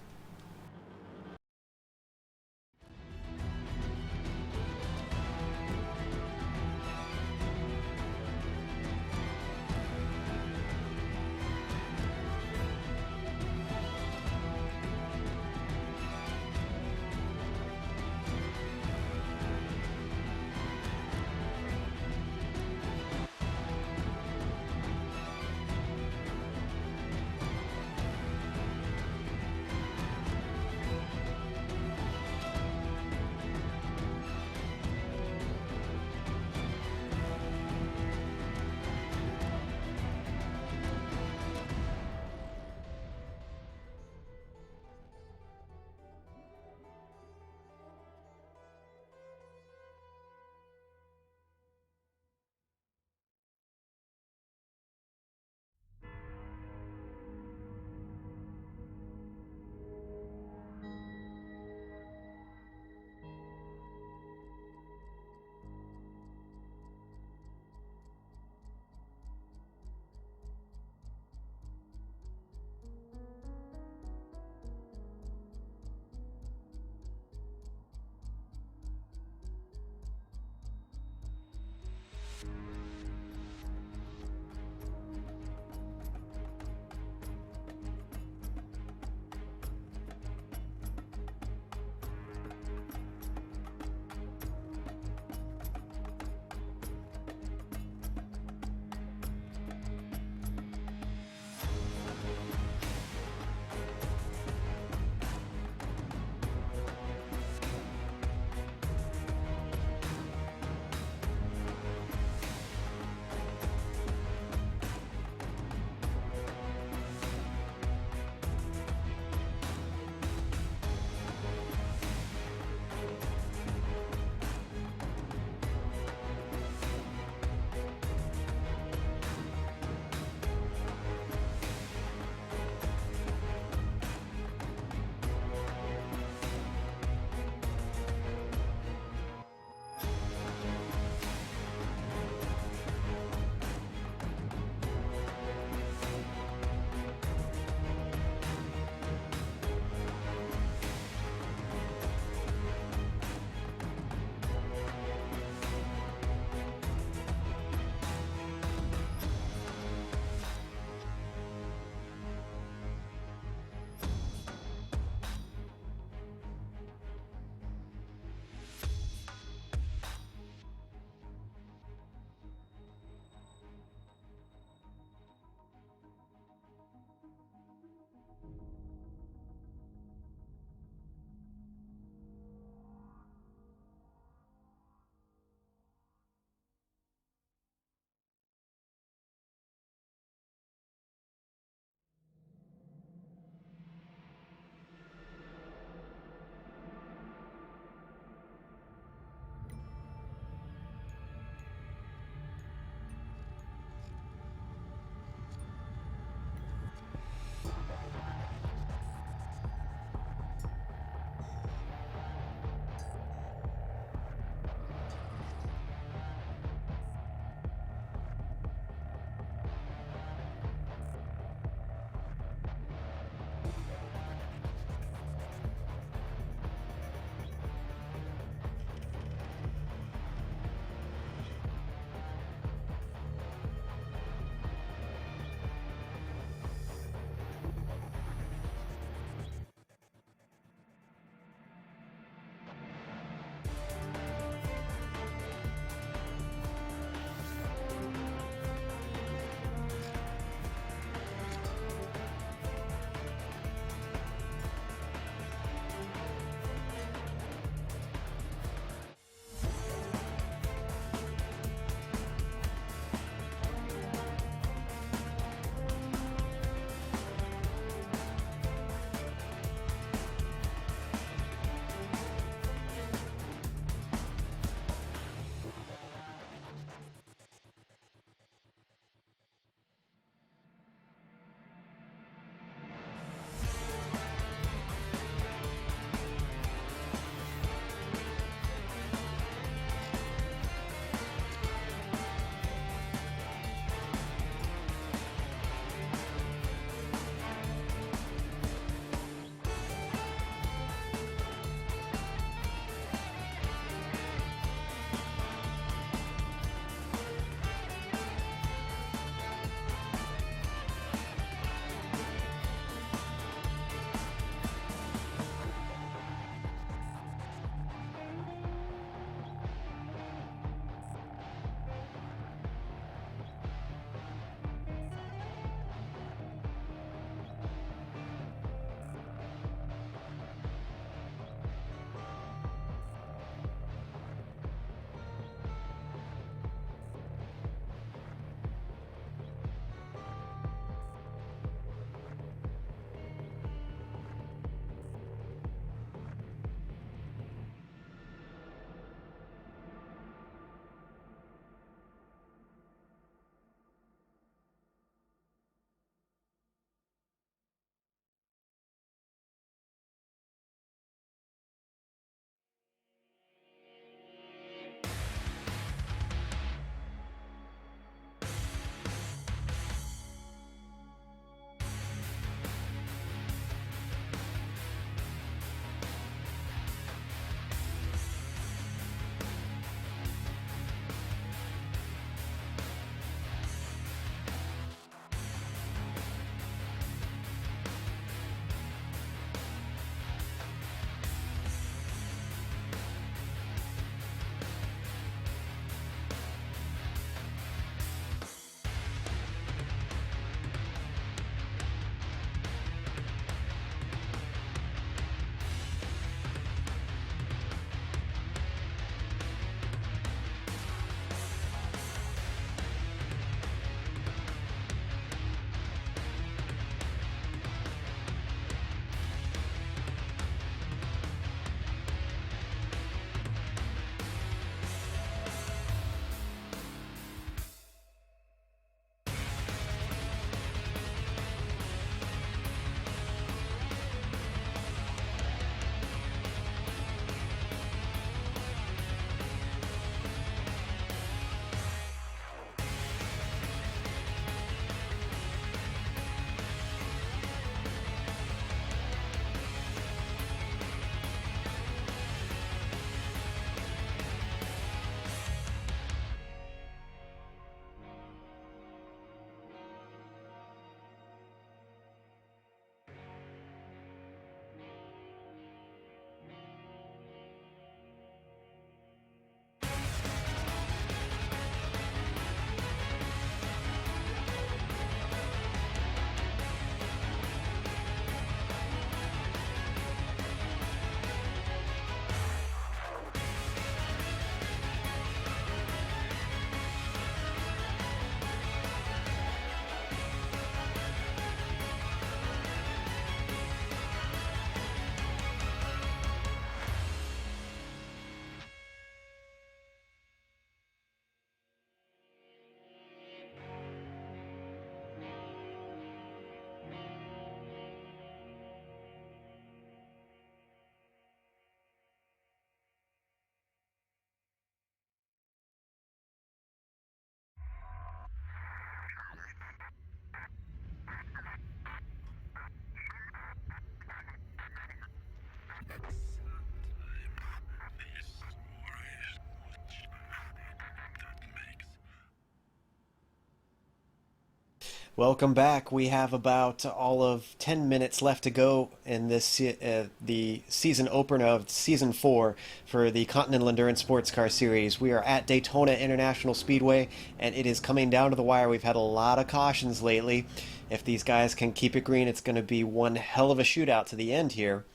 Welcome back. We have about all of 10 minutes left to go in this the season opener of Season 4 for the Continental Endurance Sports Car Series. We are at Daytona International Speedway, and it is coming down to the wire. We've had a lot of cautions lately. If these guys can keep it green, it's going to be one hell of a shootout to the end here.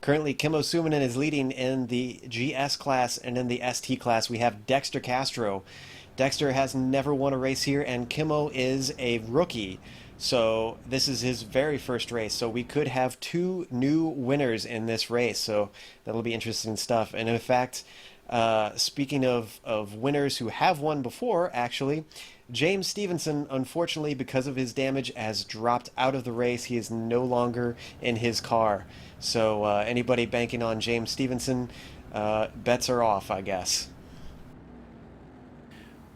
Currently, Kimmo Suominen is leading in the GS class, and in the ST class we have Dexter Castro. Dexter has never won a race here, and Kimmo is a rookie. So this is his very first race. So we could have 2 new winners in this race. So that'll be interesting stuff. And in fact, speaking of winners who have won before, actually, James Stevenson, unfortunately, because of his damage, has dropped out of the race. He is no longer in his car. So anybody banking on James Stevenson, bets are off, I guess.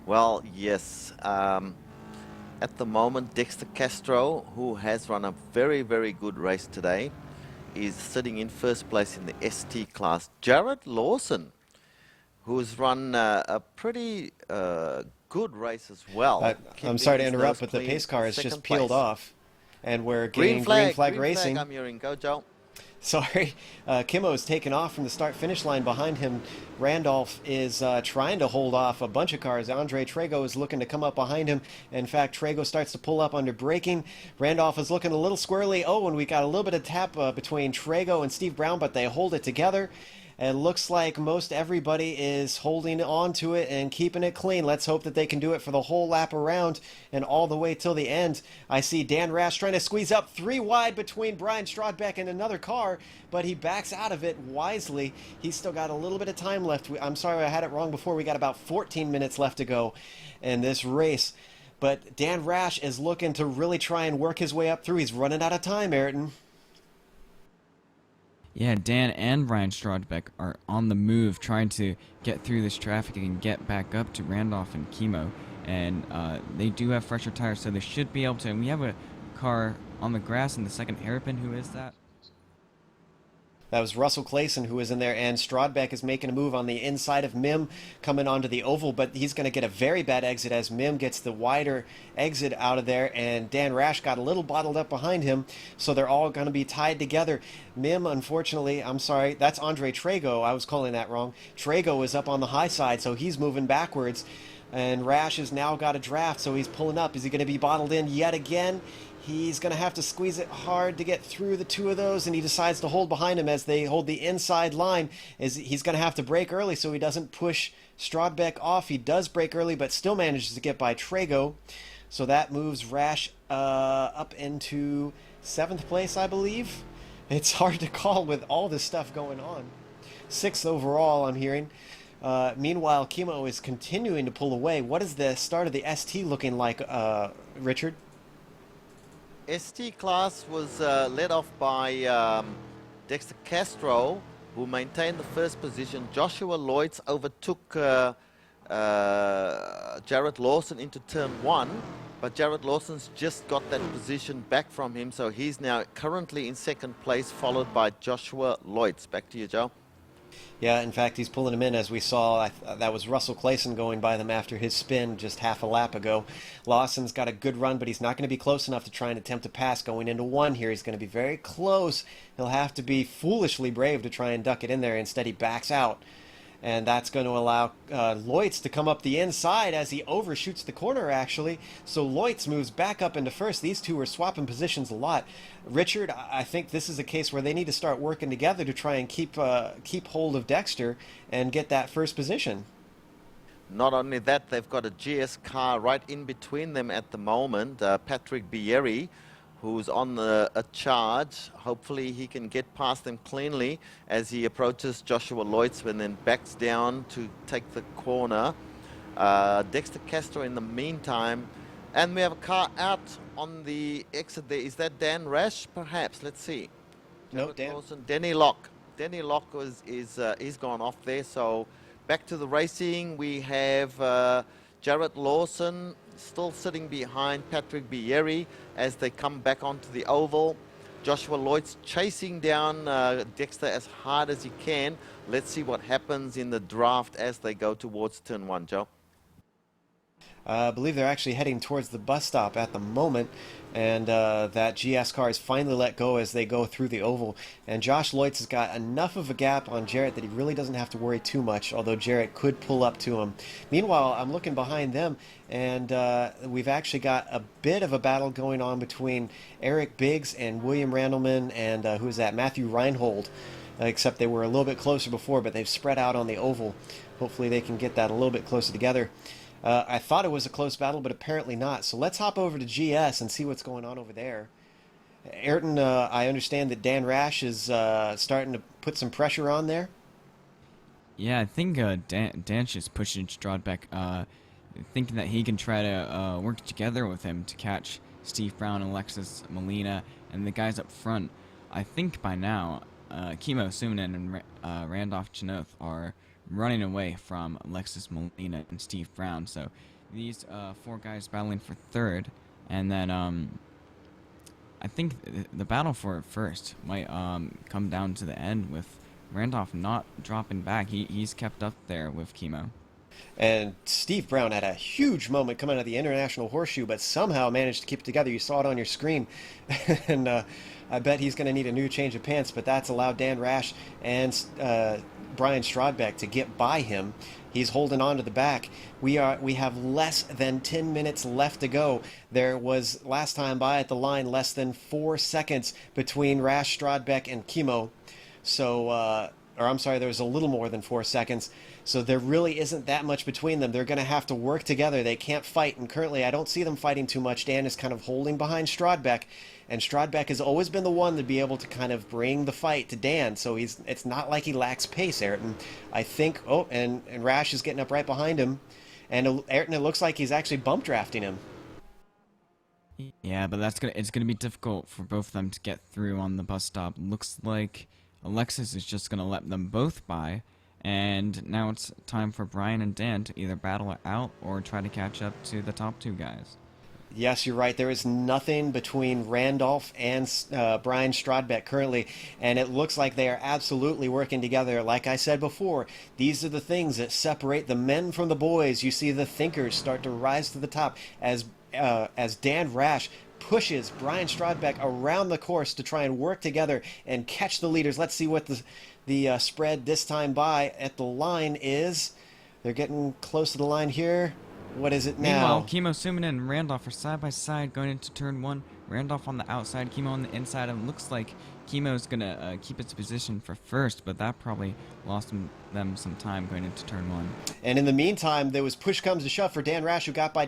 Well, yes. At the moment, Dexter Castro, who has run a very, very good race today, is sitting in first place in the ST class. Jari Ylimäinen, who's run a pretty good race as well. I'm sorry to interrupt, but the pace car has just peeled off, and we're getting green flag racing. I'm hearing. Go, Joe. Sorry, Kimmo is taken off from the start-finish line behind him. Randolph is trying to hold off a bunch of cars. Andre Trego is looking to come up behind him. In fact, Trego starts to pull up under braking. Randolph is looking a little squirrely. Oh, and we got a little bit of tap between Trego and Steve Browne, but they hold it together. It looks like most everybody is holding on to it and keeping it clean. Let's hope that they can do it for the whole lap around and all the way till the end. I see Dan Rash trying to squeeze up 3 wide between Brian Strodbeck and another car, but he backs out of it wisely. He's still got a little bit of time left. I'm sorry I had it wrong before. We got about 14 minutes left to go in this race. But Dan Rash is looking to really try and work his way up through. He's running out of time, Ayrton. Yeah, Dan and Brian Strodbeck are on the move trying to get through this traffic and get back up to Randolph and Kimmo. And they do have fresher tires, so they should be able to. And we have a car on the grass in the second hairpin. Who is that? That was Russell Clayson who was in there, and Strodbeck is making a move on the inside of Mim coming onto the oval, but he's going to get a very bad exit as Mim gets the wider exit out of there, and Dan Rash got a little bottled up behind him, so they're all going to be tied together. Mim, unfortunately, I'm sorry, that's Andre Trego. I was calling that wrong. Trego is up on the high side, so he's moving backwards, and Rash has now got a draft, so he's pulling up. Is he going to be bottled in yet again? He's going to have to squeeze it hard to get through the 2 of those, and he decides to hold behind him as they hold the inside line. He's going to have to brake early so he doesn't push Strodbeck off. He does brake early, but still manages to get by Trego. So that moves Rash up into 7th place, I believe. It's hard to call with all this stuff going on. 6th overall, I'm hearing. Meanwhile, Kimmo is continuing to pull away. What is the start of the ST looking like, Richard? ST class was led off by Dexter Castro, who maintained the first position. Joshua Lloyds overtook Jari Ylimäinen into turn 1, but Jari Ylimäinen's just got that position back from him, so he's now currently in 2nd place, followed by Joshua Lloyds. Back to you, Joe. Yeah, in fact, he's pulling him in, as we saw. That was Russell Clayson going by them after his spin just half a lap ago. Lawson's got a good run, but he's not going to be close enough to try and attempt to pass going into 1 here. He's going to be very close. He'll have to be foolishly brave to try and duck it in there. Instead, he backs out. And that's going to allow Lloyds to come up the inside as he overshoots the corner, actually. So Lloyds moves back up into 1st. These 2 are swapping positions a lot. Richard, I think this is a case where they need to start working together to try and keep hold of Dexter and get that 1st position. Not only that, they've got a GS car right in between them at the moment. Patrick Bieri, who's on a charge. Hopefully he can get past them cleanly as he approaches Joshua Lloyds and then backs down to take the corner. Dexter Castro in the meantime. And we have a car out on the exit there. Is that Dan Rash, perhaps? Let's see. No, Dan. Denny Locke. Denny Locke he's gone off there. So back to the racing. We have Jari Ylimäinen still sitting behind Patrick Bieri as they come back onto the oval. Joshua Lloyd's chasing down Dexter as hard as he can. Let's see what happens in the draft as they go towards turn 1, Joe. I believe they're actually heading towards the bus stop at the moment, and that GS car is finally let go as they go through the oval. And Josh Loitz has got enough of a gap on Jarrett that he really doesn't have to worry too much, although Jarrett could pull up to him. Meanwhile, I'm looking behind them, and we've actually got a bit of a battle going on between Eric Biggs and William Randleman and who's that? Matthew Reinhold. Except they were a little bit closer before, but they've spread out on the oval. Hopefully they can get that a little bit closer together. I thought it was a close battle, but apparently not. So let's hop over to GS and see what's going on over there. Ayrton, I understand that Dan Rash is starting to put some pressure on there. Yeah, I think Dan's just pushing Strodbeck, thinking that he can try to work together with him to catch Steve Browne, Alexis Molina, and the guys up front. I think by now, Kimmo Suminen and Randolph Chenoth are running away from Alexis Molina and Steve Browne. So these 4 guys battling for third, and then I think the battle for first might come down to the end with Randolph not dropping back. He's kept up there with Kimmo. And Steve Browne had a huge moment coming out of the International Horseshoe, but somehow managed to keep it together. You saw it on your screen. And I bet he's going to need a new change of pants, but that's allowed Dan Rash and Brian Strodbeck to get by him. He's holding on to the back. We have less than 10 minutes left to go. There was, last time by at the line, less than 4 seconds between Rash, Strodbeck, and Kimmo. So, or I'm sorry, there was a little more than 4 seconds. So there really isn't that much between them. They're going to have to work together. They can't fight, and currently I don't see them fighting too much. Dan is kind of holding behind Strodbeck, and Strodbeck has always been the one to be able to kind of bring the fight to Dan, so it's not like he lacks pace, Ayrton. I think, and Rash is getting up right behind him, and Ayrton, it looks like he's actually bump drafting him. Yeah, but it's gonna be difficult for both of them to get through on the bus stop. Looks like Alexis is just gonna let them both by. And now it's time for Brian and Dan to either battle it out or try to catch up to the top 2 guys. Yes, you're right. There is nothing between Randolph and Brian Strodbeck currently, and it looks like they are absolutely working together. Like I said before, these are the things that separate the men from the boys. You see the thinkers start to rise to the top as Dan Rash pushes Brian Strodbeck around the course to try and work together and catch the leaders. Let's see what the spread this time by at the line is. They're getting close to the line here. What is it now? Meanwhile, Kimmo Suminen and Randolph are side by side going into turn 1. Randolph on the outside, Kimmo on the inside, and it looks like Kimmo's gonna keep its position for first, but that probably lost them some time going into turn 1. And in the meantime, there was push comes to shove for Dan Rash, who got by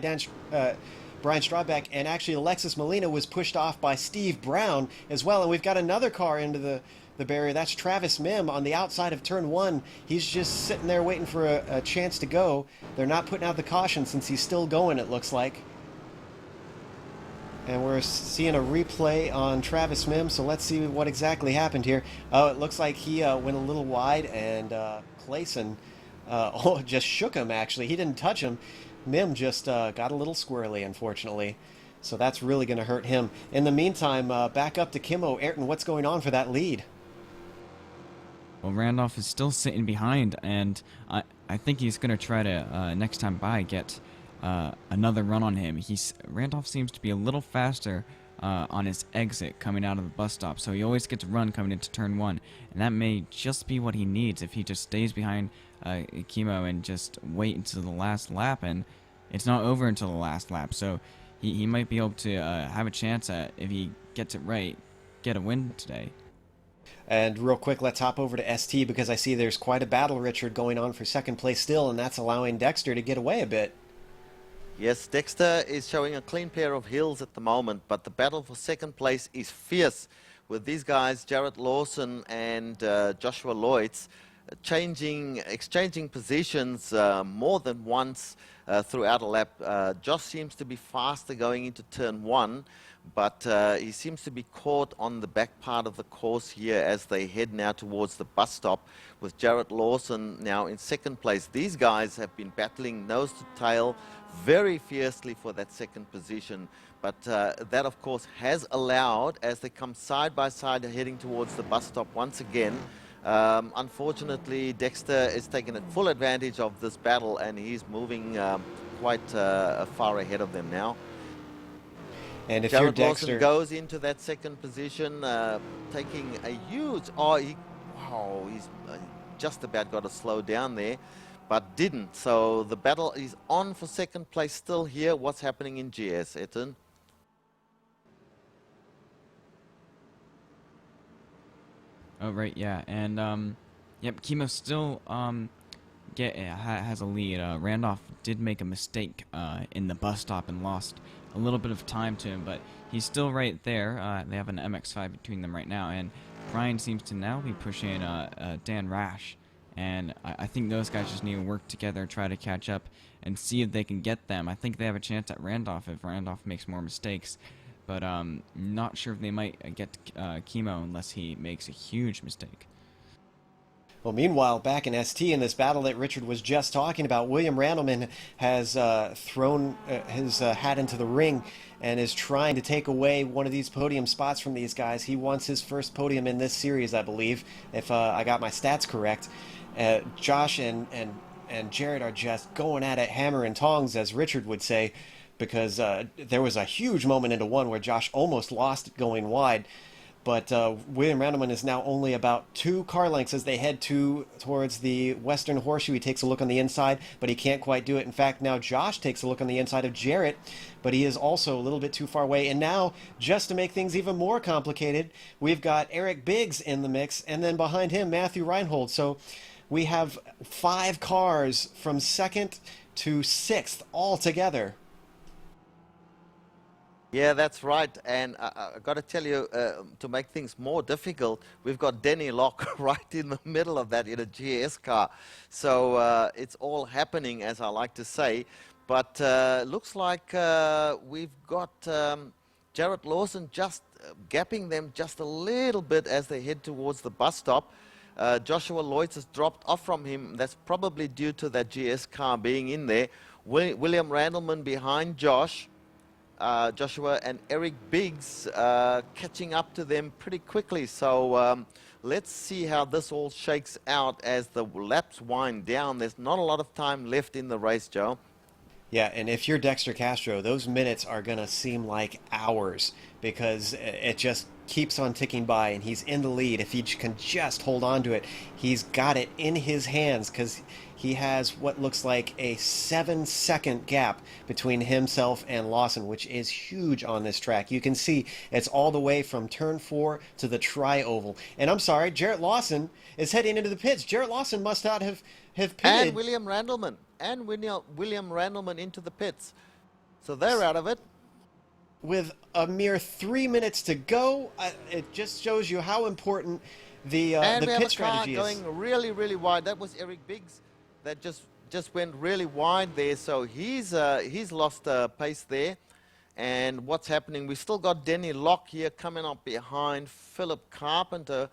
Brian Strodbeck, and actually Alexis Molina was pushed off by Steve Browne as well. And we've got another car into the barrier. That's Travis Mim on the outside of turn 1. He's just sitting there waiting for a chance to go. They're not putting out the caution since he's still going, it looks like. And we're seeing a replay on Travis Mim, so let's see what exactly happened here. Oh, it looks like he went a little wide, and Clayson just shook him, actually. He didn't touch him. Mim just got a little squirrely, unfortunately. So that's really going to hurt him. In the meantime, back up to Kimmo. Ayrton, what's going on for that lead? Well, Randolph is still sitting behind, and I think he's going to try to, next time by, get another run on him. Randolph seems to be a little faster on his exit coming out of the bus stop, so he always gets a run coming into turn 1, and that may just be what he needs if he just stays behind Kimmo and just wait until the last lap, and it's not over until the last lap, so he might be able to have a chance at, if he gets it right, get a win today. And real quick, let's hop over to ST because I see there's quite a battle, Richard, going on for second place still, and that's allowing Dexter to get away a bit. Yes, Dexter is showing a clean pair of heels at the moment, but the battle for second place is fierce with these guys, Jarrett Lawson and Joshua Loitz, exchanging positions more than once throughout a lap. Josh seems to be faster going into turn 1, but he seems to be caught on the back part of the course here as they head now towards the bus stop, with Jarrett Lawson now in second place. These guys have been battling nose to tail very fiercely for that second position, but that of course has allowed, as they come side by side heading towards the bus stop once again, unfortunately Dexter is taking full advantage of this battle, and he's moving quite far ahead of them now. And if you're Jared Dexter, Lawson goes into that second position, taking a huge... Oh, he's just about got to slow down there, but didn't. So the battle is on for second place still here. What's happening in GS, Ayrton? Oh, right, yeah. And, yep, Chemo still has a lead. Randolph did make a mistake in the bus stop and lost a little bit of time to him, but he's still right there. They have an MX-5 between them right now, and Brian seems to now be pushing Dan Rash. And I think those guys just need to work together, try to catch up, and see if they can get them. I think they have a chance at Randolph if Randolph makes more mistakes. But not sure if they might get Chemo unless he makes a huge mistake. Well, meanwhile, back in ST in this battle that Richard was just talking about, William Randleman has thrown his hat into the ring and is trying to take away one of these podium spots from these guys. He wants his first podium in this series, I believe, if I got my stats correct. Josh and Jared are just going at it hammer and tongs, as Richard would say, because there was a huge moment into one where Josh almost lost it going wide. But William Randleman is now only about 2 car lengths as they head towards the Western Horseshoe. He takes a look on the inside, but he can't quite do it. In fact, now Josh takes a look on the inside of Jarrett, but he is also a little bit too far away. And now, just to make things even more complicated, we've got Eric Biggs in the mix, and then behind him, Matthew Reinhold. So we have 5 cars from 2nd to 6th all together. Yeah, that's right. And I got to tell you, to make things more difficult, we've got Denny Locke right in the middle of that in a GS car. So it's all happening, as I like to say. But looks like we've got Jared Lawson just gapping them just a little bit as they head towards the bus stop. Joshua Lloyd has dropped off from him. That's probably due to that GS car being in there. William Randleman behind Joshua, and Eric Biggs catching up to them pretty quickly. So let's see how this all shakes out as the laps wind down. There's not a lot of time left in the race, Joe. Yeah, and if you're Dexter Castro, those minutes are going to seem like hours because it just keeps on ticking by, and he's in the lead. If he can just hold on to it, he's got it in his hands because he has what looks like a 7-second gap between himself and Lawson, which is huge on this track. You can see it's all the way from turn 4 to the tri-oval. And I'm sorry, Jarrett Lawson is heading into the pits. Jarrett Lawson must not have pitted. And William Randleman. And William Randleman into the pits. So they're out of it. With a mere 3 minutes to go, it just shows you how important the pit strategy is. Going really, really wide. That was Eric Biggs that just went really wide there. So he's lost pace there. And what's happening? We've still got Denny Locke here coming up behind Philip Carpenter.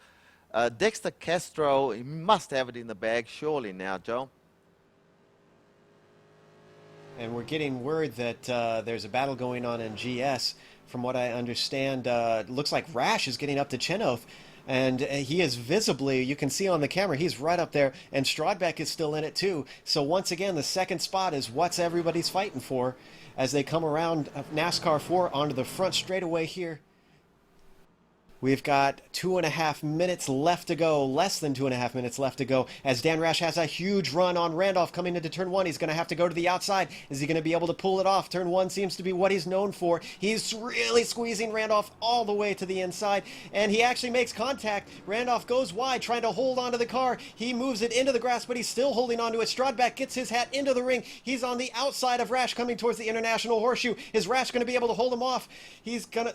Dexter Castro, he must have it in the bag surely now, Joe. And we're getting word that there's a battle going on in GS. From what I understand, it looks like Rash is getting up to Chenoweth. And he is visibly, you can see on the camera, he's right up there. And Strodbeck is still in it too. So once again, the second spot is what's everybody's fighting for as they come around NASCAR 4 onto the front straightaway here. We've got 2.5 minutes left to go, less than 2.5 minutes left to go, as Dan Rash has a huge run on Randolph coming into turn 1. He's going to have to go to the outside. Is he going to be able to pull it off? Turn 1 seems to be what he's known for. He's really squeezing Randolph all the way to the inside, and he actually makes contact. Randolph goes wide, trying to hold onto the car. He moves it into the grass, but he's still holding onto it. Strodbeck gets his hat into the ring. He's on the outside of Rash coming towards the International Horseshoe. Is Rash going to be able to hold him off?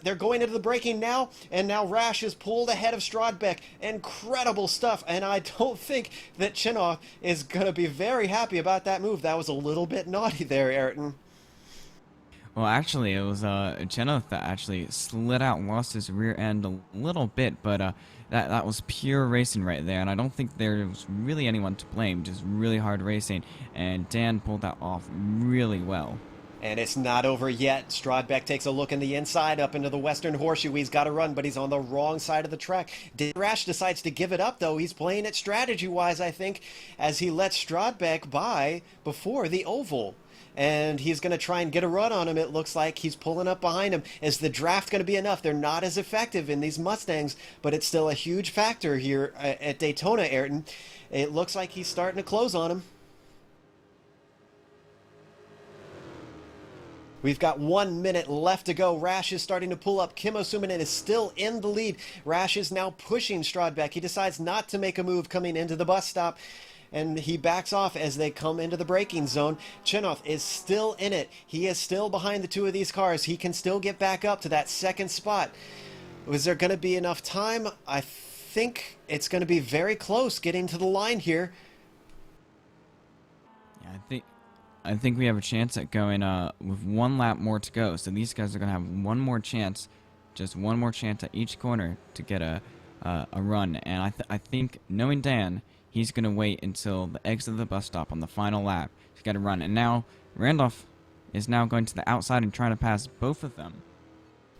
They're going into the braking now, and now Rash is pulled ahead of Strodbeck. Incredible stuff, and I don't think that Chenoweth is going to be very happy about that move. That was a little bit naughty there, Ayrton. Well, actually, it was Chenoweth that actually slid out and lost his rear end a little bit, but that was pure racing right there, and I don't think there was really anyone to blame, just really hard racing, and Dan pulled that off really well. And it's not over yet. Strodbeck takes a look in the inside up into the Western Horseshoe. He's got to run, but he's on the wrong side of the track. Dan Rash decides to give it up, though. He's playing it strategy-wise, I think, as he lets Strodbeck by before the oval. And he's going to try and get a run on him. It looks like he's pulling up behind him. Is the draft going to be enough? They're not as effective in these Mustangs, but it's still a huge factor here at Daytona, Ayrton. It looks like he's starting to close on him. We've got 1 minute left to go. Rash is starting to pull up. Kimmo Suominen is still in the lead. Rash is now pushing Strodbeck. He decides not to make a move coming into the bus stop, and he backs off as they come into the braking zone. Chenoweth is still in it. He is still behind the two of these cars. He can still get back up to that second spot. Was there going to be enough time? I think it's going to be very close getting to the line here. Yeah, I think we have a chance at going with 1 lap more to go. So these guys are going to have one more chance, just one more chance at each corner to get a run. And I think, knowing Dan, he's going to wait until the exit of the bus stop on the final lap to get a run. And now Randolph is now going to the outside and trying to pass both of them.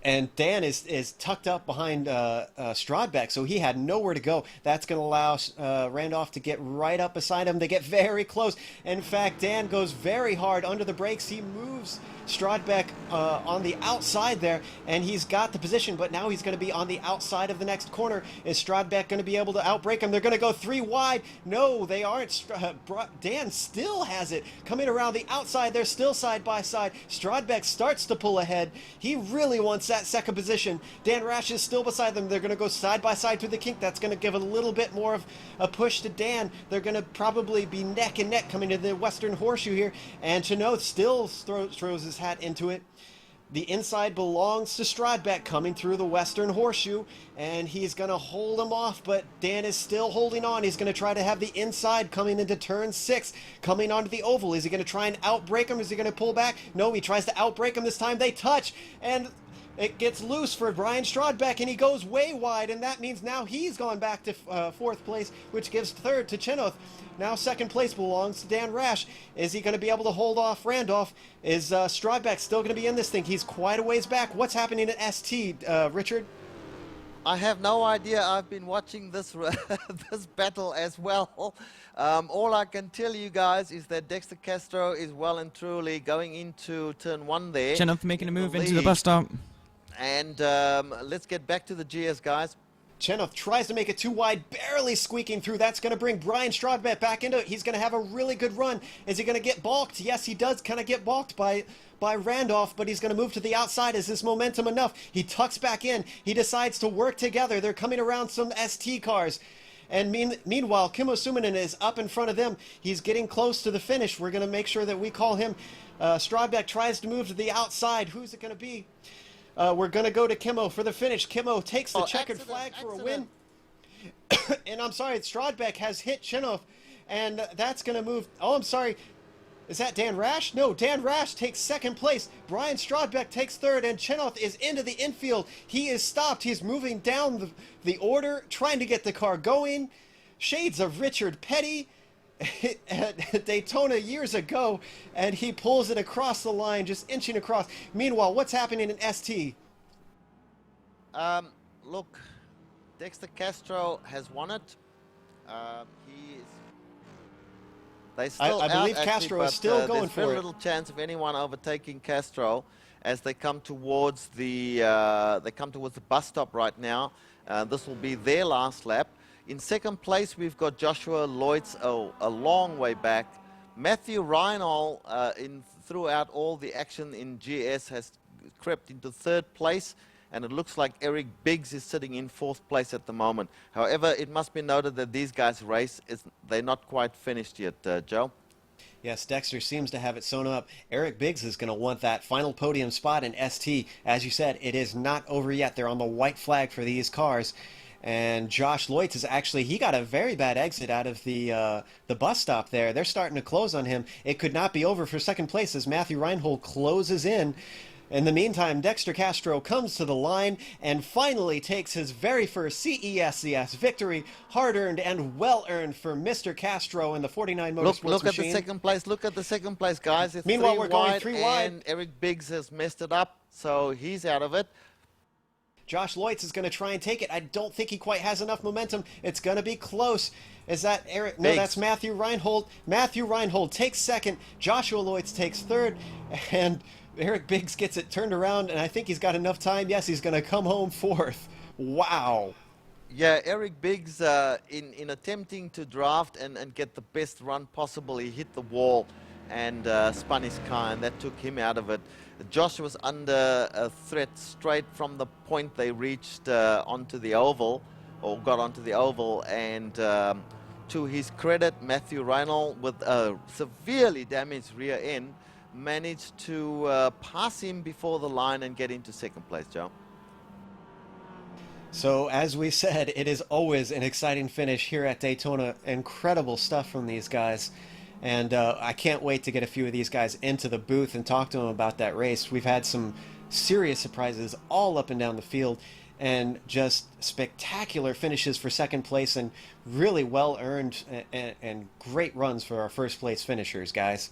And Dan is tucked up behind Strodbeck, so he had nowhere to go. That's going to allow Randolph to get right up beside him. They get very close. In fact, Dan goes very hard under the brakes. He moves Strodbeck on the outside there, and he's got the position, but now he's going to be on the outside of the next corner. Is Strodbeck going to be able to outbrake him? They're going to go 3 wide. No, they aren't. Dan still has it. Coming around the outside, they're still side by side. Strodbeck starts to pull ahead. He really wants that second position. Dan Rash is still beside them. They're going to go side by side through the kink. That's going to give a little bit more of a push to Dan. They're going to probably be neck and neck coming to the Western Horseshoe here, and Chenoweth still throws his hat into it. The inside belongs to Strodbeck coming through the Western Horseshoe, and he's going to hold him off, but Dan is still holding on. He's going to try to have the inside coming into turn 6, coming onto the oval. Is he going to try and outbrake him? Is he going to pull back? No, he tries to outbrake him this time. They touch, and it gets loose for Brian Strodbeck, and he goes way wide, and that means now he's gone back to 4th place, which gives 3rd to Chenoweth. Now 2nd place belongs to Dan Rash. Is he going to be able to hold off Randolph? Is Strodbeck still going to be in this thing? He's quite a ways back. What's happening at ST, Richard? I have no idea. I've been watching this this battle as well. All I can tell you guys is that Dexter Castro is well and truly going into turn 1 there. Chenoweth making a move into the bus stop. And let's get back to the GS, guys. Chenoweth tries to make it too wide, barely squeaking through. That's going to bring Brian Strodbeck back into it. He's going to have a really good run. Is he going to get balked? Yes, he does kind of get balked by Randolph, but he's going to move to the outside. Is this momentum enough? He tucks back in. He decides to work together. They're coming around some ST cars. And meanwhile, Kimmo Suominen is up in front of them. He's getting close to the finish. We're going to make sure that we call him. Strodbeck tries to move to the outside. Who's it going to be? We're going to go to Kimmo for the finish. Kimmo takes the checkered flag for a win. And I'm sorry, Strodbeck has hit Chenoweth, and that's going to move. Oh, I'm sorry. Is that Dan Rash? No, Dan Rash takes 2nd place. Brian Strodbeck takes 3rd, and Chenoweth is into the infield. He is stopped. He's moving down the order, trying to get the car going. Shades of Richard Petty at Daytona years ago, and he pulls it across the line, just inching across. Meanwhile, what's happening in ST? Look, Dexter Castro has won it. They still I believe out, Castro actually, is still going there's for very it. little chance of anyone overtaking Castro as they come towards the bus stop right now. This will be their last lap. In 2nd place, we've got Joshua Lloyds, a long way back. Matthew Reinhold, throughout all the action in GS, has crept into 3rd place, and it looks like Eric Biggs is sitting in 4th place at the moment. However, it must be noted that these guys' race, they're not quite finished yet, Joe. Yes, Dexter seems to have it sewn up. Eric Biggs is going to want that final podium spot in ST. As you said, it is not over yet. They're on the white flag for these cars. And Josh Lloyds is actually, he got a very bad exit out of the bus stop there. They're starting to close on him. It could not be over for 2nd place as Matthew Reinhold closes in. In the meantime, Dexter Castro comes to the line and finally takes his very first CESCS victory, hard-earned and well-earned for Mr. Castro in the 49 Motorsports Look at machine. the second place. Look at the second place, guys. It's Meanwhile, we're going wide, 3 wide. and Eric Biggs has messed it up, so he's out of it. Josh Loitz is going to try and take it. I don't think he quite has enough momentum. It's going to be close. Is that Eric? No, Biggs. that's Matthew Reinhold. Matthew Reinhold takes second. Joshua Loitz takes third. And Eric Biggs gets it turned around, and I think he's got enough time. Yes, he's going to come home fourth. Wow. Yeah, Eric Biggs, in attempting to draft and get the best run possible, he hit the wall and spun his car, and that took him out of it. Josh was under a threat straight from the point they reached onto the oval, or got onto the oval, and to his credit, Matthew Reinhold, with a severely damaged rear end, managed to pass him before the line and get into second place, Joe. So, as we said, it is always an exciting finish here at Daytona. Incredible stuff from these guys. And I can't wait to get a few of these guys into the booth and talk to them about that race. We've had some serious surprises all up and down the field, and just spectacular finishes for second place, and really well-earned and great runs for our first place finishers, guys.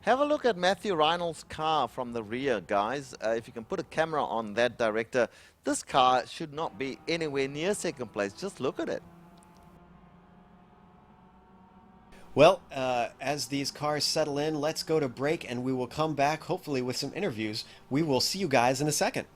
Have a look at Matthew Reinhold's car from the rear, guys. If you can put a camera on that, director, this car should not be anywhere near second place. Just look at it. Well, as these cars settle in, let's go to break, and we will come back, hopefully with some interviews. We will see you guys in a second.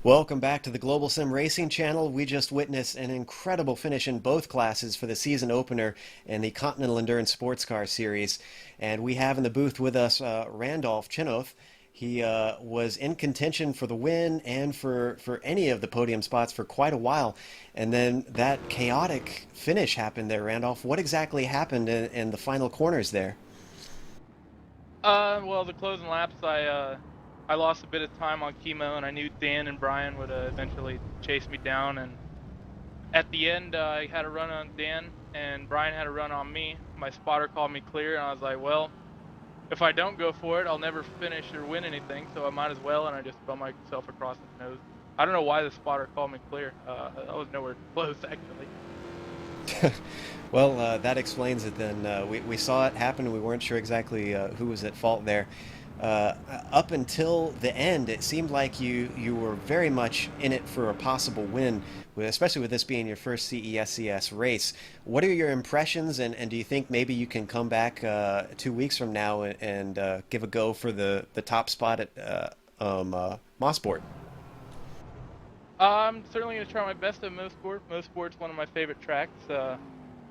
Welcome back to the Global Sim Racing Channel. We just witnessed an incredible finish in both classes for the season opener in the Continental Endurance Sports Car Series. And we have in the booth with us Randolph Chinoth. He was in contention for the win and for any of the podium spots for quite a while. And then that chaotic finish happened there, Randolph. What exactly happened in the final corners there? Well, the closing laps, I lost a bit of time on chemo, and I knew Dan and Brian would eventually chase me down. And at the end, I had a run on Dan, and Brian had a run on me. My spotter called me clear, and I was like, well, if I don't go for it, I'll never finish or win anything, so I might as well, and I just bumped myself across his nose. I don't know why the spotter called me clear. I was nowhere close, actually. Well, that explains it then. We saw it happen, and we weren't sure exactly who was at fault there. Up until the end, it seemed like you were very much in it for a possible win, especially with this being your first CESCS race. What are your impressions, and do you think maybe you can come back 2 weeks from now and give a go for the top spot at Mosport? I'm certainly going to try my best at Mosport. Mosport's one of my favorite tracks.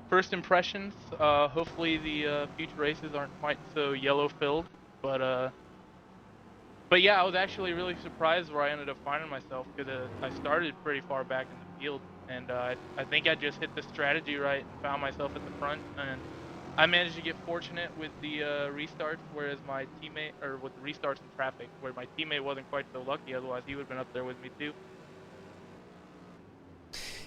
First impressions, hopefully the future races aren't quite so yellow-filled, but yeah, I was actually really surprised where I ended up finding myself, because I started pretty far back in the field, and I think I just hit the strategy right and found myself at the front, and I managed to get fortunate with the restarts, whereas my teammate, or with the restarts in traffic, where my teammate wasn't quite so lucky, otherwise he would have been up there with me too.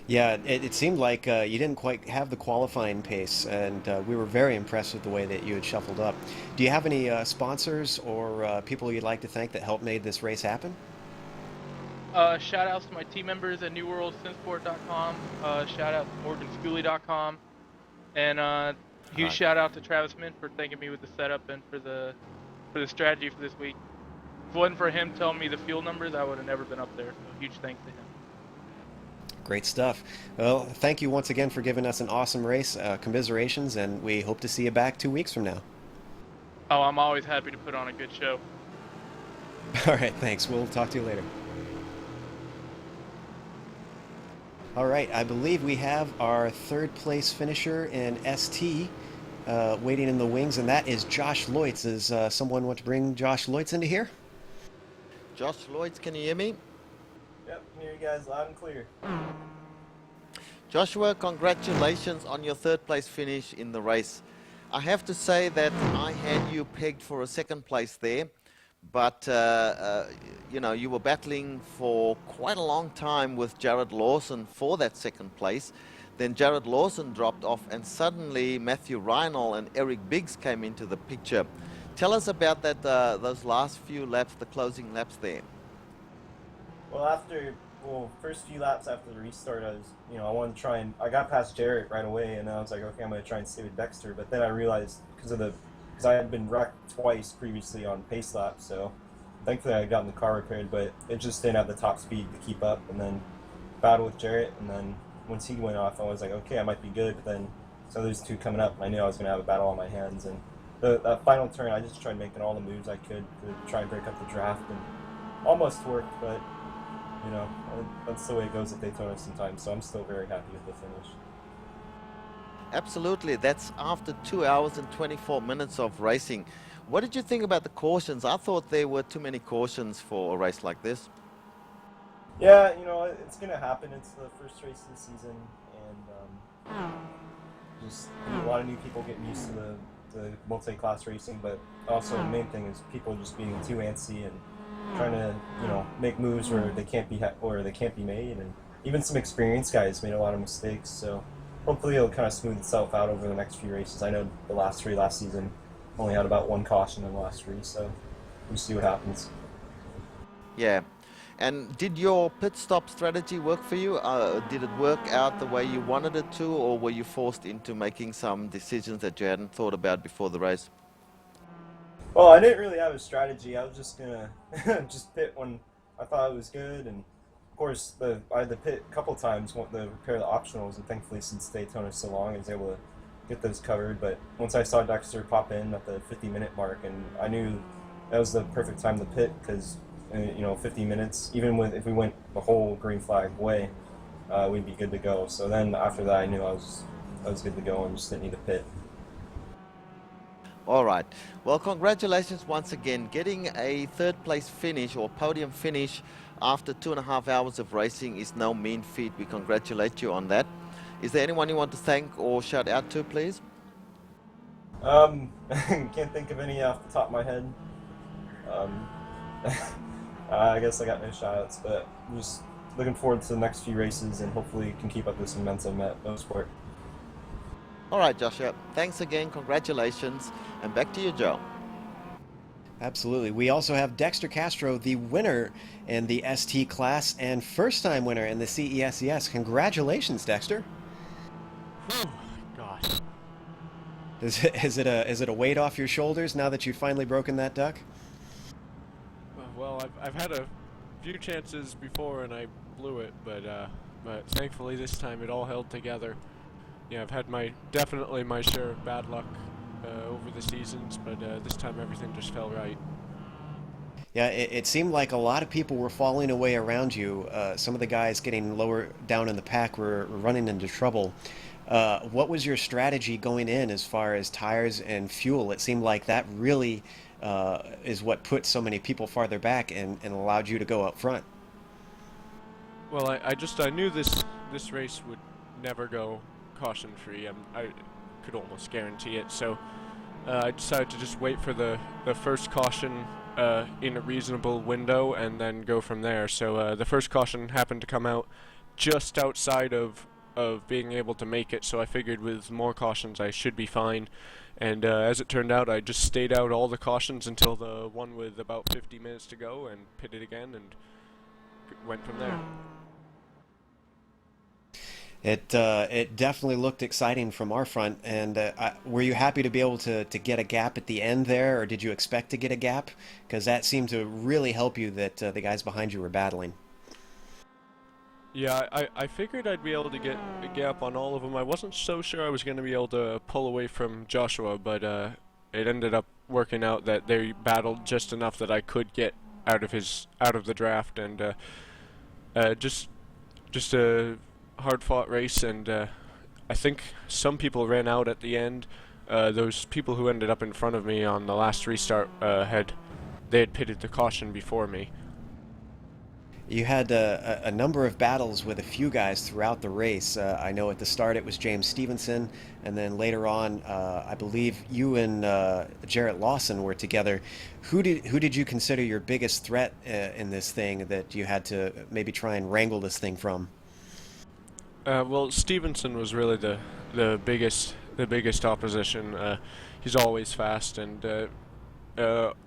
Yeah, it seemed like you didn't quite have the qualifying pace, and we were very impressed with the way that you had shuffled up. Do you have any sponsors or people you'd like to thank that helped made this race happen? Shout outs to my team members at NewWorldSimsport.com, shout out to MorganSchooley.com, and huge shout out to Travis Mint for thanking me with the setup and for the strategy for this week. If it wasn't for him telling me the fuel numbers, I would have never been up there, so huge thanks to him. Great stuff. Well, thank you once again for giving us an awesome race. Commiserations, and we hope to see you back 2 weeks from now. Oh, I'm always happy to put on a good show. All right, thanks. We'll talk to you later. All right, I believe we have our third place finisher in ST waiting in the wings, and that is Josh Loitz. Does someone want to bring Josh Loitz into here? Josh Loitz, can you hear me? Yep, hear you guys loud and clear. Joshua, congratulations on your third place finish in the race. I have to say that I had you pegged for a second place there, but you know, you were battling for quite a long time with Jared Lawson for that second place. Then Jared Lawson dropped off, and suddenly Matthew Reinl and Eric Biggs came into the picture. Tell us about that, those last few laps, the closing laps there. Well, first few laps after the restart, I wanted to try and, I got past Jarrett right away, and I was like, okay, I'm going to try and stay with Dexter, but then I realized, because I had been wrecked twice previously on pace laps, so thankfully I had gotten the car repaired, but it just didn't have the top speed to keep up, and then battled with Jarrett, and then once he went off, I was like, okay, I might be good, but then, so there's two coming up, and I knew I was going to have a battle on my hands, and that final turn, I just tried making all the moves I could to try and break up the draft, and almost worked, but you know, that's the way it goes at Daytona sometimes, so I'm still very happy with the finish. Absolutely, that's after 2 hours and 24 minutes of racing. What did you think about the cautions? I thought there were too many cautions for a race like this. Yeah, you know, it's going to happen. It's the first race of the season, and just a lot of new people getting used to the multi-class racing, but also the main thing is people just being too antsy and trying to, you know, make moves where they can't be made, and even some experienced guys made a lot of mistakes. So hopefully it'll kind of smooth itself out over the next few races. I know the last three last season only had about one caution in the last three, so we'll see what happens. Yeah, and did your pit stop strategy work for you? Did it work out the way you wanted it to, or were you forced into making some decisions that you hadn't thought about before the race? Well, I didn't really have a strategy. I was just gonna just pit when I thought it was good, and of course I had to pit a couple times to repair the optionals, and thankfully since Daytona's so long, I was able to get those covered. But once I saw Dexter pop in at the 50-minute mark, and I knew that was the perfect time to pit, because in 50 minutes. Even if we went the whole green flag way, we'd be good to go. So then after that, I knew I was good to go and just didn't need to pit. All right. Well, congratulations once again. Getting a third place finish or podium finish after 2.5 hours of racing is no mean feat. We congratulate you on that. Is there anyone you want to thank or shout out to, please? Can't think of any off the top of my head. I guess I got no shout-outs, but I'm just looking forward to the next few races and hopefully can keep up this momentum at Losper. All right, Joshua. Thanks again. Congratulations. And back to you, Joe. Absolutely. We also have Dexter Castro, the winner in the ST class and first-time winner in the CESES. Congratulations, Dexter. God. Is it a weight off your shoulders now that you've finally broken that duck? Well, I've had a few chances before and I blew it, but thankfully this time it all held together. Yeah, I've had definitely my share of bad luck over the seasons, but this time everything just fell right. Yeah, it seemed like a lot of people were falling away around you. Some of the guys getting lower down in the pack were running into trouble. What was your strategy going in as far as tires and fuel? It seemed like that really is what put so many people farther back and allowed you to go up front. Well, I knew this race would never go caution-free. I could almost guarantee it. So I decided to just wait for the first caution in a reasonable window and then go from there. So the first caution happened to come out just outside of being able to make it, so I figured with more cautions I should be fine. And as it turned out, I just stayed out all the cautions until the one with about 50 minutes to go and pitted again and went from there. It definitely looked exciting from our front, and were you happy to be able to get a gap at the end there, or did you expect to get a gap? Because that seemed to really help you that the guys behind you were battling. Yeah, I figured I'd be able to get a gap on all of them. I wasn't so sure I was going to be able to pull away from Joshua, but it ended up working out that they battled just enough that I could get out of the draft, and just a hard-fought race. And I think some people ran out at the end. Those people who ended up in front of me on the last restart they had pitted the caution before me. You had a number of battles with a few guys throughout the race. I know at the start it was James Stevenson, and then later on, I believe you and Jarrett Lawson were together. Who did you consider your biggest threat in this thing that you had to maybe try and wrangle this thing from? Well, Stevenson was really the biggest opposition. He's always fast, and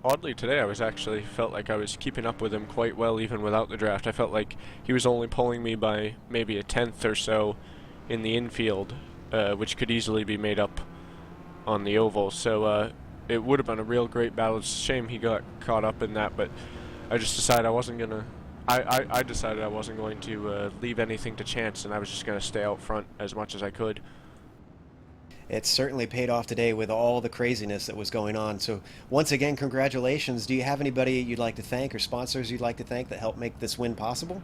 oddly today I felt like I was keeping up with him quite well even without the draft. I felt like he was only pulling me by maybe a tenth or so in the infield, which could easily be made up on the oval. So it would have been a real great battle. It's a shame he got caught up in that, but I just decided I wasn't gonna. I decided I wasn't going to leave anything to chance, and I was just going to stay out front as much as I could. It certainly paid off today with all the craziness that was going on. So once again, congratulations. Do you have anybody you'd like to thank or sponsors you'd like to thank that helped make this win possible?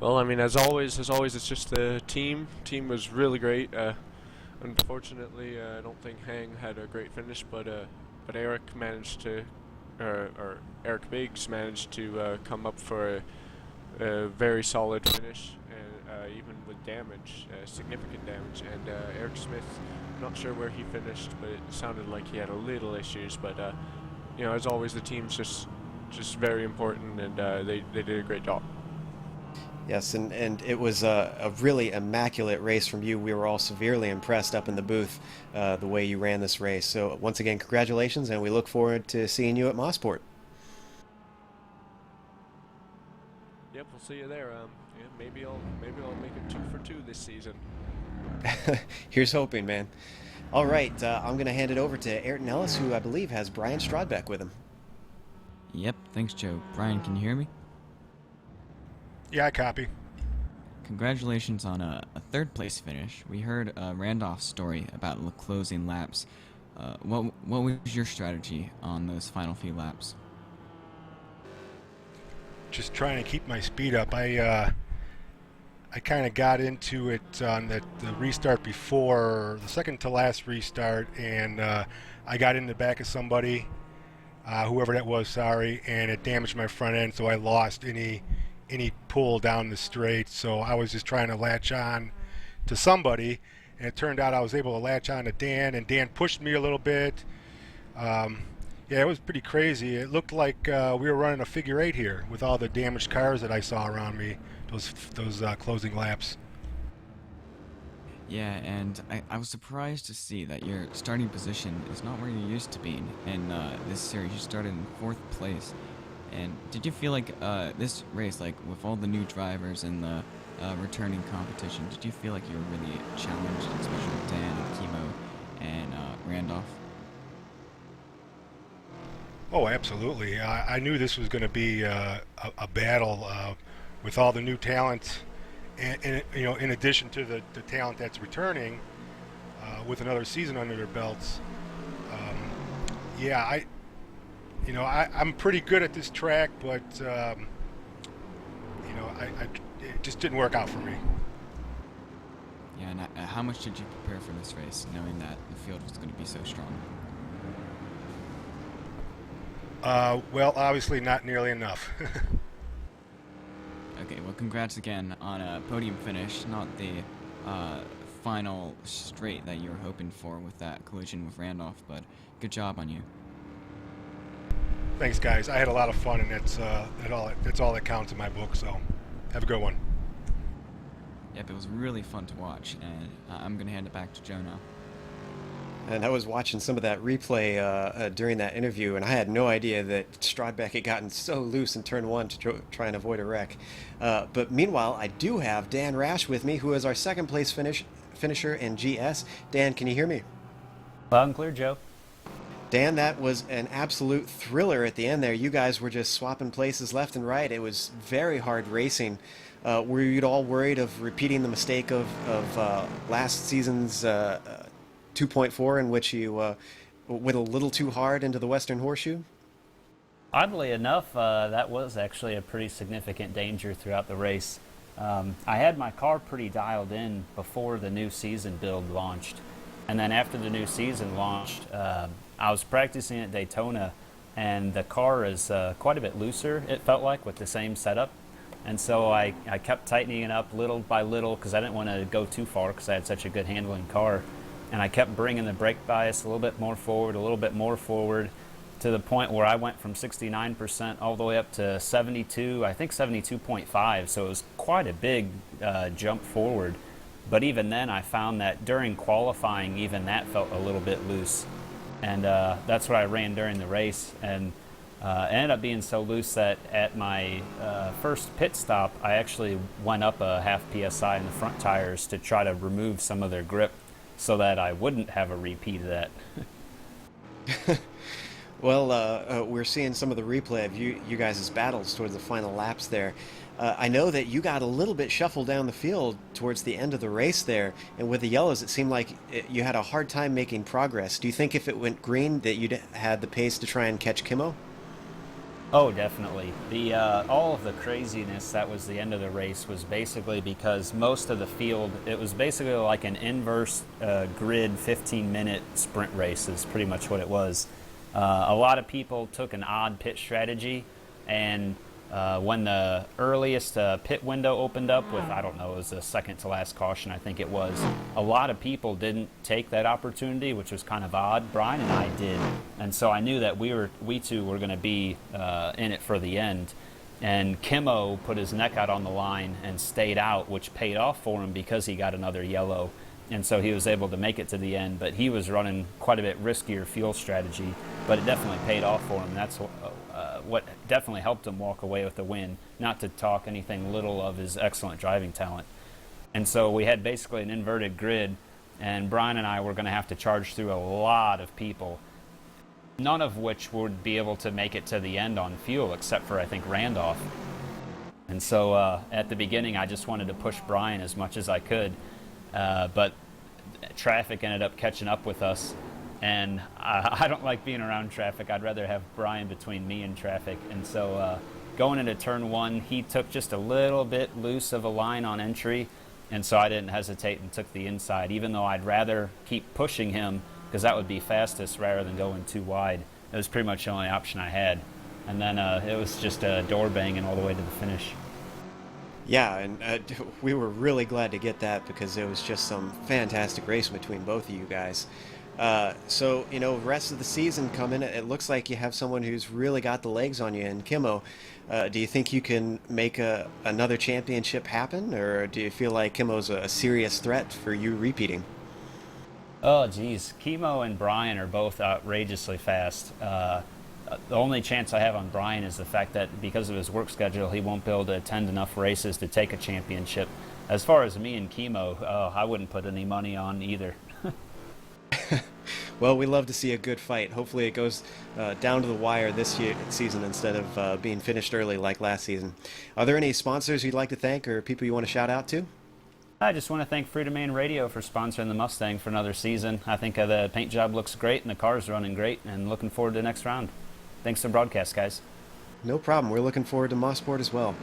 Well, I mean, as always, it's just the team. Team was really great. Unfortunately, I don't think Hang had a great finish, but Eric managed to, or Eric Biggs managed to come up for a very solid finish. Even with damage, significant damage, and Eric Smith, not sure where he finished, but it sounded like he had a little issues. But as always, the team's just very important, and they did a great job. Yes, and it was a really immaculate race from you. We were all severely impressed up in the booth the way you ran this race. So once again, congratulations, and we look forward to seeing you at Mosport. Yep, we'll see you there. Maybe I'll make it 2 for 2 this season. Here's hoping, man. All right, I'm going to hand it over to Ayrton Ellis, who I believe has Brian Strodbeck with him. Yep, thanks, Joe. Brian, can you hear me? Yeah, I copy. Congratulations on a third place finish. We heard Randolph's story about the closing laps. What was your strategy on those final few laps? just trying to keep my speed up. I kind of got into it on the restart before, the second to last restart, and I got in the back of somebody, whoever that was, sorry, and it damaged my front end, so I lost any pull down the straight. So I was just trying to latch on to somebody, and it turned out I was able to latch on to Dan, and Dan pushed me a little bit. Yeah, it was pretty crazy. It looked like we were running a figure eight here with all the damaged cars that I saw around me, those closing laps. Yeah, and I was surprised to see that your starting position is not where you used to be in this series. You started in 4th place. And did you feel like this race, like with all the new drivers and the returning competition, did you feel like you were really challenged, especially with Dan and Kimo and Randolph? Oh, absolutely. I knew this was going to be a battle with all the new talent, and you know, in addition to the talent that's returning with another season under their belts. Yeah, I'm pretty good at this track, but it just didn't work out for me. Yeah, and how much did you prepare for this race, knowing that the field was going to be so strong? Well, obviously not nearly enough. Okay, well, congrats again on a podium finish, not the final straight that you were hoping for with that collision with Randolph, but good job on you. Thanks, guys. I had a lot of fun, and that's all that counts in my book, so have a good one. Yep, it was really fun to watch, and I'm going to hand it back to Joe now. And I was watching some of that replay during that interview, and I had no idea that Strodbeck had gotten so loose in turn 1 to try and avoid a wreck. But meanwhile, I do have Dan Rash with me, who is our 2nd place finisher in GS. Dan, can you hear me? Loud and clear, Joe. Dan, that was an absolute thriller at the end there. You guys were just swapping places left and right. It was very hard racing. Were you at all worried of repeating the mistake of last season's 2.4, in which you went a little too hard into the Western Horseshoe? Oddly enough, that was actually a pretty significant danger throughout the race. I had my car pretty dialed in before the new season build launched. And then after the new season launched, I was practicing at Daytona, and the car is quite a bit looser, it felt like, with the same setup. And so I kept tightening it up little by little because I didn't want to go too far because I had such a good handling car. And I kept bringing the brake bias a little bit more forward, to the point where I went from 69% all the way up to 72, I think 72.5. So it was quite a big jump forward. But even then, I found that during qualifying, even that felt a little bit loose. And that's what I ran during the race. And it ended up being so loose that at my first pit stop, I actually went up a half PSI in the front tires to try to remove some of their grip, so that I wouldn't have a repeat of that. Well, we're seeing some of the replay of you guys' battles towards the final laps there. I know that you got a little bit shuffled down the field towards the end of the race there, and with the yellows it seemed like you had a hard time making progress. Do you think if it went green that you'd had the pace to try and catch Kimo? Oh, definitely. All of the craziness that was the end of the race was basically because most of the field, it was basically like an inverse grid 15-minute sprint race is pretty much what it was. A lot of people took an odd pit strategy, and when the earliest pit window opened up with, I don't know, it was the second to last caution, I think it was, a lot of people didn't take that opportunity, which was kind of odd. Brian and I did, and so I knew that we two were going to be in it for the end. And Kimo put his neck out on the line and stayed out, which paid off for him because he got another yellow, and so he was able to make it to the end. But he was running quite a bit riskier fuel strategy, but it definitely paid off for him. That's what definitely helped him walk away with the win, not to talk anything little of his excellent driving talent. And so we had basically an inverted grid, and Brian and I were going to have to charge through a lot of people, none of which would be able to make it to the end on fuel, except for, I think, Randolph. And so at the beginning, I just wanted to push Brian as much as I could, but traffic ended up catching up with us. And I don't like being around traffic. I'd rather have Brian between me and traffic. And so going into turn 1, he took just a little bit loose of a line on entry, and so I didn't hesitate and took the inside, even though I'd rather keep pushing him because that would be fastest rather than going too wide. It was pretty much the only option I had. And then it was just door banging all the way to the finish. Yeah, and we were really glad to get that because it was just some fantastic race between both of you guys. So, you know, rest of the season coming, it looks like you have someone who's really got the legs on you in Kimmo. Do you think you can make another championship happen, or do you feel like Kimmo's a serious threat for you repeating? Oh, geez. Kimo and Brian are both outrageously fast. The only chance I have on Brian is the fact that because of his work schedule, he won't be able to attend enough races to take a championship. As far as me and Kimo, I wouldn't put any money on either. Well, we love to see a good fight. Hopefully it goes down to the wire this season instead of being finished early like last season. Are there any sponsors you'd like to thank or people you want to shout out to? I just want to thank Freedom Man Radio for sponsoring the Mustang for another season. I think the paint job looks great and the car's running great, and looking forward to the next round. Thanks for the broadcast, guys. No problem. We're looking forward to Mossport as well.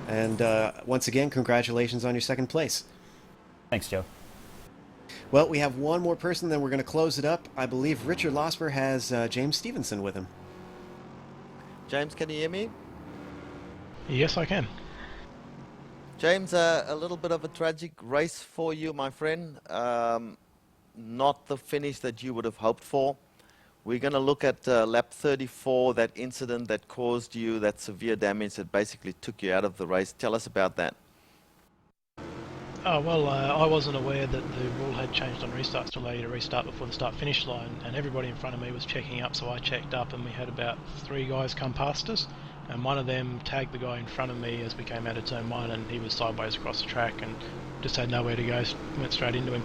And once again, congratulations on your second place. Thanks, Joe. Well, we have one more person, then we're going to close it up. I believe Richard Losper has James Stevenson with him. James, can you hear me? Yes, I can. James, a little bit of a tragic race for you, my friend. Not the finish that you would have hoped for. We're going to look at lap 34, that incident that caused you that severe damage that basically took you out of the race. Tell us about that. Oh, well, I wasn't aware that the rule had changed on restarts to allow you to restart before the start-finish line, and everybody in front of me was checking up, so I checked up, and we had about 3 guys come past us, and one of them tagged the guy in front of me as we came out of turn 1, and he was sideways across the track and just had nowhere to go, went straight into him.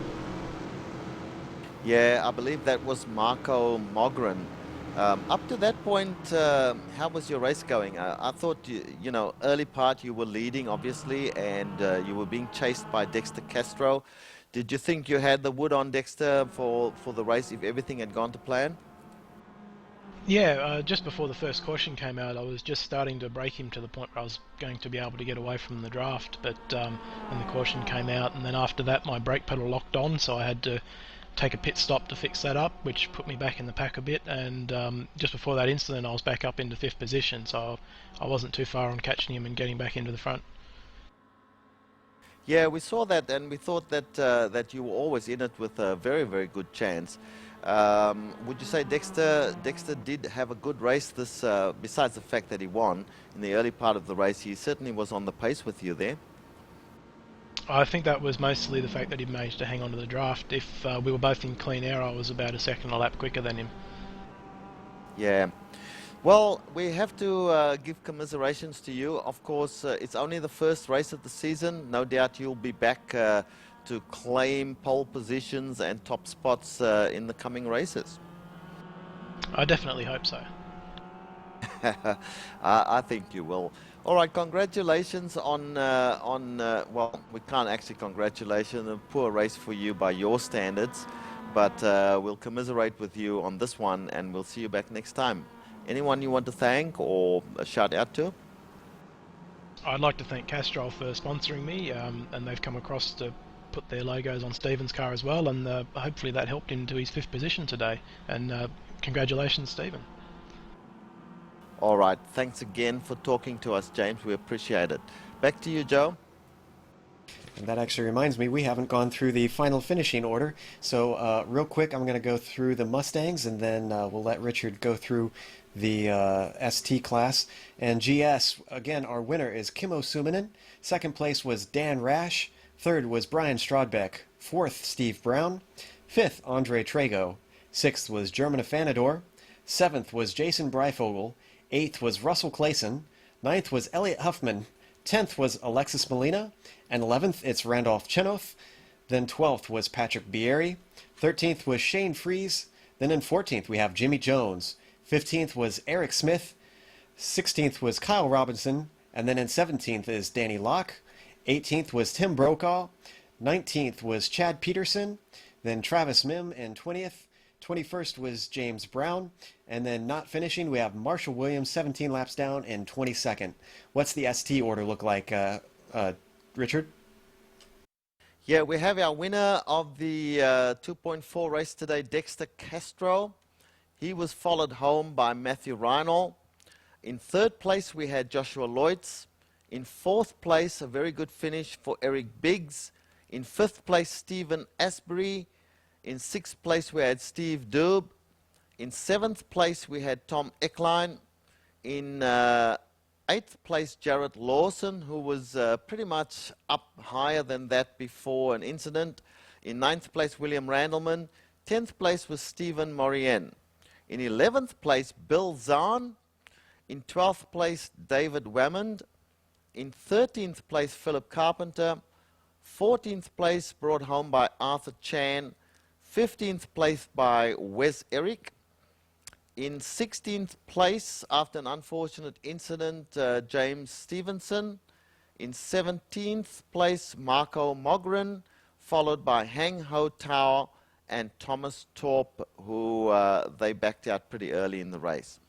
Yeah, I believe that was Marco Mogren. Up to that point, how was your race going? I thought, you know, early part you were leading, obviously, and you were being chased by Dexter Castro. Did you think you had the wood on Dexter for the race if everything had gone to plan? Yeah, just before the first caution came out, I was just starting to break him to the point where I was going to be able to get away from the draft, but when the caution came out, and then after that my brake pedal locked on, so I had to take a pit stop to fix that up, which put me back in the pack a bit, and just before that incident I was back up into 5th position, so I wasn't too far on catching him and getting back into the front. Yeah, we saw that, and we thought that that you were always in it with a very, very good chance. Would you say Dexter did have a good race this, besides the fact that he won in the early part of the race? He certainly was on the pace with you there. I think that was mostly the fact that he managed to hang on to the draft. If we were both in clean air, I was about a second a lap quicker than him. Yeah. Well, we have to give commiserations to you. Of course, it's only the first race of the season. No doubt you'll be back to claim pole positions and top spots in the coming races. I definitely hope so. I think you will. All right, congratulations on well, we can't actually congratulate you. A poor race for you by your standards, but we'll commiserate with you on this one, and we'll see you back next time. Anyone you want to thank or shout out to? I'd like to thank Castrol for sponsoring me, and they've come across to put their logos on Stephen's car as well, and hopefully that helped him to his 5th position today. And congratulations, Stephen. All right, thanks again for talking to us, James. We appreciate it. Back to you, Joe. And that actually reminds me, we haven't gone through the final finishing order. So real quick, I'm going to go through the Mustangs, and then we'll let Richard go through the ST class. And GS, again, our winner is Kimmo Suominen. Second place was Dan Rash. Third was Brian Strodbeck. Fourth, Steve Browne. Fifth, Andre Trago. Sixth was German Afanador. Seventh was Jason Breifogel. 8th was Russell Clayson, 9th was Elliot Huffman, 10th was Alexis Molina, and 11th it's Randolph Chenoth, then 12th was Patrick Bieri, 13th was Shane Fries, then in 14th we have Jimmy Jones, 15th was Eric Smith, 16th was Kyle Robinson, and then in 17th is Danny Locke, 18th was Tim Brokaw, 19th was Chad Peterson, then Travis Mim in 20th, 21st was James Browne. And then not finishing, we have Marshall Williams, 17 laps down and 22nd. What's the ST order look like, Richard? Yeah, we have our winner of the 2.4 race today, Dexter Castro. He was followed home by Matthew Reinl. In third place, we had Joshua Leutz. In fourth place, a very good finish for Eric Biggs. In fifth place, Stephen Asbury. In sixth place, we had Steve Doob. In seventh place, we had Tom Ecklein. In eighth place, Jared Lawson, who was pretty much up higher than that before an incident. In ninth place, William Randleman. 10th place was Stephen Morien. In 11th place, Bill Zahn. In 12th place, David Wammond. In 13th place, Philip Carpenter. 14th place brought home by Arthur Chan. 15th place by Wes Eric. In 16th place, after an unfortunate incident, James Stevenson. In 17th place, Marco Mogren, followed by Hang Ho Tao and Thomas Torp, who they backed out pretty early in the race.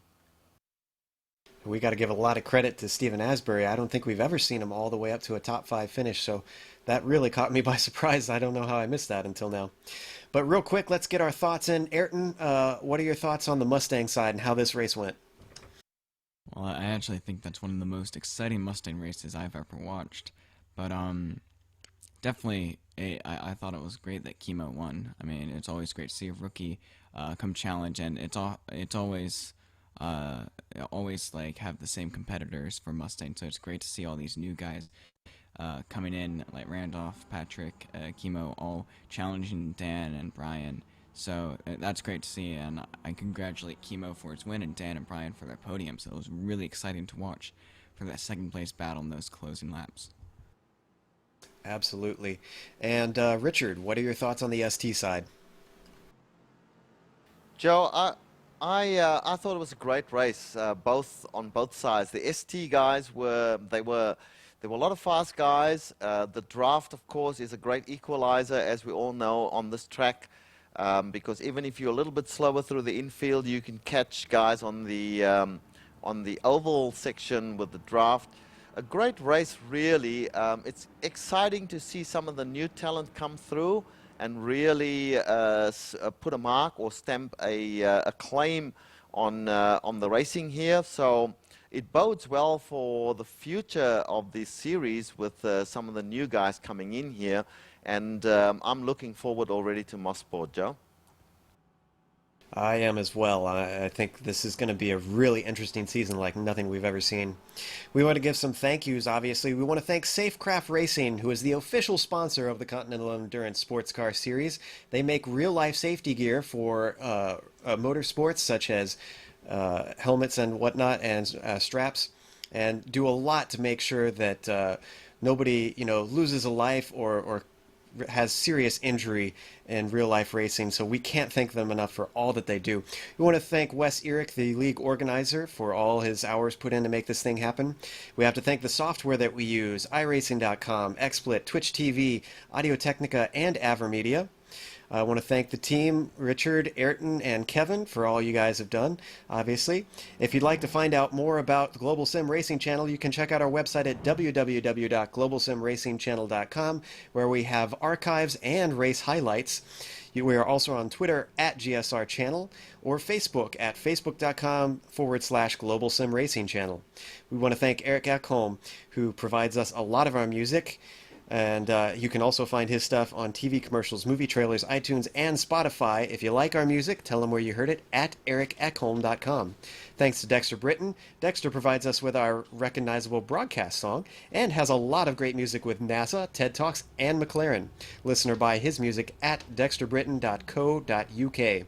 We got to give a lot of credit to Stephen Asbury. I don't think we've ever seen him all the way up to a top 5 finish, so that really caught me by surprise. I don't know how I missed that until now. But real quick, let's get our thoughts in. Ayrton, what are your thoughts on the Mustang side and how this race went? Well, I actually think that's one of the most exciting Mustang races I've ever watched. But definitely, I thought it was great that Chemo won. I mean, it's always great to see a rookie come challenge, and it's always like have the same competitors for Mustang. So it's great to see all these new guys coming in, like Randolph, Patrick, Chemo, all challenging Dan and Brian. So that's great to see, and I congratulate Chemo for its win and Dan and Brian for their podium. So it was really exciting to watch for that second place battle in those closing laps. Absolutely. And Richard, what are your thoughts on the ST side? Joe, I thought it was a great race, on both sides. The ST guys there were a lot of fast guys. The draft, of course, is a great equalizer, as we all know, on this track, because even if you're a little bit slower through the infield, you can catch guys on the oval section with the draft. A great race, really. It's exciting to see some of the new talent come through and really put a mark or stamp a claim on the racing here. So it bodes well for the future of this series with some of the new guys coming in here. And I'm looking forward already to Mosport, Joe. I am as well. I think this is going to be a really interesting season like nothing we've ever seen. We want to give some thank yous, obviously. We want to thank Safecraft Racing, who is the official sponsor of the Continental Endurance Sports Car Series. They make real-life safety gear for motorsports, such as helmets and whatnot, and straps, and do a lot to make sure that nobody, loses a life or has serious injury in real-life racing, so we can't thank them enough for all that they do. We want to thank Wes Eric, the league organizer, for all his hours put in to make this thing happen. We have to thank the software that we use, iRacing.com, XSplit, Twitch TV, Audio Technica, and Avermedia. I want to thank the team, Richard, Ayrton, and Kevin, for all you guys have done, obviously. If you'd like to find out more about the Global Sim Racing Channel, you can check out our website at www.globalsimracingchannel.com, where we have archives and race highlights. We are also on Twitter at GSR Channel, or Facebook at facebook.com/Global Sim Racing Channel. We want to thank Erik Ekholm, who provides us a lot of our music. And you can also find his stuff on TV commercials, movie trailers, iTunes, and Spotify. If you like our music, tell him where you heard it at ericekholm.com. Thanks to Dexter Britain. Dexter provides us with our recognizable broadcast song and has a lot of great music with NASA, TED Talks, and McLaren. Listener buy his music at dexterbritain.co.uk.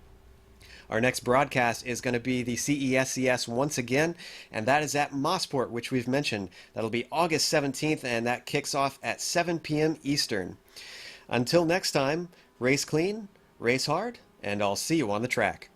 Our next broadcast is going to be the CESCS once again, and that is at Mosport, which we've mentioned. That'll be August 17th, and that kicks off at 7 p.m. Eastern. Until next time, race clean, race hard, and I'll see you on the track.